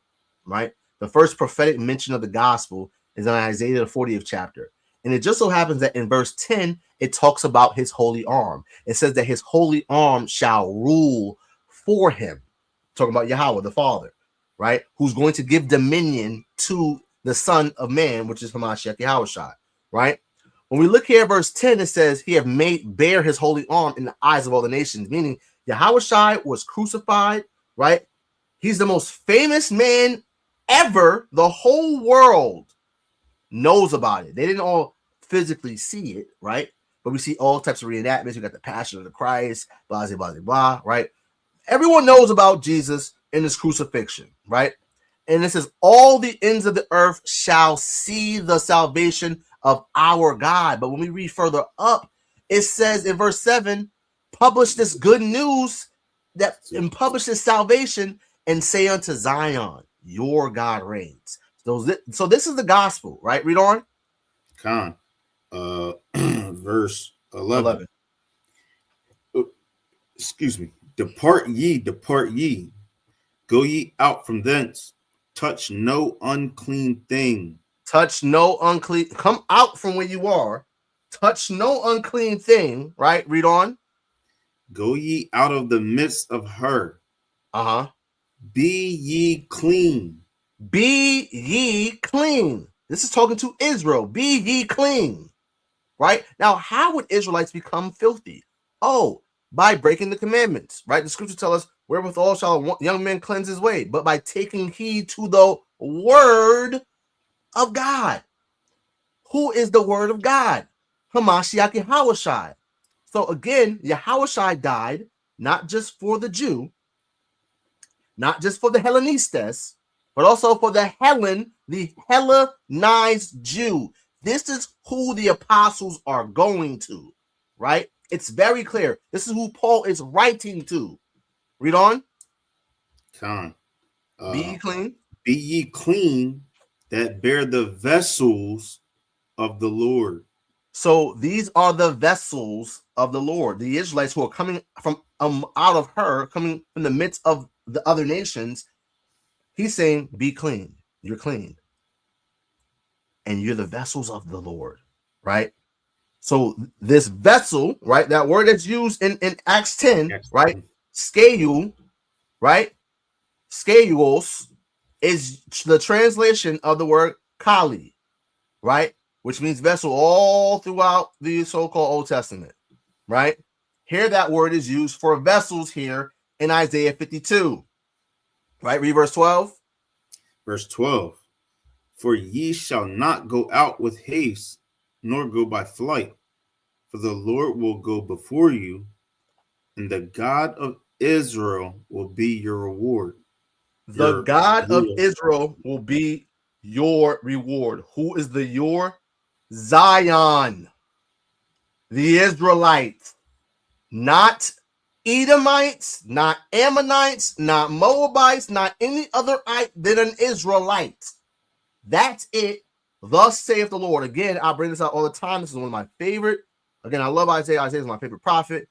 right? The first prophetic mention of the gospel is in Isaiah the 40th chapter. And it just so happens that in verse 10, it talks about his holy arm. It says that his holy arm shall rule for him. Talking about Yahawah, the Father, right? Who's going to give dominion to the Son of Man, which is Hamashiach Yahawashi, right? When we look here at verse 10, it says he have made bare his holy arm in the eyes of all the nations, meaning Yahawashi was crucified, right? He's the most famous man ever. The whole world knows about it. They didn't all physically see it, right? But we see all types of reenactments. We got the Passion of the Christ, blah, blah, blah, blah, right? Everyone knows about Jesus and his crucifixion, right? And it says, all the ends of the earth shall see the salvation of our God. But when we read further up, it says in verse 7, publish this good news and publish this salvation and say unto Zion, your God reigns. So this is the gospel, right? Read on. Con, verse 11. Excuse me. Depart ye, go ye out from thence. Touch no unclean thing. Touch no unclean. Come out from where you are. Touch no unclean thing, right? Read on. Go ye out of the midst of her. Be ye clean. Be ye clean. This is talking to Israel. Be ye clean. Right? Now, how would Israelites become filthy? Oh, by breaking the commandments. Right? The scriptures tell us, wherewithal shall a young man cleanse his way? But by taking heed to the word of God. Who is the word of God? Hamashiach Yahawashi. So again, Yahawashi died not just for the Jew, not just for the Hellenistes, but also for the Hellenized Jew. This is who the apostles are going to, right? It's very clear. This is who Paul is writing to. Read on. Be ye clean. Be ye clean that bear the vessels of the Lord. So these are the vessels of the Lord, the Israelites who are coming from out of her, coming from the midst of the other nations. He's saying, be clean. You're clean. And you're the vessels of the Lord, right? So this vessel, right? That word that's used in Acts 10, right? Skeu, right? Skeuos is the translation of the word kali, right? Which means vessel all throughout the so-called Old Testament, right? Here that word is used for vessels here in Isaiah 52, right? Read verse 12. Verse 12. For ye shall not go out with haste, nor go by flight, for the Lord will go before you, and the God of Israel will be your reward. The God of Israel will be your reward. Who is the your? Zion, the Israelites, not Edomites, not Ammonites, not Moabites, not any other than an Israelite. That's it. Thus saith the Lord. Again, I bring this out all the time. This is one of my favorite. Again, I love Isaiah. Isaiah is my favorite prophet.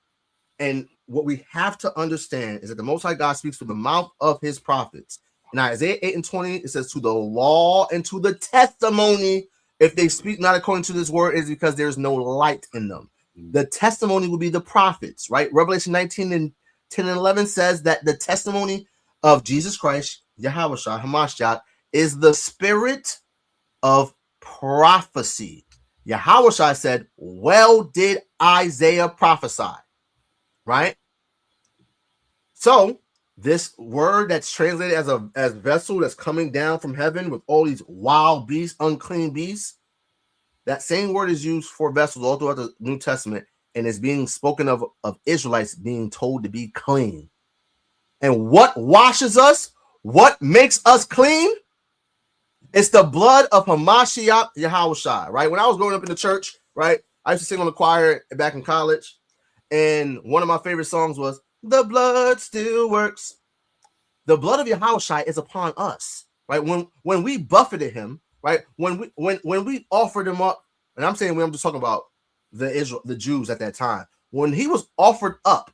And what we have to understand is that the Most High God speaks through the mouth of his prophets. In Isaiah 8 and 20, it says, to the law and to the testimony, if they speak not according to this word, is because there's no light in them. The testimony will be the prophets, right? Revelation 19 and 10 and 11 says that the testimony of Jesus Christ, Yahawashi, Hamashiach, is the spirit of prophecy. Yahawashi said, well did Isaiah prophesy, right? So this word that's translated as vessel that's coming down from heaven with all these wild beasts, unclean beasts, that same word is used for vessels all throughout the New Testament, and is being spoken of Israelites being told to be clean. And what washes us? What makes us clean? It's the blood of Hamashiach Yahawashi, right? When I was growing up in the church, right, I used to sing on the choir back in college, and one of my favorite songs was "The Blood Still Works." The blood of Yahawashi is upon us, right? When we buffeted him, right? When we offered him up, and I'm saying I'm just talking about the Jews at that time. When he was offered up,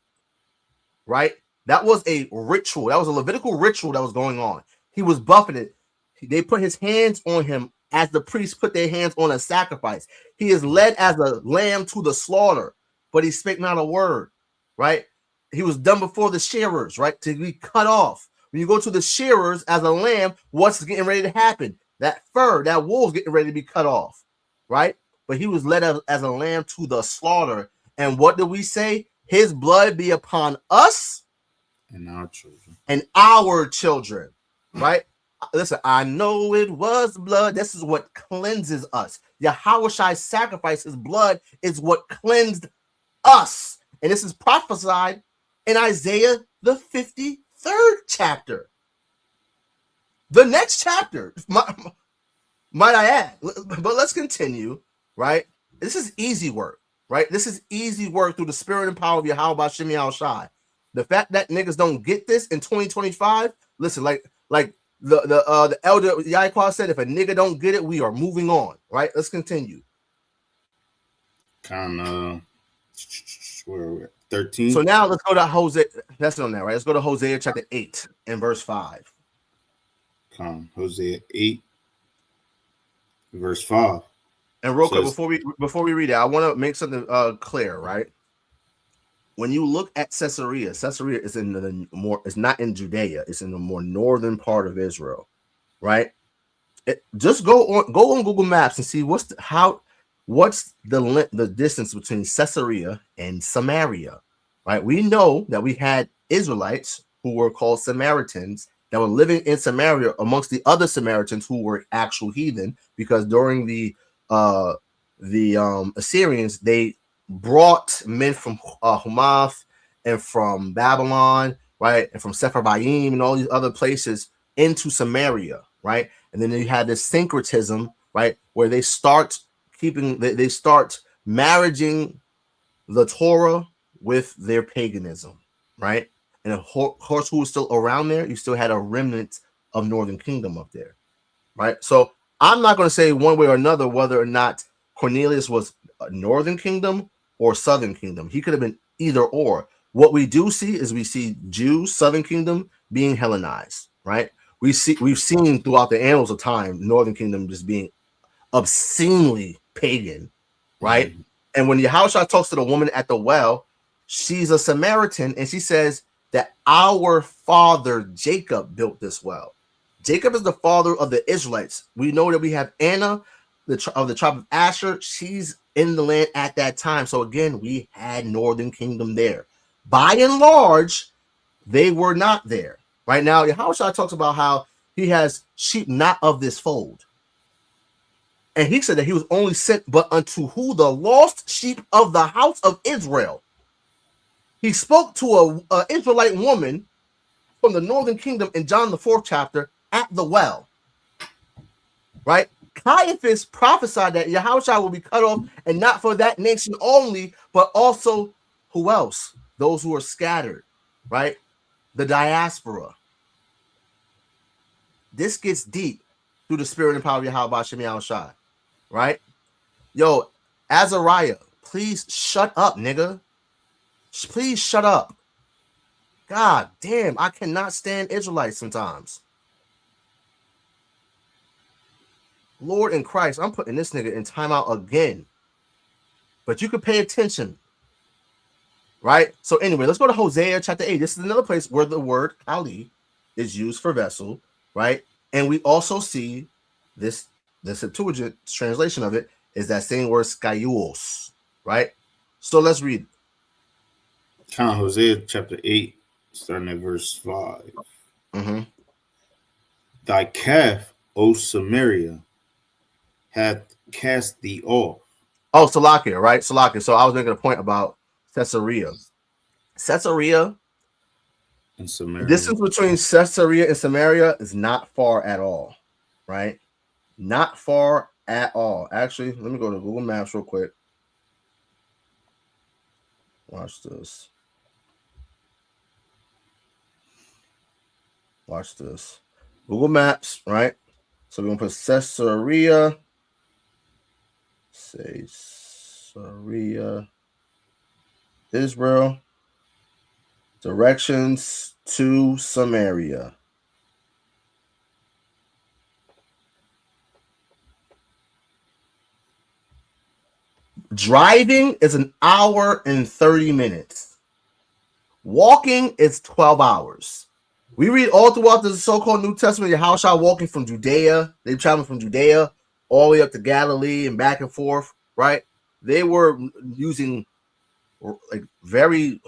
right? That was a ritual. That was a Levitical ritual that was going on. He was buffeted. They put his hands on him as the priests put their hands on a sacrifice. He is led as a lamb to the slaughter, but he spake not a word, right? He was done before the shearers, right? To be cut off. When you go to the shearers as a lamb, what's getting ready to happen? That fur, that wool's getting ready to be cut off, right? But he was led as a lamb to the slaughter. And what do we say? His blood be upon us and our children. And our children, right? Listen, I know it was blood. This is what cleanses us. Yahawashi's sacrifice, his blood, is what cleansed us. And this is prophesied in Isaiah, the 53rd chapter. The next chapter, might I add. But let's continue, right? This is easy work, right? This is easy work through the spirit and power of Yahawah Basham Yahawashi. The fact that niggas don't get this in 2025, listen, like the elder Yahawashi said, if a nigga don't get it, we are moving on, right? Let's continue. Kind of where are we at? 13. So now let's go to Hosea. That's on there, right? Let's go to Hosea chapter 8 and verse 5. Hosea 8, verse 5. And real quick, before we read it, I want to make something clear, right? when you look at Caesarea is in the more, it's not in Judea, it's in the more northern part of Israel, right? Just go on Google Maps and see what's the distance between Caesarea and Samaria, right? We know that we had Israelites who were called Samaritans that were living in Samaria amongst the other Samaritans who were actual heathen, because during the Assyrians, they brought men from Hamath and from Babylon, right, and from Sepharvaim and all these other places into Samaria, right? And then you had this syncretism, right, where they start marrying the Torah with their paganism, right? And of course, who was still around there, you still had a remnant of Northern Kingdom up there, right? So I'm not going to say one way or another whether or not Cornelius was a Northern Kingdom or Southern Kingdom. He could have been either or. What we do see is we see Jews, Southern Kingdom, being Hellenized, right? We've seen throughout the annals of time, Northern Kingdom just being obscenely pagan, right? Mm-hmm. And when Yahawashi talks to the woman at the well, she's a Samaritan, and she says that our father Jacob built this well. Jacob is the father of the Israelites. We know that we have Anna, of the tribe of Asher. She's in the land at that time. So again, we had Northern Kingdom there. By and large, they were not there. Right now, Yahawashi talks about how he has sheep not of this fold. And he said that he was only sent but unto who? The lost sheep of the house of Israel. He spoke to a Israelite woman from the Northern Kingdom in John the 4th chapter at the well. Right? Caiaphas prophesied that Yahawashi will be cut off, and not for that nation only, but also who else? Those who are scattered, right? The diaspora. This gets deep through the spirit and power of Yahawashi, right? Yo, Azariah, please shut up, nigga. Please shut up. God damn, I cannot stand Israelites sometimes. Lord in Christ, I'm putting this nigga in timeout again. But you can pay attention. Right? So anyway, let's go to Hosea chapter 8. This is another place where the word kali is used for vessel, right? And we also see this, the Septuagint translation of it is that same word skaios, right? So let's read. Count Hosea chapter 8, starting at verse 5. Mm-hmm. Thy calf, O Samaria, hath cast thee off. Oh, Salakia, right? Salakia. So I was making a point about Caesarea and Samaria. The distance between Caesarea and Samaria is not far at all, right? Not far at all. Actually, let me go to Google Maps real quick. Watch this. Watch this. Google Maps, right? So we're going to put Caesarea. Caesarea, Israel. Directions to Samaria. Driving is 1 hour and 30 minutes. Walking is 12 hours. We read all throughout the so-called New Testament, Yahawashi walking from Judea. They traveled from Judea all the way up to Galilee and back and forth, right? They were using like very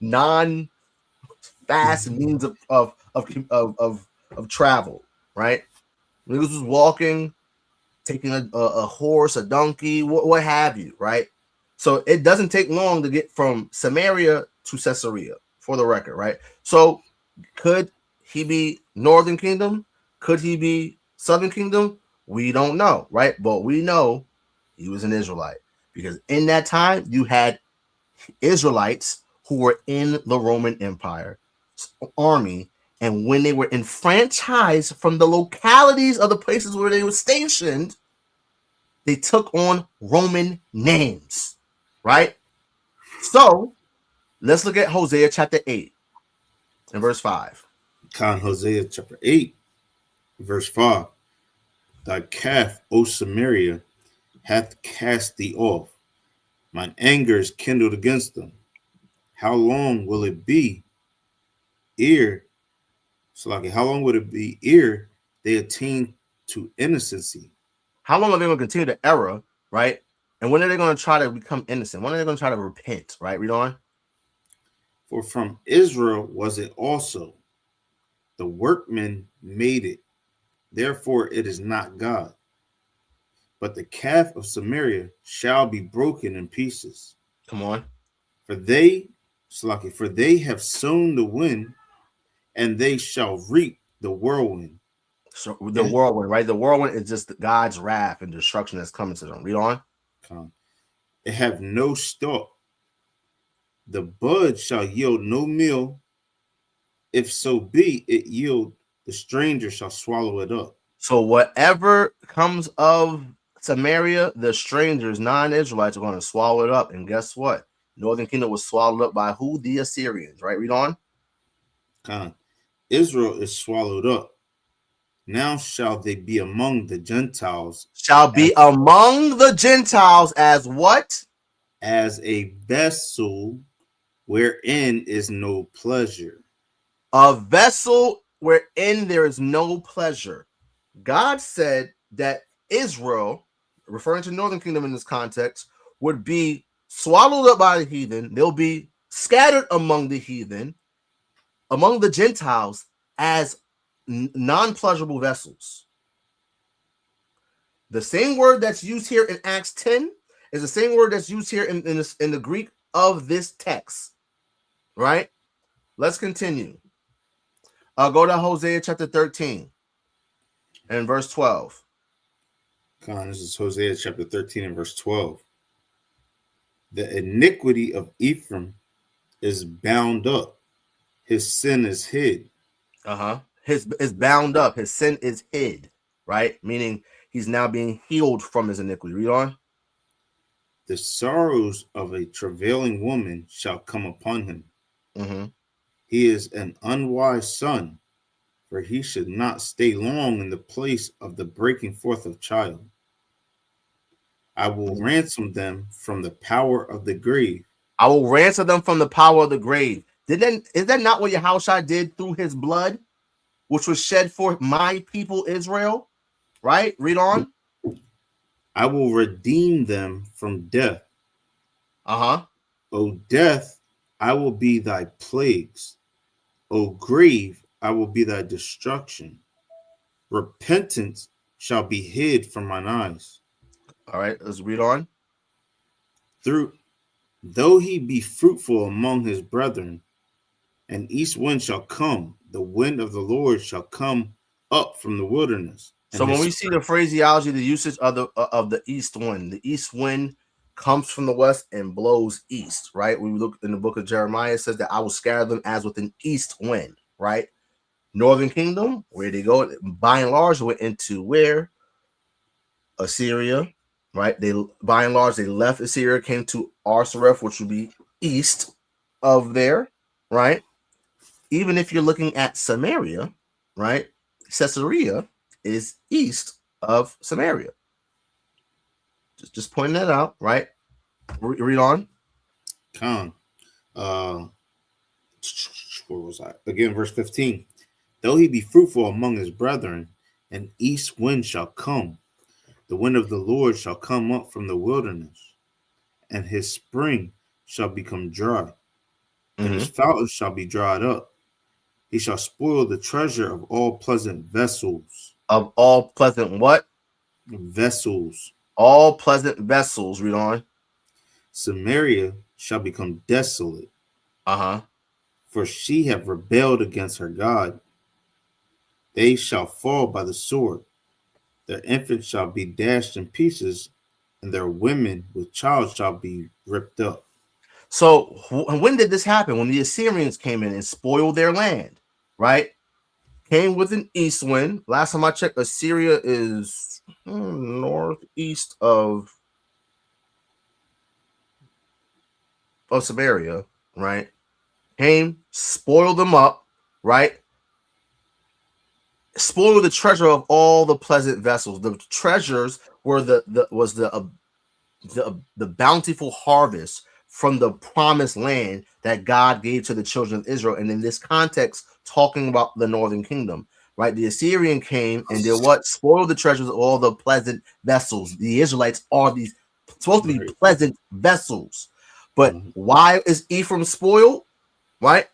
non-fast means of travel, right? Niggas was walking, taking a horse, a donkey, what have you, right? So it doesn't take long to get from Samaria to Caesarea, for the record, right? So could he be Northern Kingdom? Could he be Southern Kingdom? We don't know, right? But we know he was an Israelite, because in that time you had Israelites who were in the Roman Empire army, and when they were enfranchised from the localities of the places where they were stationed, they took on Roman names, right? So let's look at Hosea chapter 8 and verse 5. Count Hosea chapter 8, verse 5. Thy calf, O Samaria, hath cast thee off. Mine anger is kindled against them. how long will it be ere, how long would it be ere they attain to innocency? How long are they going to continue the error, right? And when are they going to try to become innocent? When are they going to try to repent, right? Read on. For from Israel was it also. The workman made it. Therefore it is not God. But the calf of Samaria shall be broken in pieces. Come on. For they have sown the wind, and they shall reap the whirlwind. So the whirlwind, right? The whirlwind is just God's wrath and destruction that's coming to them. Read on. It have no stalk. The bud shall yield no meal. If so be it yield, the stranger shall swallow it up. So whatever comes of Samaria, the strangers, non-Israelites, are going to swallow it up. And guess what? Northern Kingdom was swallowed up by who? The Assyrians, right? Read on. Israel is swallowed up. Now shall they be among the Gentiles. Shall be among the Gentiles as what? As a vessel wherein is no pleasure. A vessel wherein there is no pleasure. God said that Israel, referring to Northern Kingdom in this context, would be swallowed up by the heathen. They'll be scattered among the heathen, among the Gentiles, as non-pleasurable vessels. The same word that's used here in Acts 10 is the same word that's used here in the Greek of this text, right? Let's continue. Go to Hosea chapter 13 and verse 12. This is Hosea chapter 13 and verse 12. The iniquity of Ephraim is bound up. His sin is hid. His is bound up. His sin is hid, right? Meaning he's now being healed from his iniquity. Read on. The sorrows of a travailing woman shall come upon him. He is an unwise son, for he should not stay long in the place of the breaking forth of child. I will ransom them from the power of the grave. I will ransom them from the power of the grave. Is that not what Yahawashi did through his blood, which was shed for my people Israel? Right? Read on. I will redeem them from death. O death, I will be thy plagues. O grave, I will be thy destruction. Repentance shall be hid from mine eyes. All right, let's read on. Though he be fruitful among his brethren, an east wind shall come, the wind of the Lord shall come up from the wilderness. So when we see the phraseology, the usage of the east wind comes from the west and blows east, right? We look in the book of Jeremiah, it says that I will scatter them as with an east wind, right? Northern Kingdom, where they go, by and large, went into where? Assyria, right? They by and large they left Assyria, came to Arsareth, which would be east of there, right? Even if you're looking at Samaria, right? Caesarea is east of Samaria. Just pointing that out, right? Read on. Where was I? Again, verse 15. Though he be fruitful among his brethren, an east wind shall come. The wind of the Lord shall come up from the wilderness, and his spring shall become dry, and his fountains shall be dried up. He shall spoil the treasure of all pleasant vessels. Of all pleasant what? Vessels. All pleasant vessels. Read on. Samaria shall become desolate. For she have rebelled against her God. They shall fall by the sword. Their infants shall be dashed in pieces, and their women with child shall be ripped up. So when did this happen? When the Assyrians came in and spoiled their land, right? Came with an east wind. Last time I checked, Assyria is northeast of Samaria, right? Came, spoiled them up, right? Spoiled the treasure of all the pleasant vessels. The treasures were the bountiful harvest from the promised land that God gave to the children of Israel. And in this context, talking about the northern kingdom, right? The Assyrian came and did what? Spoiled the treasures of all the pleasant vessels. The Israelites are these supposed to be pleasant vessels. But why is Ephraim spoiled? Right?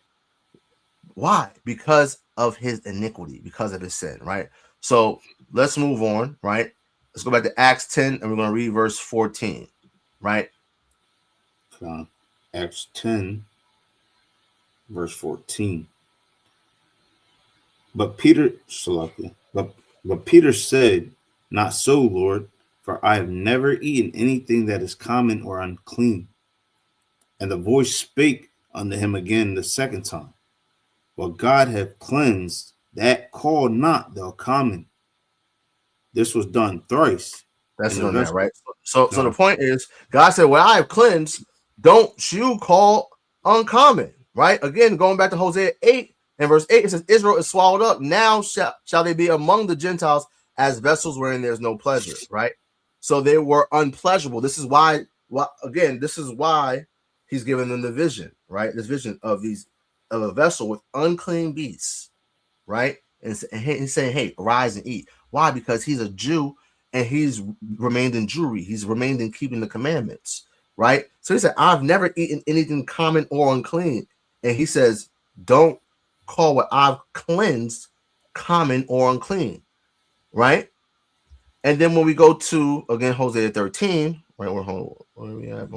Why? Because of his iniquity, because of his sin, right? So let's move on, right? Let's go back to Acts 10 and we're going to read verse 14, right? Acts 10, verse 14. But Peter said, "Not so, Lord, for I have never eaten anything that is common or unclean." And the voice spake unto him again the second time, "What God hath cleansed, that call not thou common." This was done thrice. That's on that, right? So the point is, God said, "Well, I have cleansed, don't you call uncommon," right? Again, going back to Hosea 8 and verse 8, it says, "Israel is swallowed up. Now shall they be among the Gentiles as vessels wherein there's no pleasure," right? So they were unpleasurable. This is why, this is why he's giving them the vision, right? This vision of a vessel with unclean beasts, right? And he's saying, "Hey, arise and eat." Why? Because he's a Jew and he's remained in Jewry. He's remained in keeping the commandments, right? So he said, "I've never eaten anything common or unclean." And he says, "Don't call what I've cleansed common or unclean," right? And then when we go to, again, Hosea 13, right? Where we at?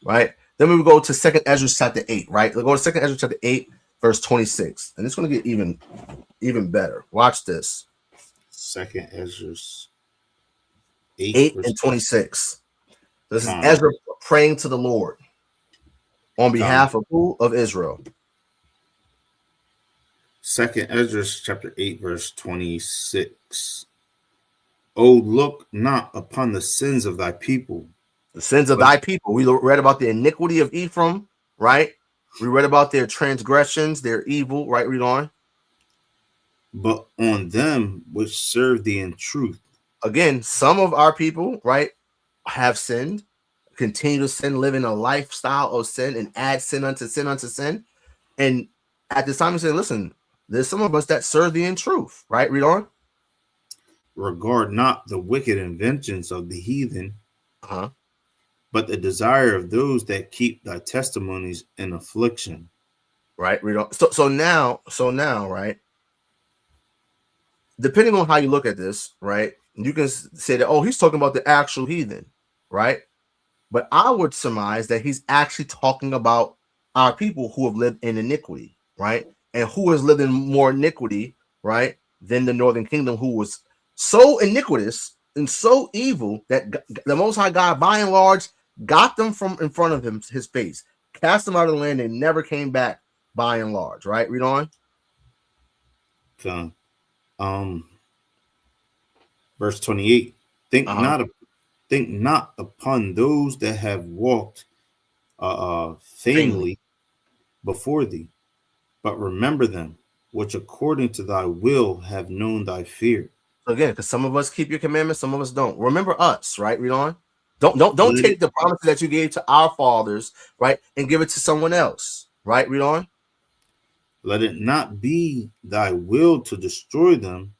Right? Then we will go to 2nd Ezra chapter 8, right? We'll go to 2nd Ezra chapter 8, verse 26. And it's going to get even better. Watch this. 2nd Ezra 8 and 26. This is Ezra praying to the Lord on behalf of who? Of Israel. 2nd Ezra chapter 8, verse 26. "Oh, look not upon the sins of thy people." The sins of thy people. We read about the iniquity of Ephraim, right? We read about their transgressions, their evil, right? Read on. "But on them which serve thee in truth." Again, some of our people, right, have sinned, continue to sin, live in a lifestyle of sin, and add sin unto sin unto sin. And at this time, he said, listen, there's some of us that serve thee in truth, right? Read on. "Regard not the wicked inventions of the heathen, but the desire of those that keep thy testimonies in affliction." Right. Read on. So now, right, depending on how you look at this, right, you can say that, oh, he's talking about the actual heathen, right? But I would surmise that he's actually talking about our people who have lived in iniquity, right? And who has lived in more iniquity, right, than the northern kingdom, who was so iniquitous and so evil that the Most High God, by and large, got them from in front of his face, cast them out of the land, and never came back, by and large, right? Read on. Verse 28. Think not upon those that have walked vainly before thee, but remember them which according to thy will have known thy fear. Again, because some of us keep your commandments, some of us don't. Remember us, right? Read on. Don't take the promises that you gave to our fathers, right, and give it to someone else, right? Read on. "Let it not be thy will to destroy them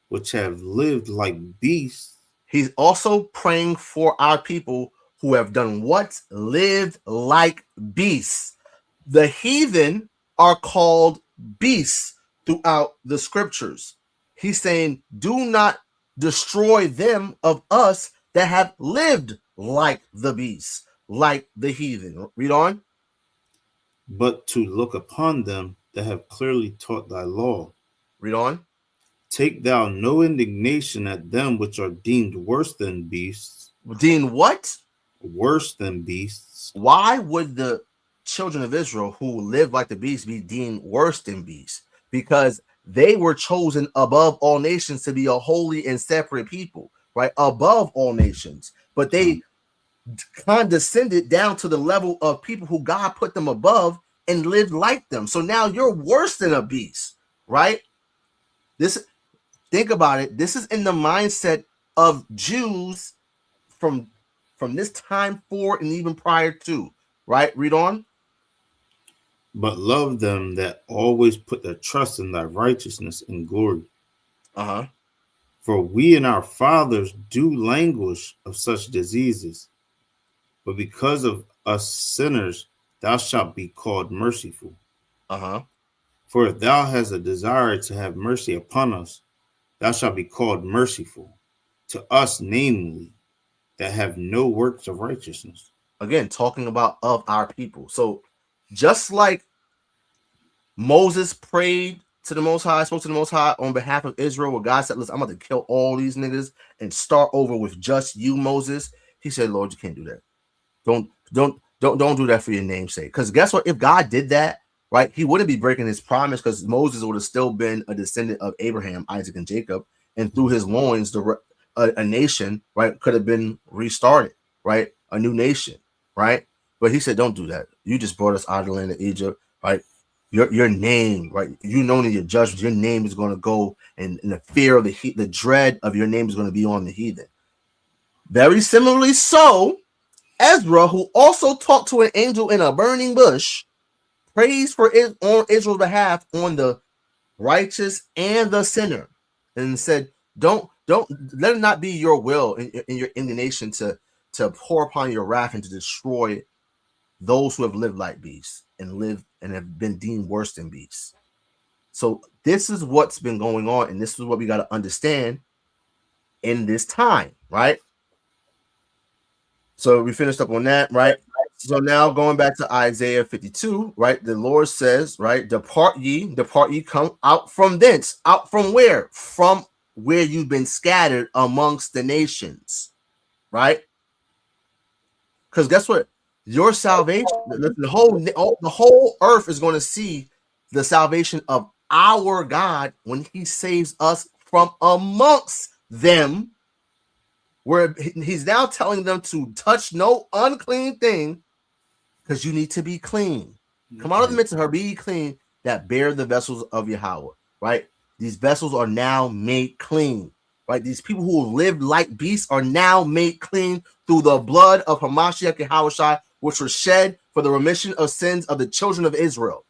which have lived like beasts." He's also praying for our people who have done what? Lived like beasts. The heathen are called beasts throughout the scriptures. He's saying, do not destroy them of us that have lived like the beasts, like the heathen. Read on. "But to look upon them that have clearly taught thy law." Read on. "Take thou no indignation at them which are deemed worse than beasts." Deemed what? Worse than beasts. Why would the children of Israel who live like the beasts be deemed worse than beasts? Because they were chosen above all nations to be a holy and separate people, right? Above all nations. But they condescended down to the level of people who God put them above and lived like them. So now you're worse than a beast, right? Think about it. This is in the mindset of Jews from this time forward and even prior to, right? Read on. But love them that always put their trust in thy righteousness and glory. Uh-huh. For we and our fathers do languish of such diseases, but because of us sinners, thou shalt be called merciful. Uh-huh. For if thou hast a desire to have mercy upon us, thou shalt be called merciful, to us, namely, that have no works of righteousness. Again, talking about of our people. So just like Moses prayed to the Most High, spoke to the Most High on behalf of Israel, where God said, listen, I'm about to kill all these niggas and start over with just you, Moses. He said, Lord, you can't do that. Don't do that for your name's sake. Because guess what? If God did that, right, he wouldn't be breaking his promise, because Moses would have still been a descendant of Abraham, Isaac, and Jacob. And through his loins, a nation, right, could have been restarted, right? A new nation, right? But he said, don't do that. You just brought us out of the land of Egypt, right? Your name, right? You know, in your judgment, your name is going to go, and the fear of the dread of your name is going to be on the heathen. Very similarly, so Ezra, who also talked to an angel in a burning bush, prays for it on Israel's behalf on the righteous and the sinner, and said, don't let it not be your will in your indignation to pour upon your wrath and to destroy those who have lived like beasts and have been deemed worse than beasts. So this is what's been going on, and this is what we got to understand in this time, right? So we finished up on that, right? So now going back to Isaiah 52, right? The Lord says, right? Depart ye, come out from thence. Out from where? From where you've been scattered amongst the nations, right? Because guess what? Your salvation, the whole earth is going to see the salvation of our God when he saves us from amongst them, where he's now telling them to touch no unclean thing, because you need to be clean. Come out of the midst of her, be clean, that bear the vessels of Yahawah, right? These vessels are now made clean, right? These people who live like beasts are now made clean through the blood of Hamashiach Yahawashi, which was shed for the remission of sins of the children of Israel.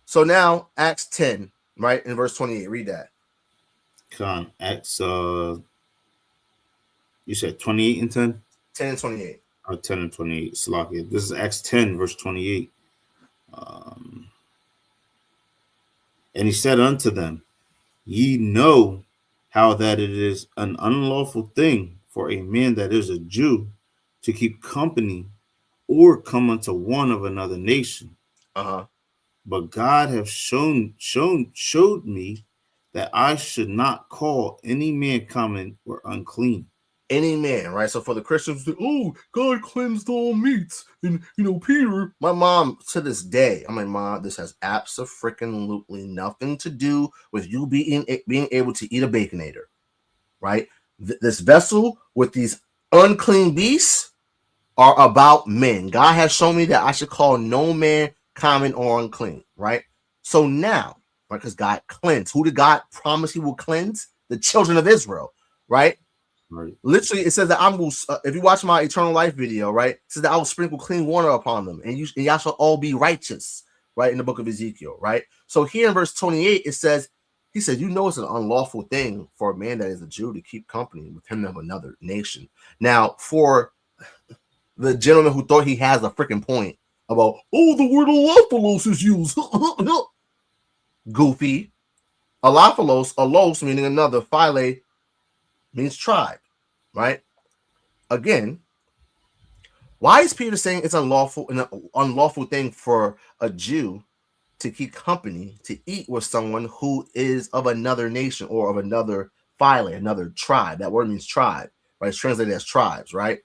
So now, Acts 10, right, in verse 28, read that. Acts, you said 28 and 10? 10 and 28. 10 and 28. Salakia. This is Acts 10, verse 28. And he said unto them, ye know how that it is an unlawful thing for a man that is a Jew to keep company or come unto one of another nation. But God hath showed me that I should not call any man common or unclean. Any man, right? So for the Christians, oh, God cleansed all meats, and Peter. My mom, to this day, I'm like, Mom, this has absolutely nothing to do with you being able to eat a Baconator, right? This vessel with these unclean beasts are about men. God has shown me that I should call no man common or unclean, right? So now, right, because God cleansed. Who did God promise he will cleanse? The children of Israel, right? Right. Literally, it says that I will. If you watch my eternal life video, right, it says that I will sprinkle clean water upon them, and y'all shall all be righteous, right, in the book of Ezekiel, right. So here in verse 28, it says, he said, you know, it's an unlawful thing for a man that is a Jew to keep company with him of another nation. Now, for the gentleman who thought he has a freaking point about, oh, the word alophilos is used, goofy. Alophilos, alos meaning another, phile means tribe. Right? Again, why is Peter saying it's an unlawful thing for a Jew to keep company, to eat with someone who is of another nation or of another phyle, another tribe? That word means tribe, right? It's translated as tribes, right?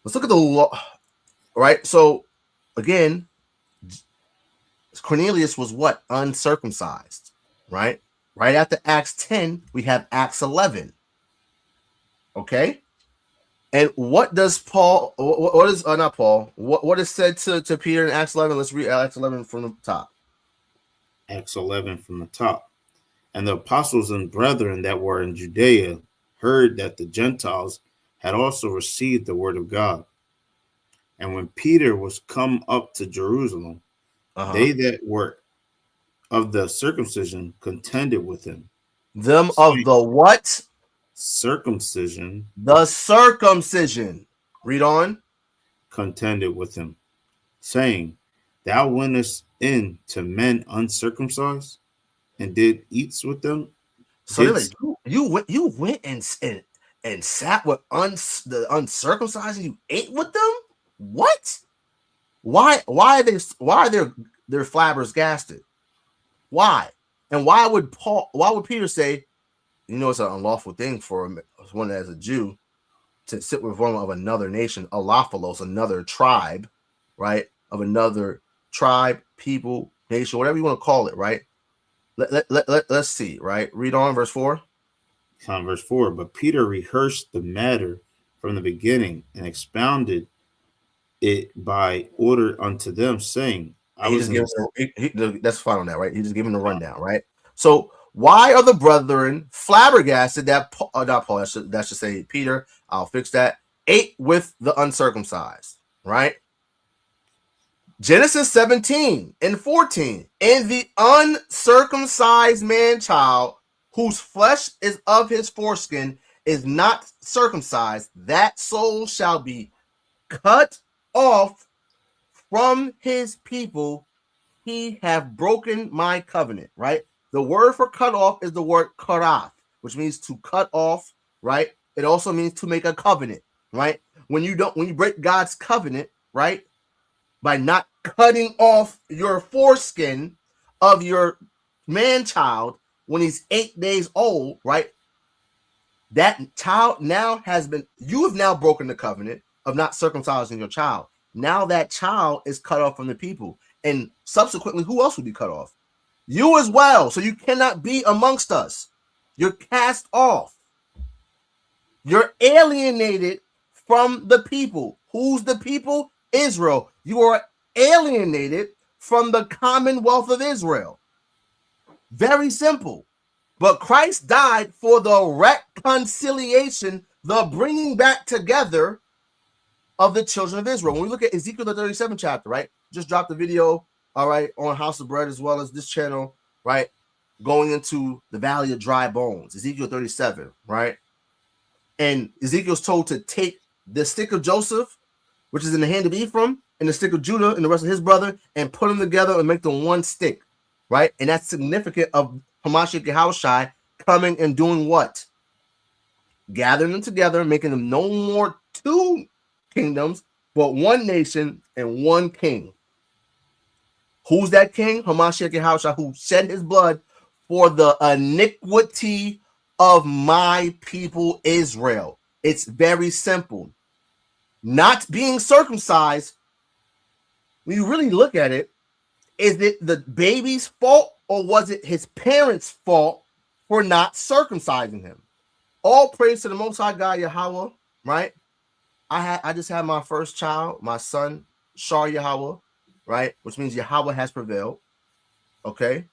Let's look at the law, right? So, again, Cornelius was what? Uncircumcised, right? Right after Acts 10, we have Acts 11. Okay, and what does Paul? What is not Paul? What is said to Peter in Acts 11? Let's read Acts 11 from the top. Acts 11 from the top. And the apostles and brethren that were in Judea heard that the Gentiles had also received the word of God. And when Peter was come up to Jerusalem, they that were of the circumcision contended with him. Them of the what? Circumcision. The circumcision. Read on. Contended with him, saying, Thou wentest in to men uncircumcised, and did eats with them. So they're like, you went and sat with the uncircumcised and you ate with them? What? Why are their flabbergasted? Why? And why would Peter say, it's an unlawful thing for one as a Jew to sit with one of another nation, alophilos, another tribe, right? Of another tribe, people, nation, whatever you want to call it, right? Let's see, right? Read on, verse 4. Verse 4. But Peter rehearsed the matter from the beginning and expounded it by order unto them, saying, that's fine on that, right? He's just giving the rundown, right? So why are the brethren flabbergasted that not Paul, that should say Peter, I'll fix that, ate with the uncircumcised, right? Genesis 17 and 14. And the uncircumcised man-child, whose flesh is of his foreskin, is not circumcised, that soul shall be cut off from his people. He have broken my covenant, right? The word for cut off is the word karath, which means to cut off, right? It also means to make a covenant, right? When you break God's covenant, right? By not cutting off your foreskin of your man-child when he's 8 days old, right? That child now you have now broken the covenant of not circumcising your child. Now that child is cut off from the people. And subsequently, who else would be cut off? You as well. So you cannot be amongst us. You're cast off. You're alienated from the people. Who's the people? Israel. You are alienated from the commonwealth of Israel. Very simple. But Christ died for the reconciliation, the bringing back together of the children of Israel. When we look at Ezekiel, the 37th chapter, right? Just dropped the video, all right, on House of Bread as well as this channel, right? Going into the valley of dry bones, Ezekiel 37, right? And Ezekiel's told to take the stick of Joseph, which is in the hand of Ephraim, and the stick of Judah and the rest of his brother, and put them together and make them one stick, right? And that's significant of Hamashiach Yahawashi coming and doing what? Gathering them together, making them no more two kingdoms, but one nation and one king. Who's that king? Hamashiach Yahawashi, who shed his blood for the iniquity of my people Israel. It's very simple. Not being circumcised, when you really look at it, is it the baby's fault or was it his parents' fault for not circumcising him? All praise to the Most High God, Yahawah, right? I just had my first child, my son, YAHAWAH, right? Which means Yahawah has prevailed. Okay.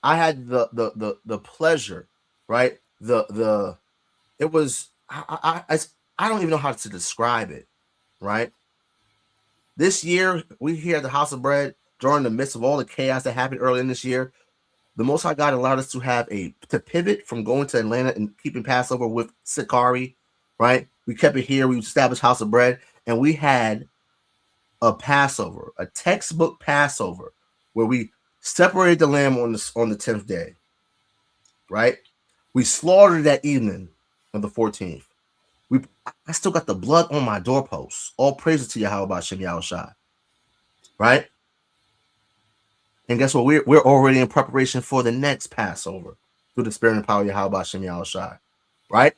I had the pleasure, right? It was I don't even know how to describe it, right? This year, we here at the House of Bread, during the midst of all the chaos that happened early in this year, the Most High God allowed us to pivot from going to Atlanta and keeping Passover with Sakari, right? We kept it here. We established House of Bread, and we had a Passover, a textbook Passover, where we separated the lamb on the 10th day, right? We slaughtered that evening of the 14th. I still got the blood on my doorposts. All praises to Yahweh basham Yahawashi, right? And guess what? We're already in preparation for the next Passover through the Spirit and power of Yahweh basham Yahawashi, right?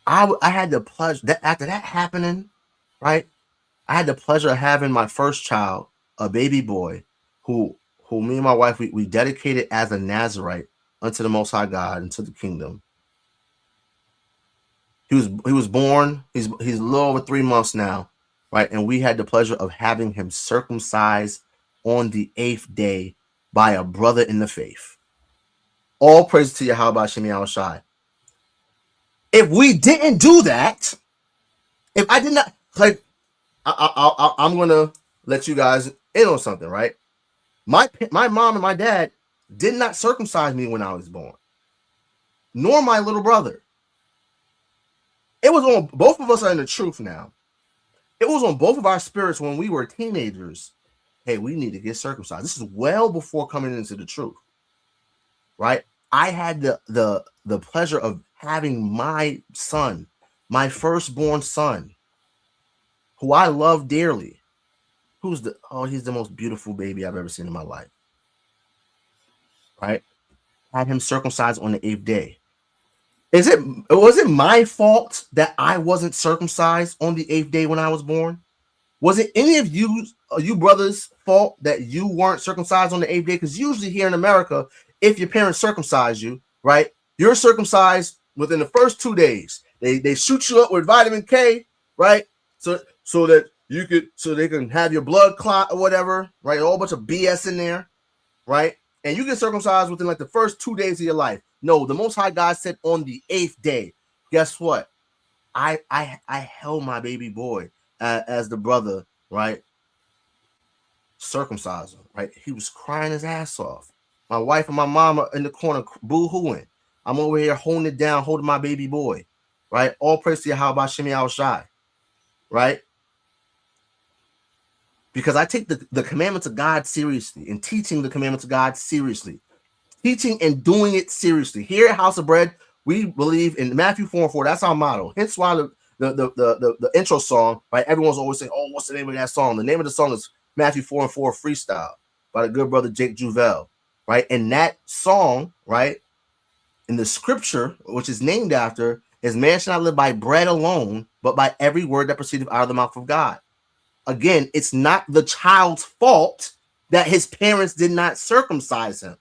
I had the pleasure that after that happening, right? I had the pleasure of having my first child, a baby boy, who me and my wife we dedicated as a Nazarite unto the Most High God and to the kingdom. He was born. He's a little over 3 months now, right? And we had the pleasure of having him circumcised on the 8th day by a brother in the faith. All praise to Yahweh basham Yahawashi. If we didn't do that, if I did not, like, I'm gonna let you guys in on something, right? My mom and my dad did not circumcise me when I was born, nor my little brother. It was on both of us are in the truth now. It was on both of our spirits when we were teenagers. Hey, we need to get circumcised. This is well before coming into the truth, right? I had the pleasure of having my son, my firstborn son, who I love dearly. He's the most beautiful baby I've ever seen in my life, right? Had him circumcised on the 8th day. Was it my fault that I wasn't circumcised on the 8th day when I was born? Was it any of you brothers' fault that you weren't circumcised on the 8th day? Because usually here in America, if your parents circumcise you, right, you're circumcised within the first 2 days. They shoot you up with vitamin K, right? So that they can have your blood clot or whatever, right? A whole bunch of BS in there, right? And you get circumcised within like the first 2 days of your life. No, the Most High God said on the 8th day. Guess what? I held my baby boy as the brother, right? Circumcised him, right? He was crying his ass off. My wife and my mama in the corner boo-hooing. I'm over here holding it down, holding my baby boy, right? All praise to Yahawah, shanyam-ishar, right? Because I take the commandments of God seriously and teaching the commandments of God seriously. Teaching and doing it seriously. Here at House of Bread, we believe in Matthew 4:4. That's our motto. Hence why the intro song, right? Everyone's always saying, "Oh, what's the name of that song?" The name of the song is Matthew 4:4 Freestyle by the good brother Jake Juvel, right? And that song, right, in the scripture, which is named after, is man shall not live by bread alone, but by every word that proceedeth out of the mouth of God. Again, it's not the child's fault that his parents did not circumcise him.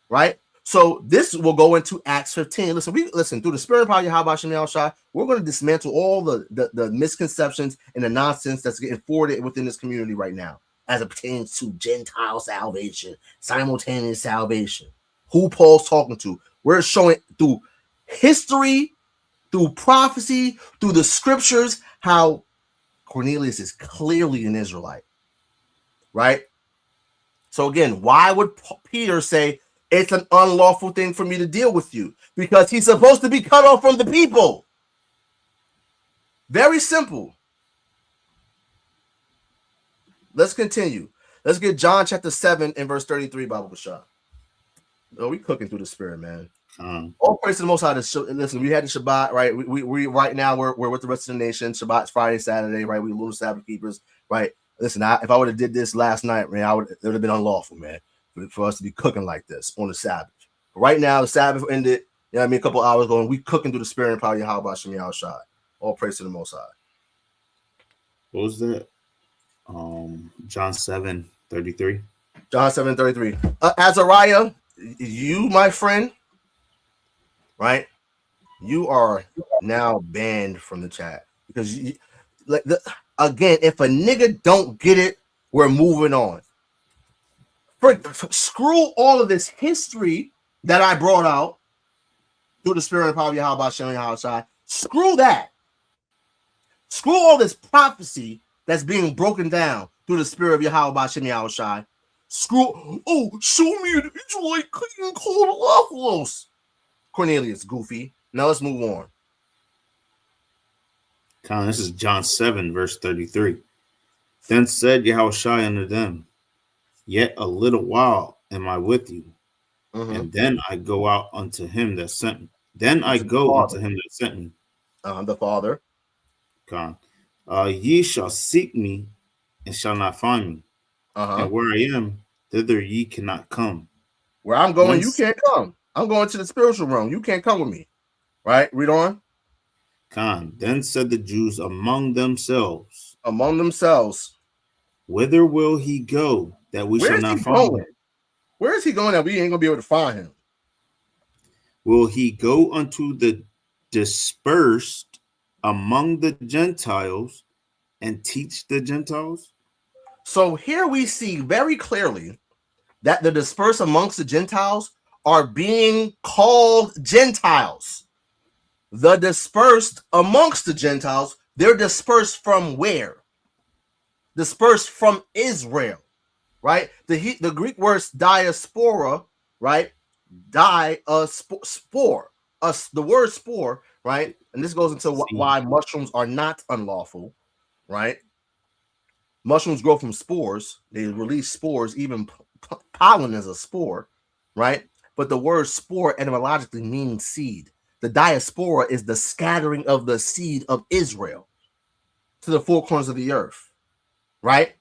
Right? So this will go into Acts 15. Listen, through the spirit of power, Yahawashi, we're going to dismantle all the misconceptions and the nonsense that's getting forwarded within this community right now as it pertains to Gentile salvation, simultaneous salvation. Who Paul's talking to. We're showing through history, through prophecy, through the scriptures, how Cornelius is clearly an Israelite. Right? So again, why would Peter say, it's an unlawful thing for me to deal with you? Because he's supposed to be cut off from the people. Very simple. Let's continue. Let's get John chapter 7 and verse 33, Bible Basham. Oh, we cooking through the spirit, man. All praise to the Most High. Listen, we had the Shabbat, right? We right now we're with the rest of the nation. Shabbat's Friday, Saturday, right? We little Sabbath keepers, right? Listen, if I would have did this last night, man, it would have been unlawful, man, for us to be cooking like this on the Sabbath. But right now, the Sabbath ended. You know what I mean? A couple hours ago, and we cooking through the spirit and power of Yahawah, shanyam-ishar. All praise to the Most High. What was that? John 7:33. John 7:33. Azariah, you, my friend, right? You are now banned from the chat because again, if a nigga don't get it, we're moving on. Screw all of this history that I brought out through the spirit and power of Yahawah, shanyam-ishar. Screw that. Screw all this prophecy that's being broken down through the spirit of Yahawah, shanyam-ishar. Show me an Israelite clean called LaYAHAWAH. Cornelius, goofy. Now let's move on. This is John 7, verse 33. Then said Yahawashi unto them, yet a little while am I with you, and then I go out unto him that sent me. Then I go unto him that sent me. The Father. Ye shall seek me and shall not find me. And where I am, thither ye cannot come. Where I'm going, you can't come. I'm going to the spiritual realm. You can't come with me. Right? Read on. Then said the Jews among themselves. Whither will he go that we shall not find him? Where is he going that we ain't going to be able to find him? Will he go unto the dispersed among the Gentiles and teach the Gentiles? So here we see very clearly that the dispersed amongst the Gentiles are being called Gentiles. the dispersed amongst the Gentiles. They're dispersed from where? Dispersed from Israel, right? The Greek words diaspora, right? Spore. The word spore, right? And this goes into why mushrooms are not unlawful, right? Mushrooms grow from spores. They release spores. Even pollen is a spore, right? But the word spore etymologically means seed. The diaspora is the scattering of the seed of Israel to the four corners of the earth, right?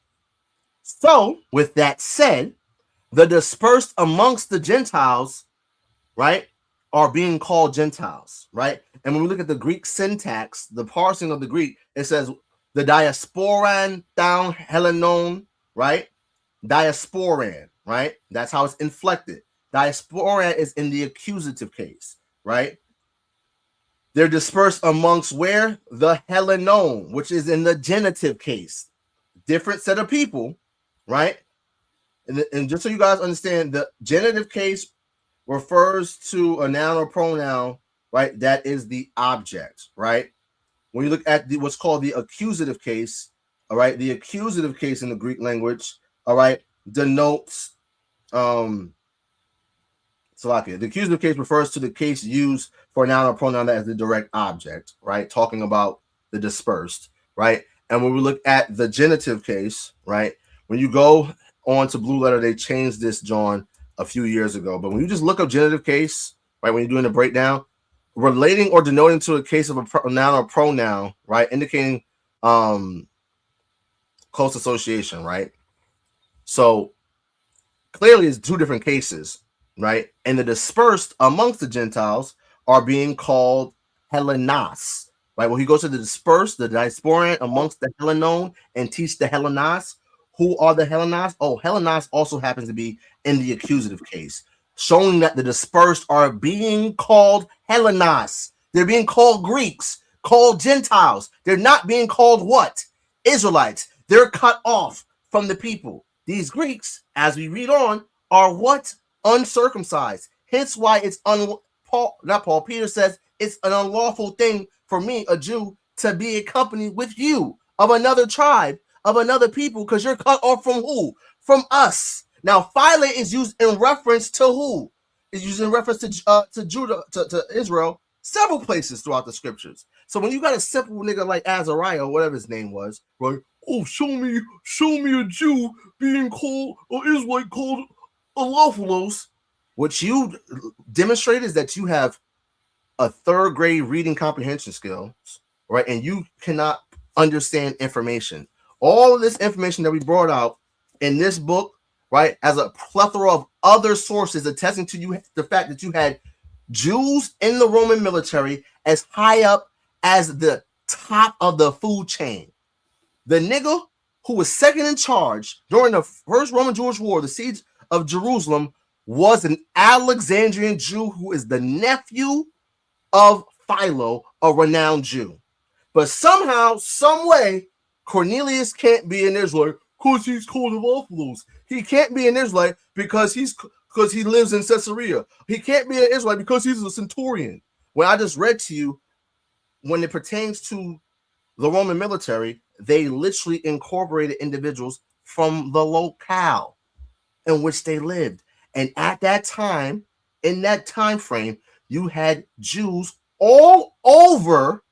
So, with that said, the dispersed amongst the Gentiles, right, are being called Gentiles, right? And when we look at the Greek syntax, the parsing of the Greek, it says the diasporan down Hellenon, right? Diasporan, right? That's how it's inflected. Diasporan is in the accusative case, right? They're dispersed amongst where? The Hellenon, which is in the genitive case. Different set of people, right? And just so you guys understand, the genitive case refers to a noun or pronoun, right? That is the object, right? When you look at what's called the accusative case, all right, the accusative case in the Greek language, all right, denotes the accusative case refers to the case used for a noun or pronoun that is the direct object, right? Talking about the dispersed, right? And when we look at the genitive case, right, when you go on to Blue Letter, they changed this, John, a few years ago. But when you just look up genitive case, right, when you're doing the breakdown, relating or denoting to a case of a noun or pronoun, right, indicating close association, right? So clearly it's two different cases, right? And the dispersed amongst the Gentiles are being called Hellenas, right? When he goes to the dispersed, the diasporan amongst the Hellenon and teach the Hellenas. Who are the Hellenas? Oh, Hellenas also happens to be in the accusative case, showing that the dispersed are being called Hellenas. They're being called Greeks, called Gentiles. They're not being called what? Israelites. They're cut off from the people. These Greeks, as we read on, are what? Uncircumcised. Hence why it's Peter says it's an unlawful thing for me, a Jew, to be accompanied with you of another tribe, of another people, because you're cut off from who? From us. Now, phile is used in reference to who? It's used in reference to Judah, to Israel, several places throughout the scriptures. So when you got a simple nigga like Azariah, or whatever his name was, right? Oh, show me a Jew being called, or Israelite called Alophilos. What you demonstrate is that you have a third grade reading comprehension skills, right? And you cannot understand information. All of this information that we brought out in this book, right, as a plethora of other sources attesting to you the fact that you had Jews in the Roman military as high up as the top of the food chain. The nigga who was second in charge during the first Roman-Jewish War, the siege of Jerusalem, was an Alexandrian Jew who is the nephew of Philo, a renowned Jew. But somehow, some way, Cornelius can't be an Israelite because he's called Alophilos. He can't be an Israelite because he lives in Caesarea. He can't be an Israelite because he's a centurion. When I just read to you, when it pertains to the Roman military, they literally incorporated individuals from the locale in which they lived. And at that time, in that time frame, you had Jews all over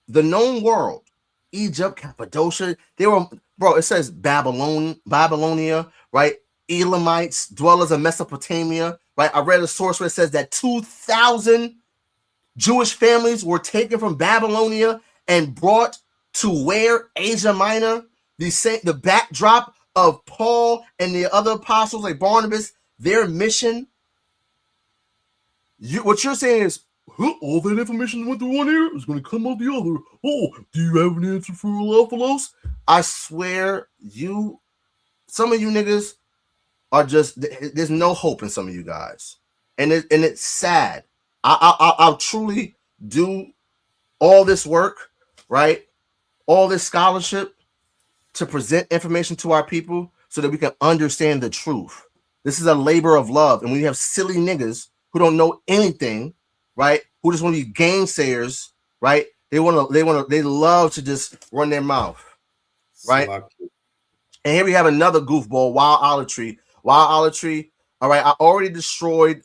the known world. Egypt, Cappadocia, they were, bro, it says Babylonia, right? Elamites, dwellers of Mesopotamia, right? I read a source where it says that 2,000 Jewish families were taken from Babylonia and brought to where? Asia Minor. The backdrop of Paul and the other apostles like Barnabas, their mission. What you're saying is, all that information went through one ear is going to come out the other. Oh, do you have an answer for Alophilos? I swear, some of you niggas are just, there's no hope in some of you guys. And it's sad. I'll truly do all this work, right? All this scholarship to present information to our people so that we can understand the truth. This is a labor of love. And when you have silly niggas who don't know anything, right, who just want to be gainsayers, right? They love to just run their mouth, right? And here we have another goofball, wildolatry. Wildolatry. All right, I already destroyed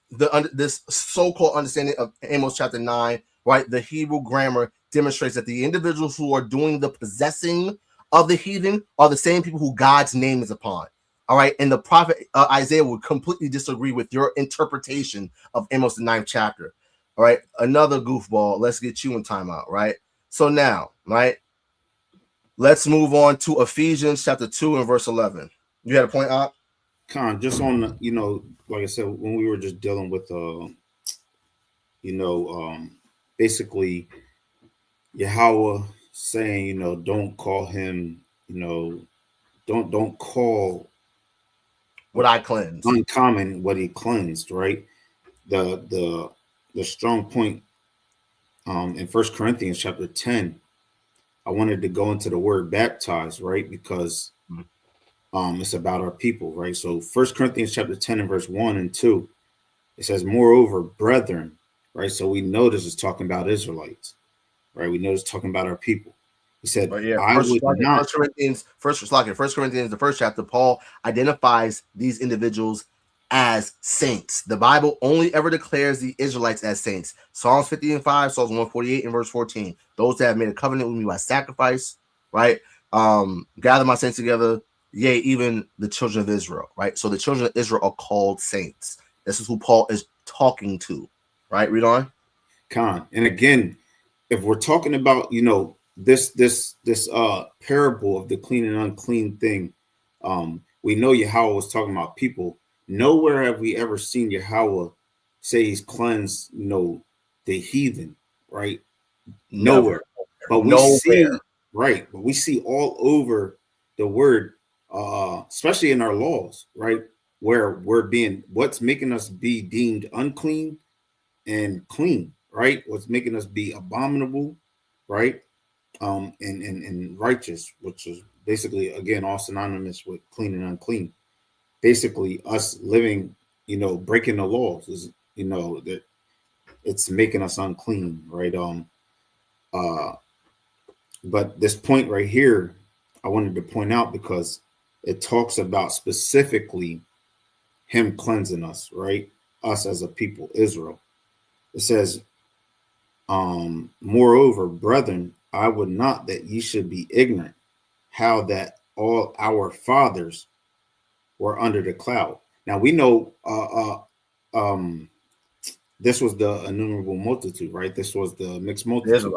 this so-called understanding of Amos chapter 9, right? The Hebrew grammar demonstrates that the individuals who are doing the possessing of the heathen are the same people who God's name is upon. All right, and the prophet Isaiah would completely disagree with your interpretation of Amos the 9th chapter. All right, another goofball. Let's get you in timeout, right? So now, right, let's move on to Ephesians chapter 2 and verse 11. You had a point, Op? Con, just on the, you know, like I said, when we were just dealing with basically Yahawah saying, you know, don't call him, you know, don't call what I cleansed uncommon what he cleansed, right? The strong point in 1 Corinthians chapter 10, I wanted to go into the word baptized, right? Because it's about our people, right? So 1 Corinthians chapter 10 and verse 1 and 2, it says, moreover, brethren, right? So we know this is talking about Israelites, right? We know it's talking about our people. He said, First Corinthians, the first chapter, Paul identifies these individuals as saints. The Bible only ever declares the Israelites as saints. Psalms 50 and 5, Psalms 148 and verse 14. Those that have made a covenant with me by sacrifice, right? Gather my saints together, yea, even the children of Israel, right? So the children of Israel are called saints. This is who Paul is talking to, right? Read on. Con. And again, if we're talking about, you know, this parable of the clean and unclean thing, we know Yahawah was talking about people. Nowhere have we ever seen Yahawah say he's cleansed, you know, the heathen, right? Nowhere. But we see, right, but we see all over the word, especially in our laws, right, where we're being, what's making us be deemed unclean and clean, right? What's making us be abominable, right? And righteous, which is basically, again, all synonymous with clean and unclean. Basically, us living, you know, breaking the laws is, you know, that it's making us unclean, right? But this point right here, I wanted to point out because it talks about specifically him cleansing us, right? Us as a people, Israel. It says, moreover, brethren, I would not that ye should be ignorant how that all our fathers were under the cloud. Now we know this was the innumerable multitude, right? This was the mixed multitude.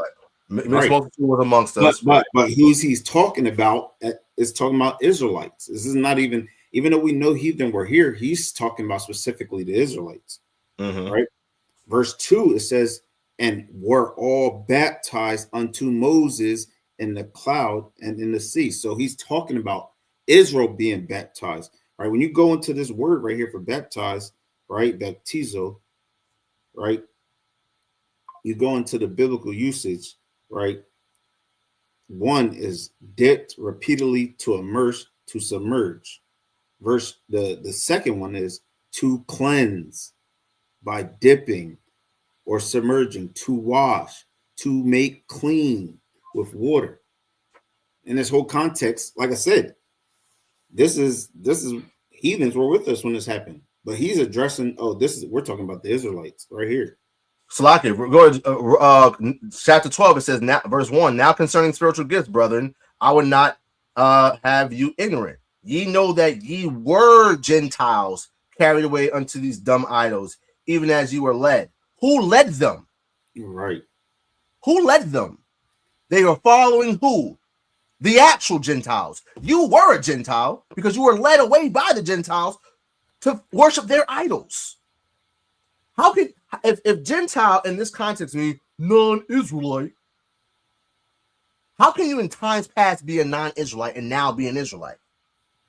Mixed multitude was amongst us. But who's he's talking about is talking about Israelites. This is not even though we know heathen were here, he's talking about specifically the Israelites. Right? Verse 2, it says, and were all baptized unto Moses in the cloud and in the sea. So he's talking about Israel being baptized, right? When you go into this word right here for baptized, right? Baptizo, right? You go into the biblical usage, right? One is dipped repeatedly, to immerse, to submerge. The second one is to cleanse by dipping or submerging, to wash, to make clean with water. In this whole context, like I said, this is heathens were with us when this happened, but he's addressing, we're talking about the Israelites right here. Salaki, we're going to chapter 12. It says, now, verse 1, now concerning spiritual gifts, brethren, I would not have you ignorant. Ye know that ye were Gentiles carried away unto these dumb idols, even as you were led. Who led them? Right. Who led them? They were following who? The actual Gentiles. You were a Gentile because you were led away by the Gentiles to worship their idols. How could, if Gentile in this context means non-Israelite, how can you in times past be a non-Israelite and now be an Israelite?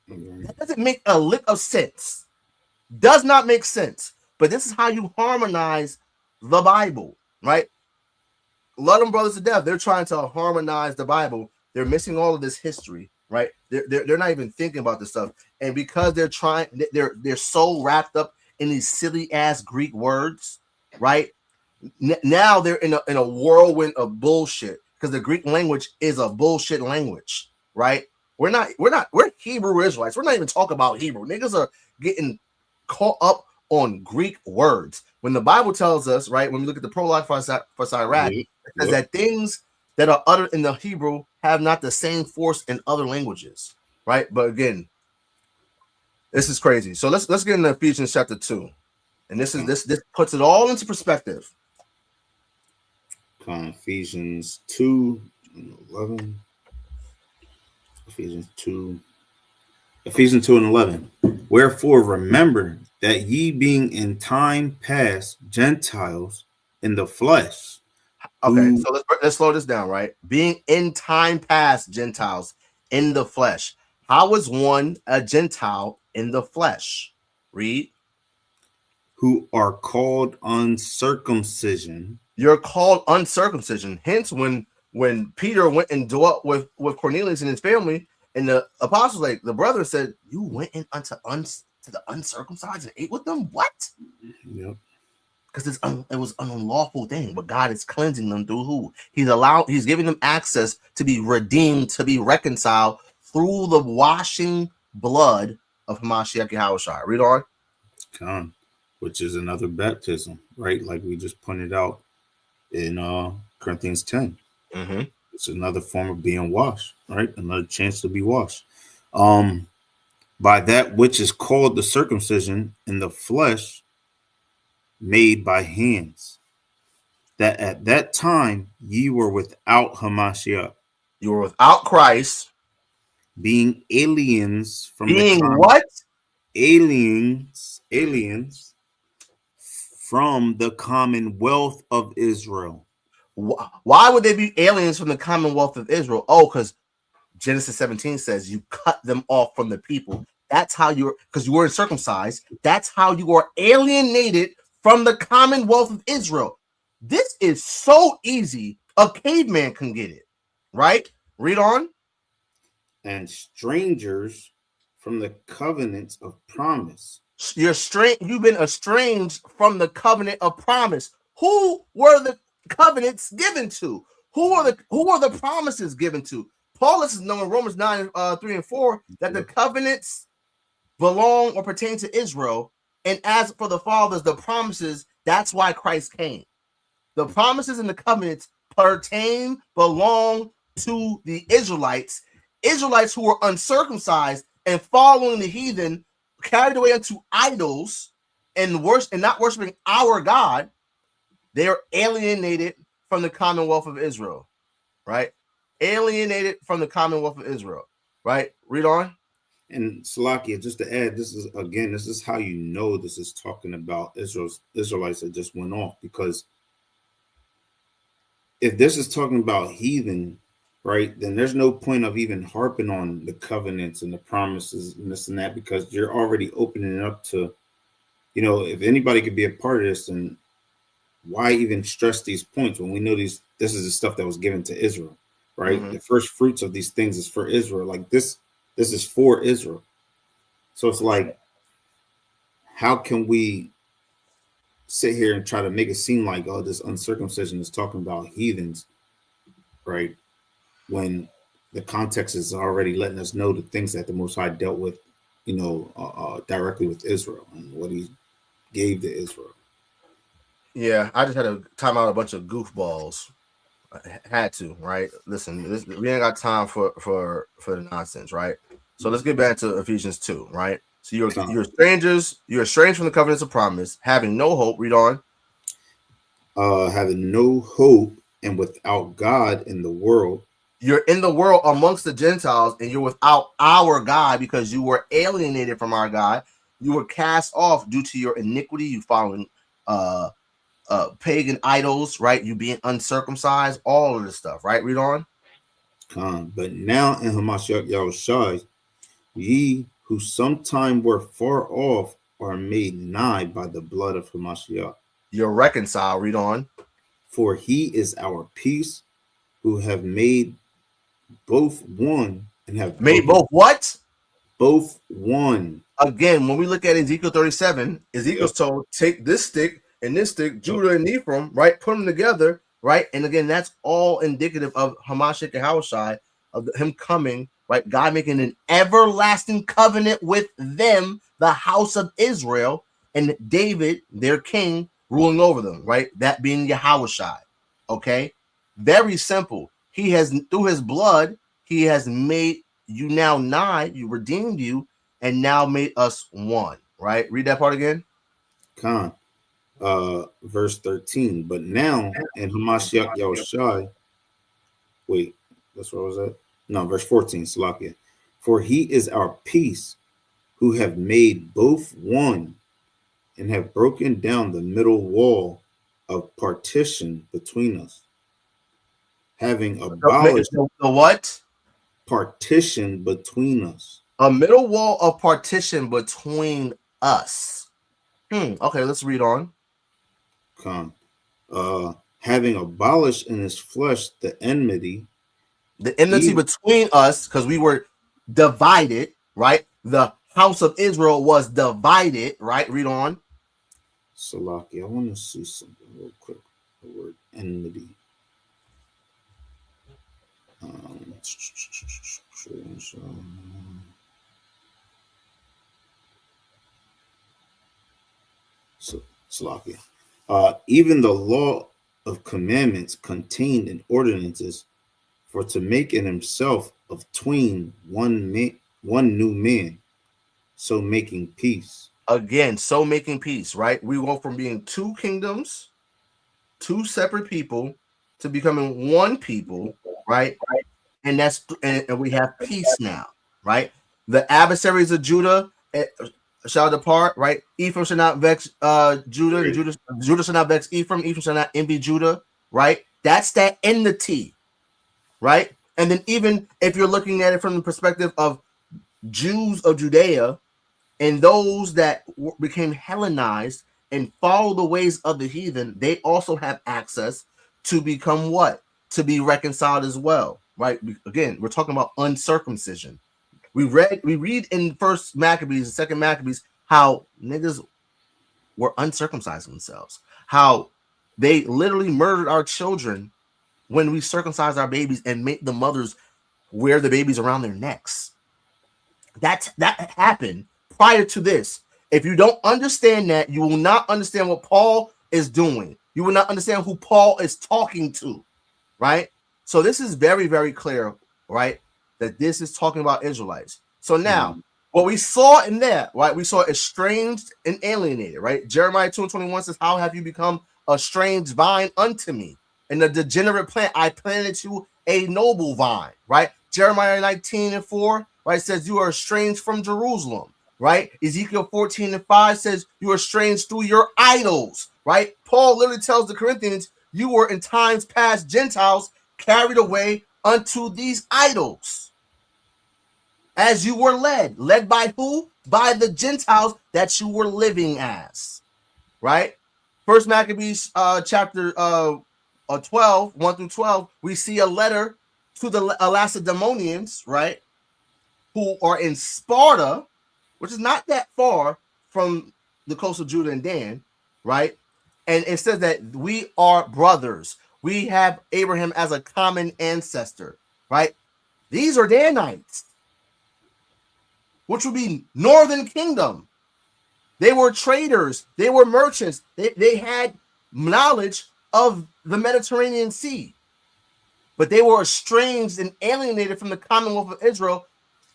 That doesn't make a lick of sense. Does not make sense. But this is how you harmonize the Bible, right? Love them brothers to death. They're trying to harmonize the Bible. They're missing all of this history, right? They're not even thinking about this stuff. And because they're so wrapped up in these silly ass Greek words, right? Now they're in a whirlwind of bullshit because the Greek language is a bullshit language, right? We're Hebrew Israelites. We're not even talking about Hebrew. Niggas are getting caught up on Greek words. When the Bible tells us, right, when we look at the prologue for Sirach, it says that things that are uttered in the Hebrew have not the same force in other languages, right? But again, this is crazy. So let's get into Ephesians chapter 2. And this puts it all into perspective. Ephesians 2 and 11. Ephesians 2 and 11. Wherefore remember that ye being in time past Gentiles in the flesh. Okay, so let's slow this down, right? Being in time past Gentiles in the flesh. How is one a Gentile in the flesh? Read. Who are called uncircumcision. You're called uncircumcision. Hence, when Peter went and dwelt with Cornelius and his family, and the apostles, like the brother said, you went in to the uncircumcised and ate with them? What? Yep. Because it was an unlawful thing, but God is cleansing them through who? He's giving them access to be redeemed, to be reconciled through the washing blood of Hamashiach Yahawashi. Read on. Which is another baptism, right? Like we just pointed out in Corinthians 10. Mm-hmm. It's another form of being washed, right? Another chance to be washed. By that which is called the circumcision in the flesh made by hands, that at that time ye were without Hamashiach. You were without Christ. Being aliens from aliens from the commonwealth of Israel. Why would they be aliens from the commonwealth of Israel? Oh, because Genesis 17 says you cut them off from the people. That's how because you weren't circumcised. That's how you are alienated from the commonwealth of Israel. This is so easy. A caveman can get it, right? Read on. And strangers from the covenants of promise. You've been estranged from the covenant of promise. Who were the covenants given to? Who are the promises given to? Paul lets us know in Romans 9, 3 and 4 that the covenants belong or pertain to Israel. And as for the fathers, the promises, that's why Christ came. The promises and the covenants belong to the Israelites who were uncircumcised and following the heathen, carried away unto idols and not worshiping our God. They are alienated from the commonwealth of Israel, right? Alienated from the commonwealth of Israel, right? Read on. And Salakia, just to add, this is how you know this is talking about Israelites that just went off, because if this is talking about heathen, right, then there's no point of even harping on the covenants and the promises and this and that, because you're already opening it up to, if anybody could be a part of this, then why even stress these points when we know this is the stuff that was given to Israel, right? Mm-hmm. The first fruits of these things is for Israel. Like this is for Israel. So it's like, how can we sit here and try to make it seem like, oh, this uncircumcision is talking about heathens, right? When the context is already letting us know the things that the Most High dealt with, directly with Israel and what he gave to Israel. Yeah, I just had to time out a bunch of goofballs. I had to, right? Listen, we ain't got time for the nonsense, right? So let's get back to Ephesians 2, right? So you're strangers, you're estranged from the covenants of promise, having no hope. Read on. Having no hope and without God in the world. You're in the world amongst the Gentiles, and you're without our God because you were alienated from our God. You were cast off due to your iniquity. You following pagan idols, right? You being uncircumcised, all of this stuff, right? Read on. But now in Hamashiach Yahawashi, ye who sometime were far off are made nigh by the blood of Hamashiach. You're reconciled. Read on. For he is our peace, who have made both one and have made both what? Both one. Again, when we look at Ezekiel 37, Ezekiel's told, take this stick and this stick, Judah and Ephraim, right? Put them together, right? And again, that's all indicative of Hamashiach Yahawashi, of him coming, right? God making an everlasting covenant with them, the house of Israel, and David, their king, ruling over them, right? That being Yahawashi. Okay, very simple. He has, through his blood, he has made you now nigh, you redeemed you, and now made us one. Right? Read that part again. Khan, verse 13. But now in Hamashiach Yahawashi, wait, that's where I was at. No, verse 14. Salakia. For he is our peace, who have made both one, and have broken down the middle wall of partition between us, having abolished the what? Partition between us. A middle wall of partition between us. Okay, let's read on. Con. Having abolished in his flesh the enmity between us, because we were divided, right? The house of Israel was divided, right? Read on. Salaki, I want to see something real quick. The word enmity. Salakia. Even the law of commandments contained in ordinances, for to make in himself of twain one new man, so making peace. Again, so making peace, right? We go from being two kingdoms, two separate people, to becoming one people, right? And that's and we have peace now, right? The adversaries of Judah shall depart, right? Ephraim shall not vex Judah, and Judah shall not vex Ephraim. Ephraim shall not envy Judah, right? That's that enmity, right? And then even if you're looking at it from the perspective of Jews of Judea and those that became Hellenized and follow the ways of the heathen, they also have access to become what? To be reconciled as well, right? Again, we're talking about uncircumcision. We read in First Maccabees and Second Maccabees how niggas were uncircumcised themselves, how they literally murdered our children when we circumcised our babies and made the mothers wear the babies around their necks. That happened prior to this. If you don't understand that, you will not understand what Paul is doing. You will not understand who Paul is talking to, right? So this is very, very clear, right? That this is talking about Israelites. So now, what we saw in that, right? We saw estranged and alienated, right? Jeremiah 2:21 says, "How have you become a strange vine unto me? And the degenerate plant, I planted you a noble vine," right? Jeremiah 19:4, right, says, "You are estranged from Jerusalem," right? Ezekiel 14:5 says, "You are estranged through your idols," right? Paul literally tells the Corinthians, "You were in times past Gentiles carried away unto these idols, as you were led by who? By the Gentiles that you were living as," right? First Maccabees chapter 12, 1 through 12, we see a letter to the Lacedaemonians, right, who are in Sparta, which is not that far from the coast of Judah and Dan, right? And it says that we are brothers. We have Abraham as a common ancestor, right? These are Danites, which would be northern kingdom. They were traders. They were merchants. They had knowledge of the Mediterranean Sea, but they were estranged and alienated from the Commonwealth of Israel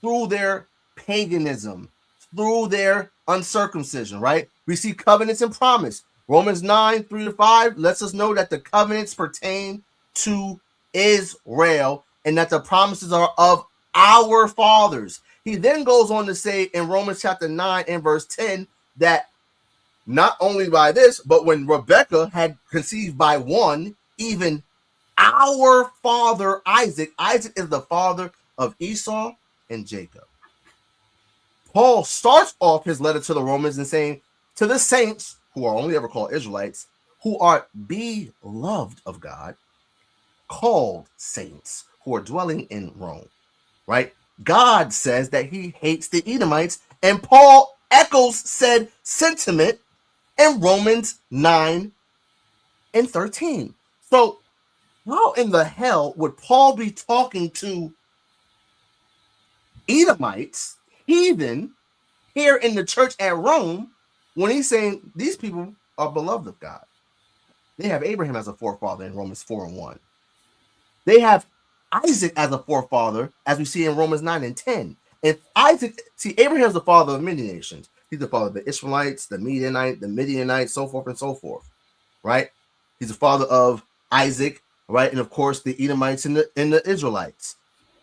through their paganism, through their uncircumcision, right? We see covenants and promise. Romans 9:3-5 lets us know that the covenants pertain to Israel and that the promises are of our fathers. He then goes on to say in Romans chapter 9 and verse 10 that not only by this, but when Rebekah had conceived by one, even our father Isaac is the father of Esau and Jacob. Paul starts off his letter to the Romans and saying, to the saints, who are only ever called Israelites, who are beloved of God, called saints, who are dwelling in Rome, right? God says that he hates the Edomites, and Paul echoes said sentiment in Romans 9 and 13. So how in the hell would Paul be talking to Edomites, heathen, here in the church at Rome, when he's saying these people are beloved of God? They have Abraham as a forefather in Romans 4 and 1. They have Isaac as a forefather, as we see in Romans 9 and 10. If Isaac, see, Abraham's the father of many nations. He's the father of the Israelites, the Midianites, so forth and so forth, right? He's the father of Isaac, right? And of course, the Edomites and the Israelites.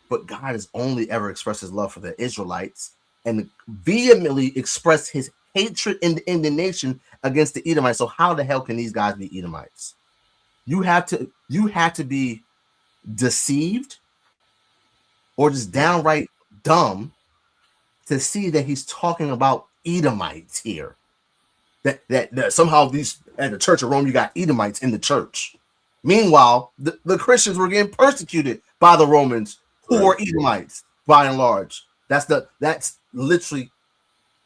But God has only ever expressed his love for the Israelites and vehemently expressed his hatred and indignation against the Edomites. So how the hell can these guys be Edomites? You have to be deceived or just downright dumb to see that he's talking about Edomites here. That somehow these at the Church of Rome, you got Edomites in the church. Meanwhile, the Christians were getting persecuted by the Romans, who were Edomites by and large. That's literally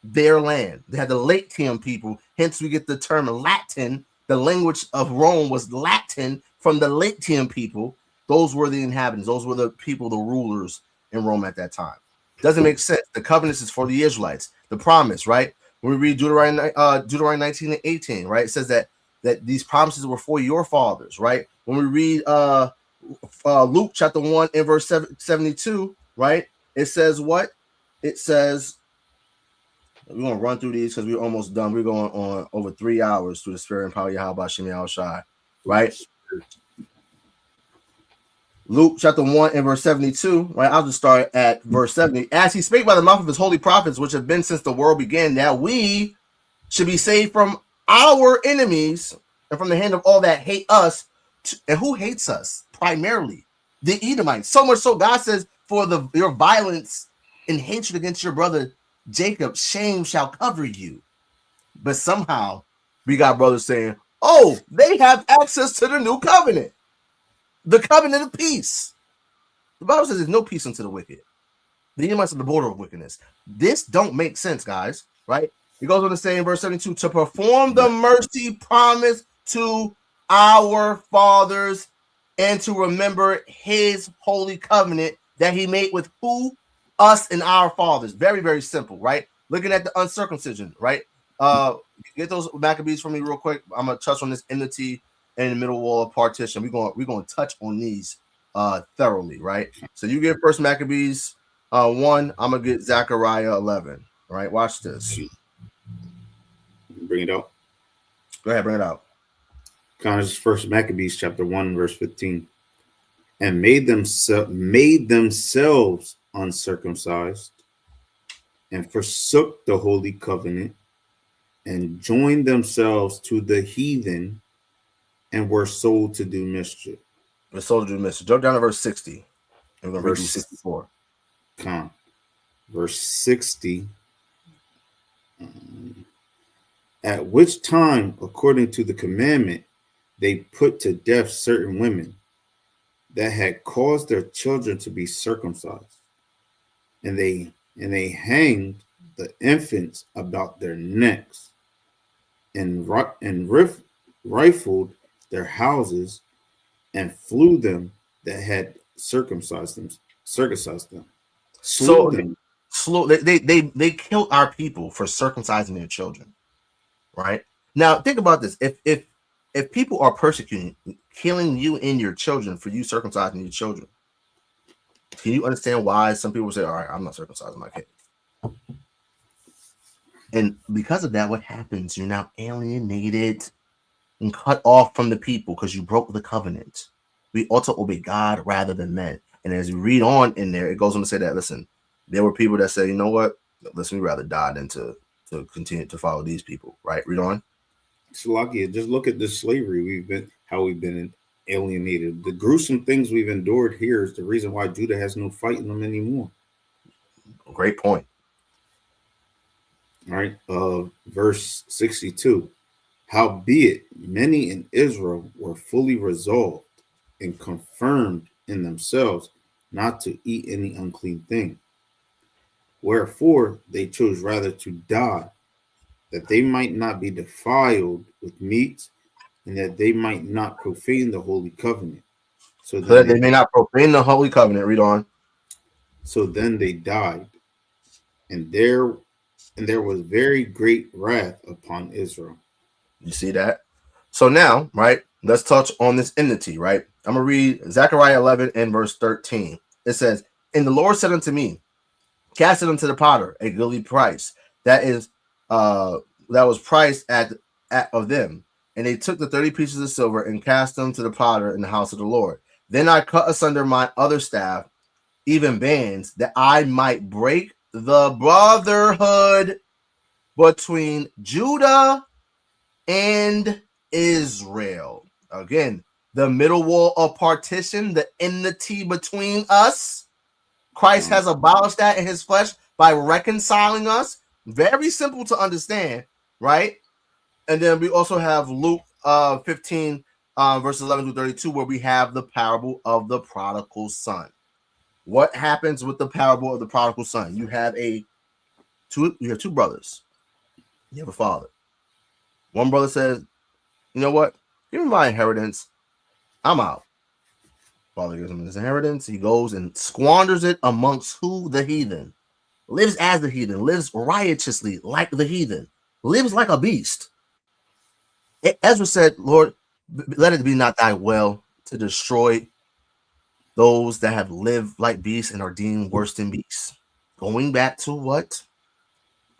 their land. They had the Latium people, hence we get the term Latin. The language of Rome was Latin from the Latium people. Those were the inhabitants. Those were the people, the rulers in Rome at that time. Doesn't make sense. The covenants is for the Israelites. The promise, right? When we read Deuteronomy 19 and 18, right? It says that these promises were for your fathers, right? When we read Luke chapter 1 and verse 72, right? It says what? It says, we're going to run through these because we're almost done. We're going on over 3 hours through the Spirit and power of Yahawah, shanyam-ishar, right? Luke chapter 1 and verse 72, right? I'll just start at verse 70. As he spake by the mouth of his holy prophets, which have been since the world began, that we should be saved from our enemies and from the hand of all that hate us. And who hates us? Primarily the Edomites. So much so, God says, for your violence and hatred against your brother Jacob, shame shall cover you. But somehow we got brothers saying, oh, they have access to the new covenant. The covenant of peace. The Bible says there's no peace unto the wicked. The Edomites are the border of wickedness. This don't make sense, guys, right? It goes on to say in verse 72, to perform the mercy promised to our fathers and to remember his holy covenant that he made with who? Us and our fathers. Very, very simple, right? Looking at the uncircumcision, right? Get those Maccabees for me real quick. I'm going to touch on this enmity in the middle wall of partition. We're going to touch on these thoroughly, right? So you get First Maccabees 1. I'm gonna get Zechariah 11. All right, watch this. Bring it out. Go ahead, bring it out. First Maccabees chapter 1 verse 15. And made themselves uncircumcised, and forsook the holy covenant, and joined themselves to the heathen, and were sold to do mischief. We're sold to do mischief. Jump down to verse 60. And we're going to verse 64. Verse 60. At which time, according to the commandment, they put to death certain women that had caused their children to be circumcised, and they hanged the infants about their necks, and rifled their houses, and flew them that had circumcised them. They killed our people for circumcising their children, right? Now think about this: if people are persecuting, killing you and your children for you circumcising your children, can you understand why some people say, "All right, I'm not circumcising my kids"? And because of that, what happens? You're now alienated and cut off from the people because you broke the covenant. We ought to obey God rather than men. And as you read on in there, it goes on to say that, listen, there were people that say, you know what? Listen, we'd rather die than to continue to follow these people, right? Read on. Salakia, just look at the slavery how we've been alienated. The gruesome things we've endured here is the reason why Judah has no fight in them anymore. Great point. All right. Verse 62. Howbeit, many in Israel were fully resolved and confirmed in themselves not to eat any unclean thing. Wherefore they chose rather to die that they might not be defiled with meat, and that they might not profane the holy covenant. So So that they may not profane the holy covenant. Read on. So then they died, and there was very great wrath upon Israel. You see that? So now, right, let's touch on this enmity, right? I'm going to read Zechariah 11 and verse 13. It says, and the Lord said unto me, cast it unto the potter, a goodly price. That was priced at of them. And they took the 30 pieces of silver and cast them to the potter in the house of the Lord. Then I cut asunder my other staff, even bands, that I might break the brotherhood between Judah and Israel. Again, the middle wall of partition, the enmity between us. Christ has abolished that in his flesh by reconciling us. Very simple to understand, right? And then we also have Luke 15, verses 11 through 32, where we have the parable of the prodigal son. What happens with the parable of the prodigal son? You have two brothers. You have a father. One brother says, you know what? Give me my inheritance. I'm out. Father gives him his inheritance. He goes and squanders it amongst who? The heathen. Lives as the heathen. Lives riotously like the heathen. Lives like a beast. Ezra said, Lord, let it be not thy will to destroy those that have lived like beasts and are deemed worse than beasts. Going back to what?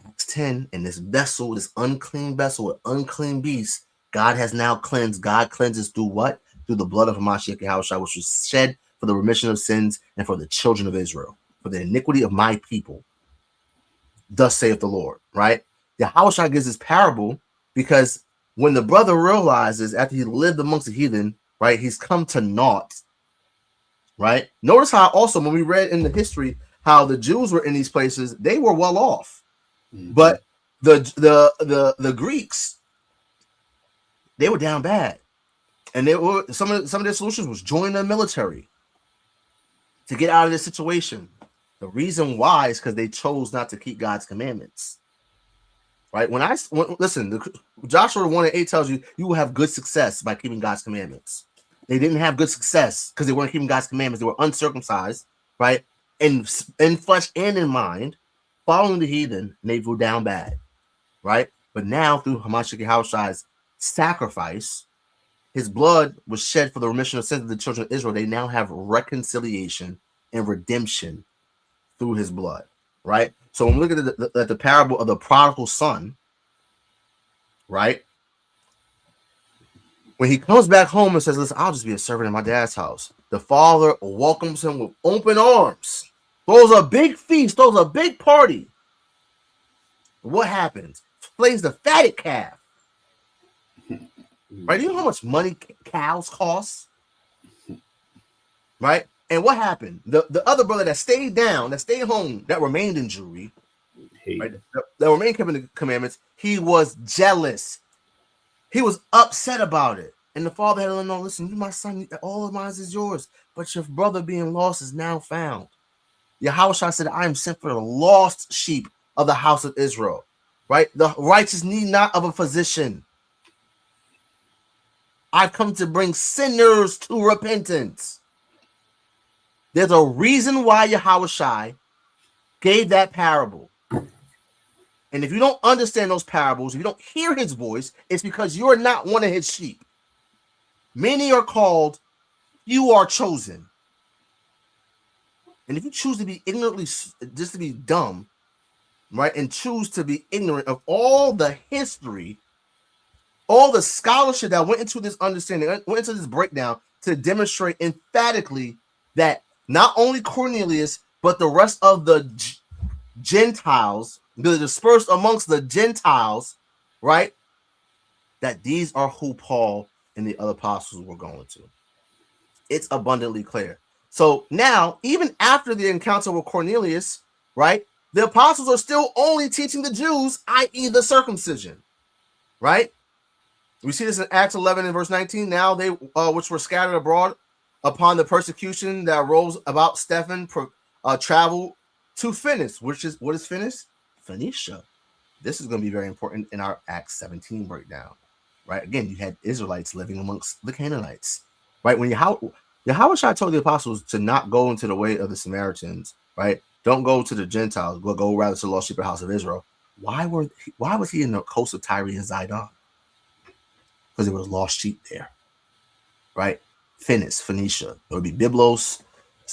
Acts 10, and this vessel, this unclean vessel with unclean beasts, God has now cleansed. God cleanses through what? Through the blood of Hamashiach Yahawashi, which was shed for the remission of sins and for the children of Israel, for the iniquity of my people. Thus saith the Lord, right? Yahawashi gives this parable because when the brother realizes after he lived amongst the heathen, right, he's come to naught, right? Notice how also when we read in the history how the Jews were in these places, they were well off. Mm-hmm. But the Greeks, they were down bad. And they were some of their solutions was join the military to get out of this situation. The reason why is because they chose not to keep God's commandments. Right? Listen, Joshua 1:8 tells you you will have good success by keeping God's commandments. They didn't have good success because they weren't keeping God's commandments. They were uncircumcised, right? In flesh and in mind, following the heathen, and they go down bad, right? But now through Hamashiach Yahawashi's sacrifice, his blood was shed for the remission of sins of the children of Israel. They now have reconciliation and redemption through his blood, right? So when we look at the parable of the prodigal son, right? When he comes back home and says, listen, I'll just be a servant in my dad's house. The father welcomes him with open arms. Throws a big feast, throws a big party. What happens? Plays the fatted calf. Right? You know how much money cows cost? Right? And what happened? The other brother that stayed home, that remained in Jewry, right? That remained keeping the commandments, he was jealous. He was upset about it. And the father had to know, listen, you my son, all of mine is yours. But your brother being lost is now found. Yahawashi said, I am sent for the lost sheep of the house of Israel. Right? The righteous need not of a physician. I've come to bring sinners to repentance. There's a reason why Yahawashi gave that parable. And if you don't understand those parables, if you don't hear his voice, it's because you're not one of his sheep. Many are called, you are chosen. And if you choose to be ignorantly, just to be dumb, right, and choose to be ignorant of all the history, all the scholarship that went into this understanding, went into this breakdown to demonstrate emphatically that not only Cornelius, but the rest of the Gentiles, the dispersed amongst the Gentiles, right, that these are who Paul and the other apostles were going to. It's abundantly clear. So now, even after the encounter with Cornelius, right, the apostles are still only teaching the Jews, i.e. the circumcision, right? We see this in Acts 11 and verse 19. Now they, which were scattered abroad upon the persecution that arose about Stephen, traveled to Phoenicia, which is, what is Phoenicia? Phoenicia. This is going to be very important in our Acts 17 breakdown, right? Again, you had Israelites living amongst the Canaanites, right? When Yahawashi told the apostles to not go into the way of the Samaritans, right? Don't go to the Gentiles, but go rather to the lost sheep of the house of Israel. Why was he in the coast of Tyre and Zidon? Because there was lost sheep there, right? Phoenicia. It would be Byblos,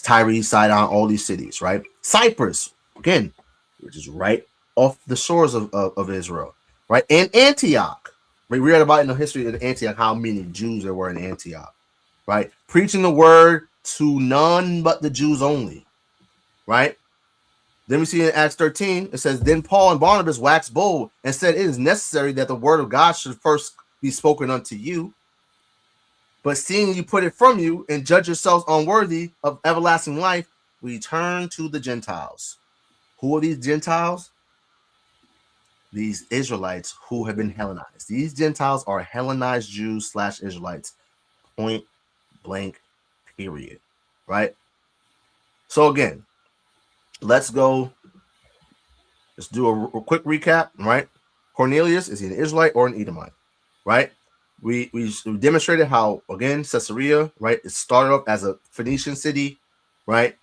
Tyre, Sidon, all these cities, right? Cyprus, again, which is right off the shores of Israel, right? And Antioch. We read about in the history of Antioch how many Jews there were in Antioch, right? Preaching the word to none but the Jews only, right? Then we see in Acts 13, it says, then Paul and Barnabas waxed bold and said, it is necessary that the word of God should first be spoken unto you. But seeing you put it from you and judge yourselves unworthy of everlasting life, we turn to the Gentiles. Who are these Gentiles? These Israelites who have been Hellenized. These Gentiles are Hellenized Jews / Israelites. Point blank, period. Right? So again, let's go. Let's do a quick recap, right? Cornelius, is he an Israelite or an Edomite? Right? We demonstrated how, again, Caesarea, right? It started off as a Phoenician city, right?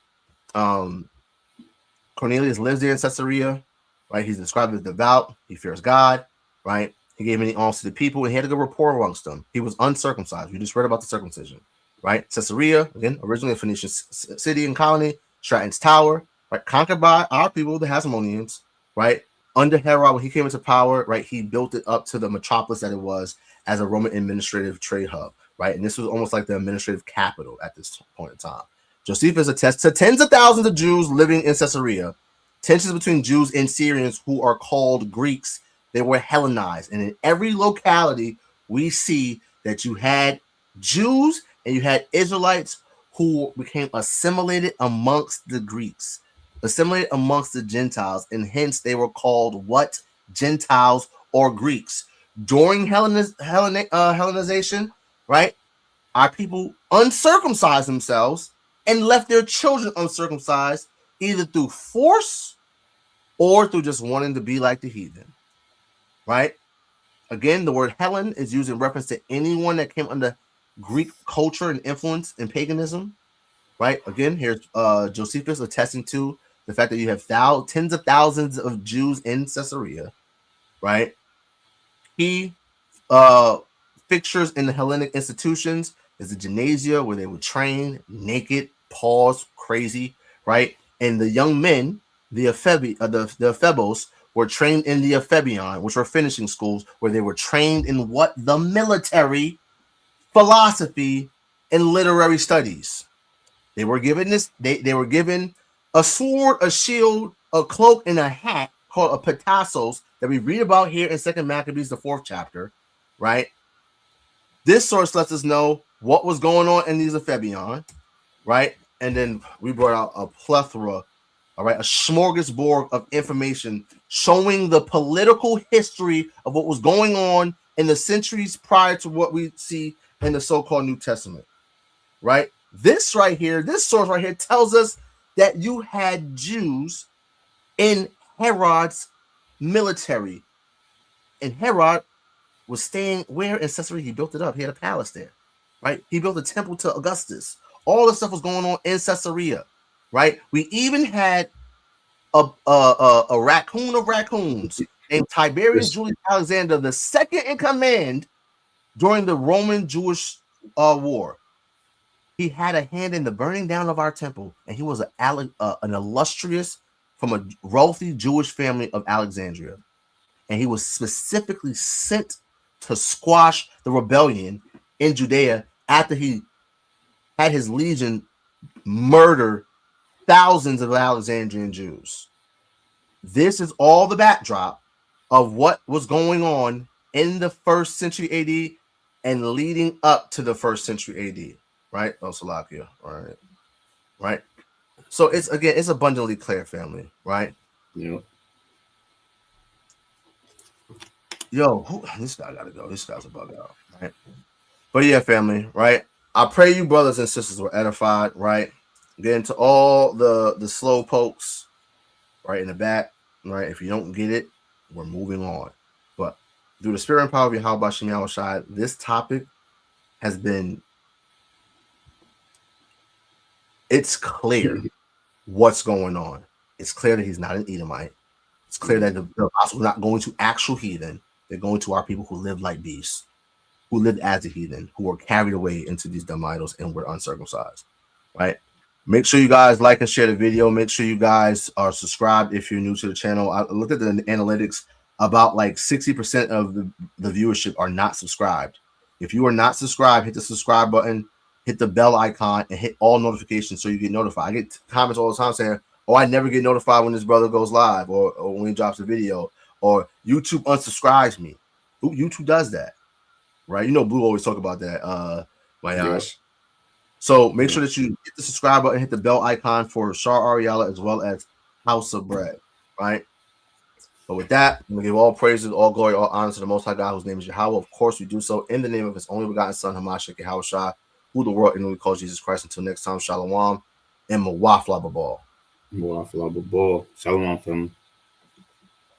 Cornelius lives there in Caesarea, right? He's described as devout. He fears God, right? He gave many alms to the people, and he had a good rapport amongst them. He was uncircumcised. We just read about the circumcision, right? Caesarea, again, originally a Phoenician city and colony, Stratton's Tower, right? Conquered by our people, the Hasmoneans, right? Under Herod, when he came into power, right, he built it up to the metropolis that it was as a Roman administrative trade hub, right? And this was almost like the administrative capital at this point in time. Josephus attests to tens of thousands of Jews living in Caesarea. Tensions between Jews and Syrians, who are called Greeks, they were Hellenized. And in every locality, we see that you had Jews and you had Israelites who became assimilated amongst the Greeks, assimilated amongst the Gentiles, and hence they were called what? Gentiles or Greeks. During Hellenization, right? Our people uncircumcised themselves and left their children uncircumcised, either through force or through just wanting to be like the heathen, right? Again, the word Hellen is used in reference to anyone that came under Greek culture and influence and paganism, right? Again, here's Josephus attesting to the fact that you have tens of thousands of Jews in Caesarea, right? He fixtures in the Hellenic institutions is the gymnasia where they would train naked, pause, crazy, right? And the young men, the ephebos, were trained in the ephebion, which were finishing schools, where they were trained in what? The military, philosophy, and literary studies. They were given this. They were given a sword, a shield, a cloak, and a hat called a petassos that we read about here in 2 Maccabees, the 4th chapter, right? This source lets us know what was going on in these ephebion, right? And then we brought out a plethora, all right, a smorgasbord of information showing the political history of what was going on in the centuries prior to what we see in the so-called New Testament, right? This source right here tells us that you had Jews in Herod's military, and Herod was staying where in Caesarea? He built it up. He had a palace there, right? He built a temple to Augustus. All this stuff was going on in Caesarea, right? We even had a raccoon of raccoons named Tiberius Julius Alexander, the second in command during the Roman-Jewish war. He had a hand in the burning down of our temple, and he was an illustrious from a wealthy Jewish family of Alexandria. And he was specifically sent to squash the rebellion in Judea after he had his legion murder thousands of Alexandrian Jews. This is all the backdrop of what was going on in the 1st century AD and leading up to the 1st century AD, right? Oh, Salakia, all right. So it's abundantly clear, family, right? Yeah. Yo, this guy gotta go. This guy's a bug out, right? But yeah, family, right? I pray you brothers and sisters were edified, right? Again, to all the slow pokes, right, in the back, right? If you don't get it, We're moving on. But through the spirit and power of Yahawah basham Yahawashi, this topic has been, it's clear what's going on. It's clear that he's not an Edomite. It's clear that the apostles are not going to actual heathen. They're going to our people who live like beasts, who lived as a heathen, who were carried away into these dumb idols and were uncircumcised, right? Make sure you guys like and share the video. Make sure you guys are subscribed if you're new to the channel. I looked at the analytics. About like 60% of the viewership are not subscribed. If you are not subscribed, hit the subscribe button, hit the bell icon, and hit all notifications so you get notified. I get comments all the time saying, oh, I never get notified when this brother goes live or when he drops a video, or YouTube unsubscribes me. YouTube does that, right? You know, Blue always talk about that, my gosh. So make sure that you hit the subscribe button, hit the bell icon for Yasharahla as well as House of Bread, right? But with that, I'm going to give all praises, all glory, all honor to the Most High God, whose name is Yahawaah. Of course, we do so in the name of his only begotten Son, Yahawashi, who the world ignorantly calls Jesus Christ. Until next time, Shalawam and Matawathya. Shalawam, family.